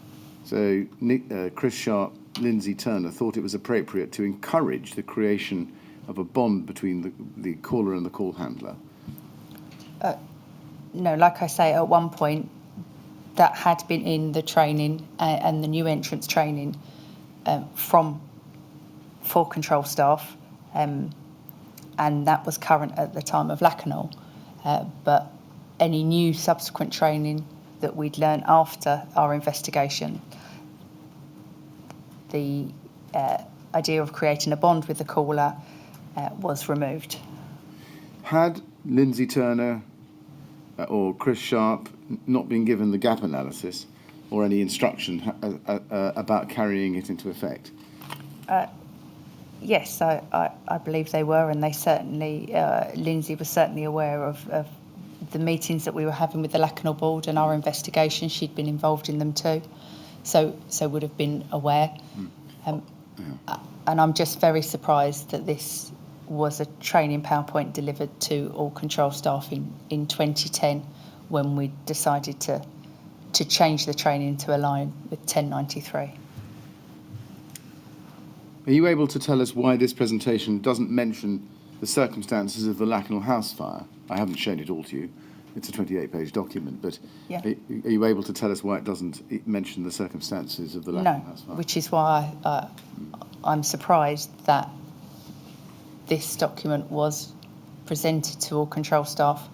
so Chris Sharp, Lindsay Turner, thought it was appropriate to encourage the creation of a bond between the caller and the call handler? No, like I say, at one point that had been in the training and the new entrance training for control staff, and that was current at the time of Lacanau. But any new subsequent training that we'd learned after our investigation, the idea of creating a bond with the caller was removed. Had Lindsay Turner or Chris Sharp not been given the gap analysis or any instruction about carrying it into effect? Yes, I believe they were, and they certainly, Lindsay was certainly aware of the meetings that we were having with the Lacanau board and our investigation. She'd been involved in them too, so would have been aware. And I'm just very surprised that this was a training PowerPoint delivered to all control staff in 2010 when we decided to change the training to align with 1093. Are you able to tell us why this presentation doesn't mention the circumstances of the Lakenal House fire? I haven't shown it all to you. It's a 28-page document, but Yeah. are you able to tell us why it doesn't mention the circumstances of the Lakenal House fire? Which is why I'm surprised that this document was presented to all control staff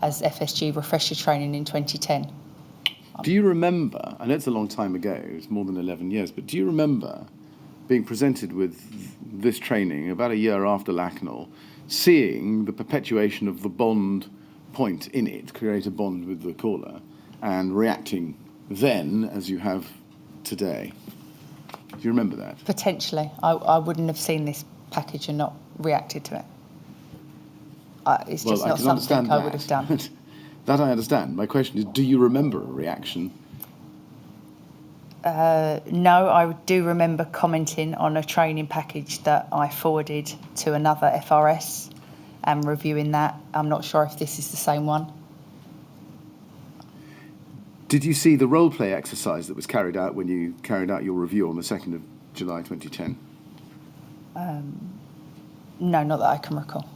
as FSG refresher training in 2010. Do you remember, I know it's a long time ago, it's more than 11 years, but do you remember being presented with this training about a year after Lakenal, seeing the perpetuation of the bond point in it, create a bond with the caller, and reacting then as you have today? Do you remember that? Potentially. I wouldn't have seen this package and not reacted to it. It's just not something I would have done. That I understand. My question is, do you remember a reaction? No, I do remember commenting on a training package that I forwarded to another FRS and reviewing that. I'm not sure if this is the same one. Did you see the role play exercise that was carried out when you carried out your review on the 2nd of July 2010? No, not that I can recall.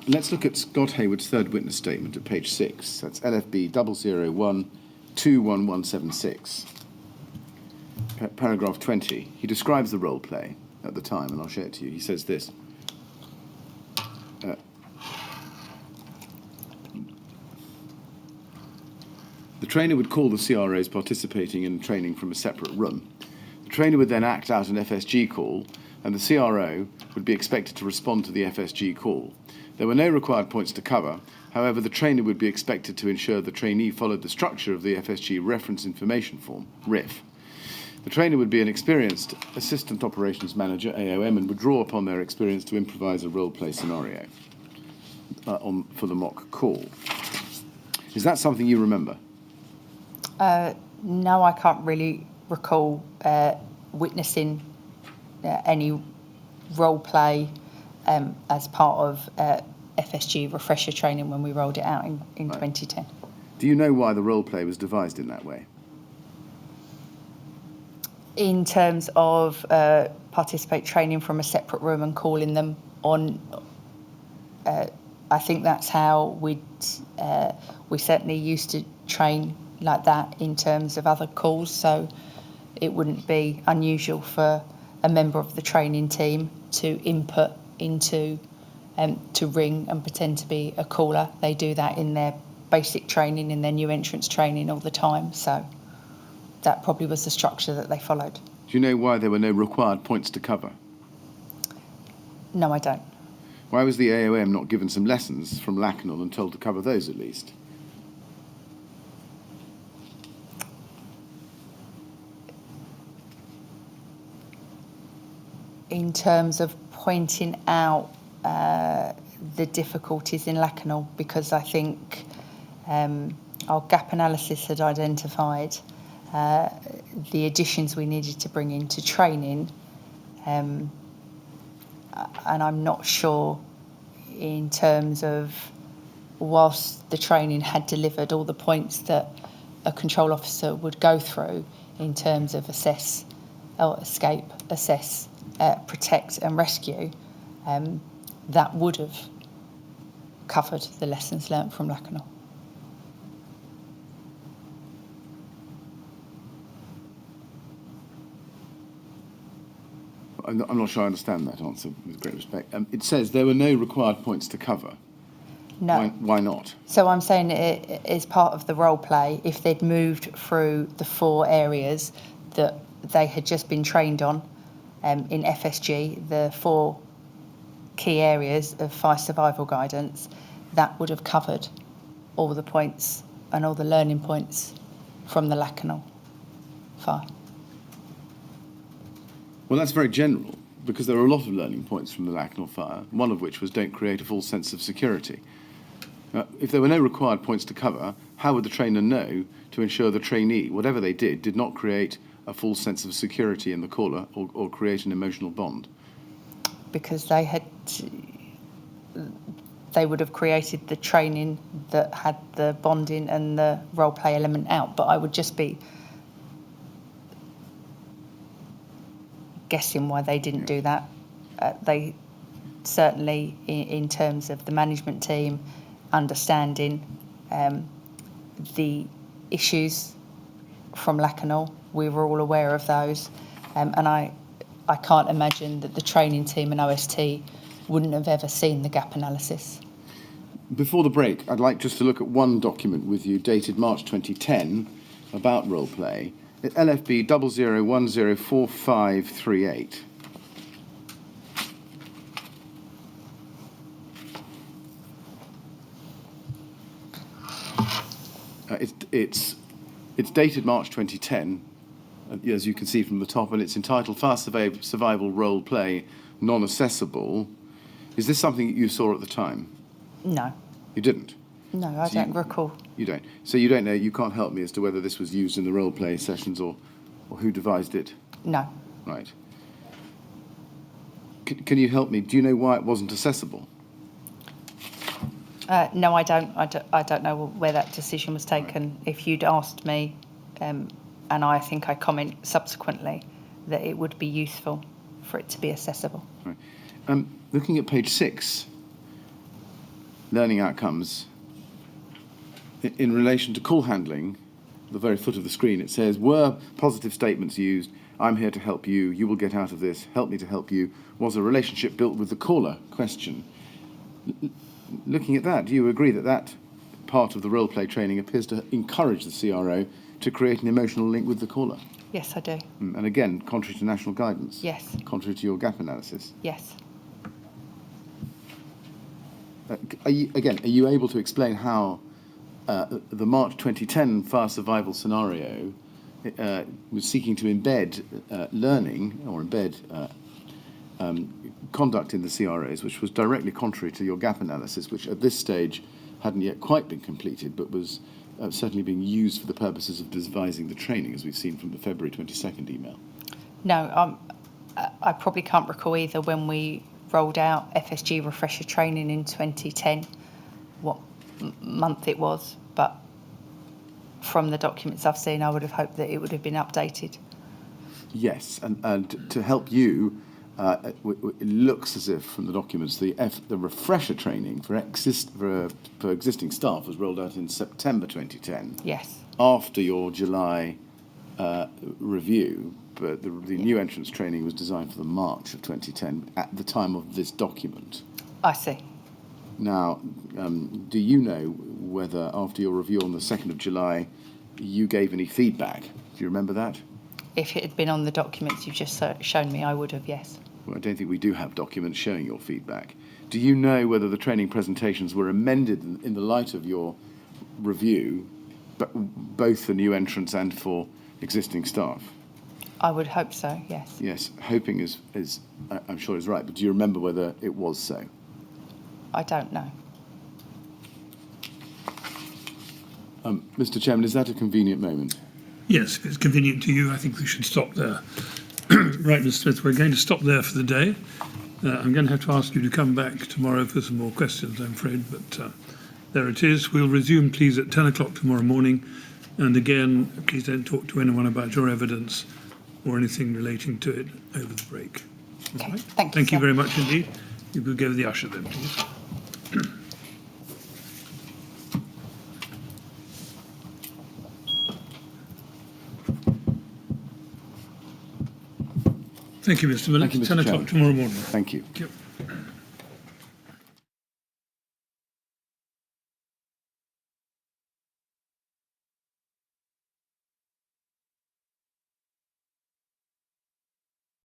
Let's look at Scott Hayward's third witness statement at page 6. That's LFB 001-21176. Paragraph 20. He describes the role play at the time, and I'll show it to you. He says this. The trainer would call the CROs participating in training from a separate room. The trainer would then act out an FSG call, and the CRO would be expected to respond to the FSG call. There were no required points to cover. However, the trainer would be expected to ensure the trainee followed the structure of the FSG Reference Information Form, RIF. The trainer would be an experienced Assistant Operations Manager, AOM, and would draw upon their experience to improvise a role-play scenario for the mock call. Is that something you remember? No, I can't really recall witnessing any role play as part of FSG refresher training when we rolled it out in 2010. Do you know why the role play was devised in that way? In terms of participate training from a separate room and calling them on, I think that's how we certainly used to train like that in terms of other calls, so it wouldn't be unusual for a member of the training team to input into to ring and pretend to be a caller. They do that in their basic training, in their new entrance training all the time, so that probably was the structure that they followed. Do you know why there were no required points to cover? No, I don't. Why was the AOM not given some lessons from Lakenal and told to cover those at least? In terms of pointing out the difficulties in Lakenal, because I think our gap analysis had identified the additions we needed to bring into training, and I'm not sure in terms of whilst the training had delivered all the points that a control officer would go through in terms of assess, or escape, assess, protect and rescue, that would have covered the lessons learnt from Lakenal. I'm not sure I understand that answer, with great respect. It says there were no required points to cover. No. Why not? So I'm saying it is part of the role play. If they'd moved through the 4 areas that they had just been trained on in FSG, the 4 key areas of fire survival guidance, that would have covered all the points and all the learning points from the Lakenal fire. Well, that's very general, because there are a lot of learning points from the Lakenal fire, one of which was don't create a false sense of security. If there were no required points to cover, how would the trainer know to ensure the trainee, whatever they did not create a full sense of security in the caller or create an emotional bond? Because they would have created the training that had the bonding and the role play element out. But I would just be guessing why they didn't do that. They certainly, in terms of the management team, understanding the issues from Lacanau, we were all aware of those, and I can't imagine that the training team and OST wouldn't have ever seen the gap analysis. Before the break, I'd like just to look at one document with you dated March 2010 about role play. LFB 00104538. It's dated March 2010, as you can see from the top, and it's entitled Fast Survival Role Play Non-Assessable. Is this something that you saw at the time? No. You didn't? No, I don't recall. You don't. So you don't know, you can't help me as to whether this was used in the role play sessions or who devised it? No. Right. Can you help me? Do you know why it wasn't accessible? No, I don't. I don't know where that decision was taken. Right. If you'd asked me, and I think I comment subsequently, that it would be useful for it to be accessible. Right. Looking at page 6, learning outcomes, in relation to call handling, the very foot of the screen, it says, were positive statements used? I'm here to help you. You will get out of this. Help me to help you. Was a relationship built with the caller? Question. Looking at that, do you agree that that part of the role play training appears to encourage the CRO to create an emotional link with the caller? Yes, I do. And again, contrary to national guidance? Yes. Contrary to your gap analysis? Yes. Are you able to explain how the March 2010 fast survival scenario was seeking to embed learning or embed conduct in the CRAs, which was directly contrary to your gap analysis, which at this stage hadn't yet quite been completed, but was certainly being used for the purposes of devising the training, as we've seen from the February 22nd email? No, I probably can't recall either when we rolled out FSG refresher training in 2010, what month it was, but from the documents I've seen, I would have hoped that it would have been updated. Yes, and to help you, it looks as if from the documents the refresher training for existing staff was rolled out in September 2010. Yes. After your July review, but the new entrance training was designed for the March of 2010 at the time of this document. I see. Now, do you know whether after your review on the 2nd of July you gave any feedback? Do you remember that? If it had been on the documents you've just shown me, I would have, yes. Well, I don't think we do have documents showing your feedback. Do you know whether the training presentations were amended in the light of your review, both for new entrants and for existing staff? I would hope so, yes. Yes, hoping is I'm sure is right, but do you remember whether it was so? I don't know. Mr. Chairman, is that a convenient moment? Yes, if it's convenient to you, I think we should stop there. Right, Mr. Smith, we're going to stop there for the day. I'm going to have to ask you to come back tomorrow for some more questions, I'm afraid, but there it is. We'll resume, please, at 10 o'clock tomorrow morning. And again, please don't talk to anyone about your evidence or anything relating to it over the break. Okay, right. Thank you very much indeed. You could go to the usher then, please. Thank you, Mr. Miller. Thank you, Mr. 10 o'clock Chairman. tomorrow morning. Thank you. Thank you.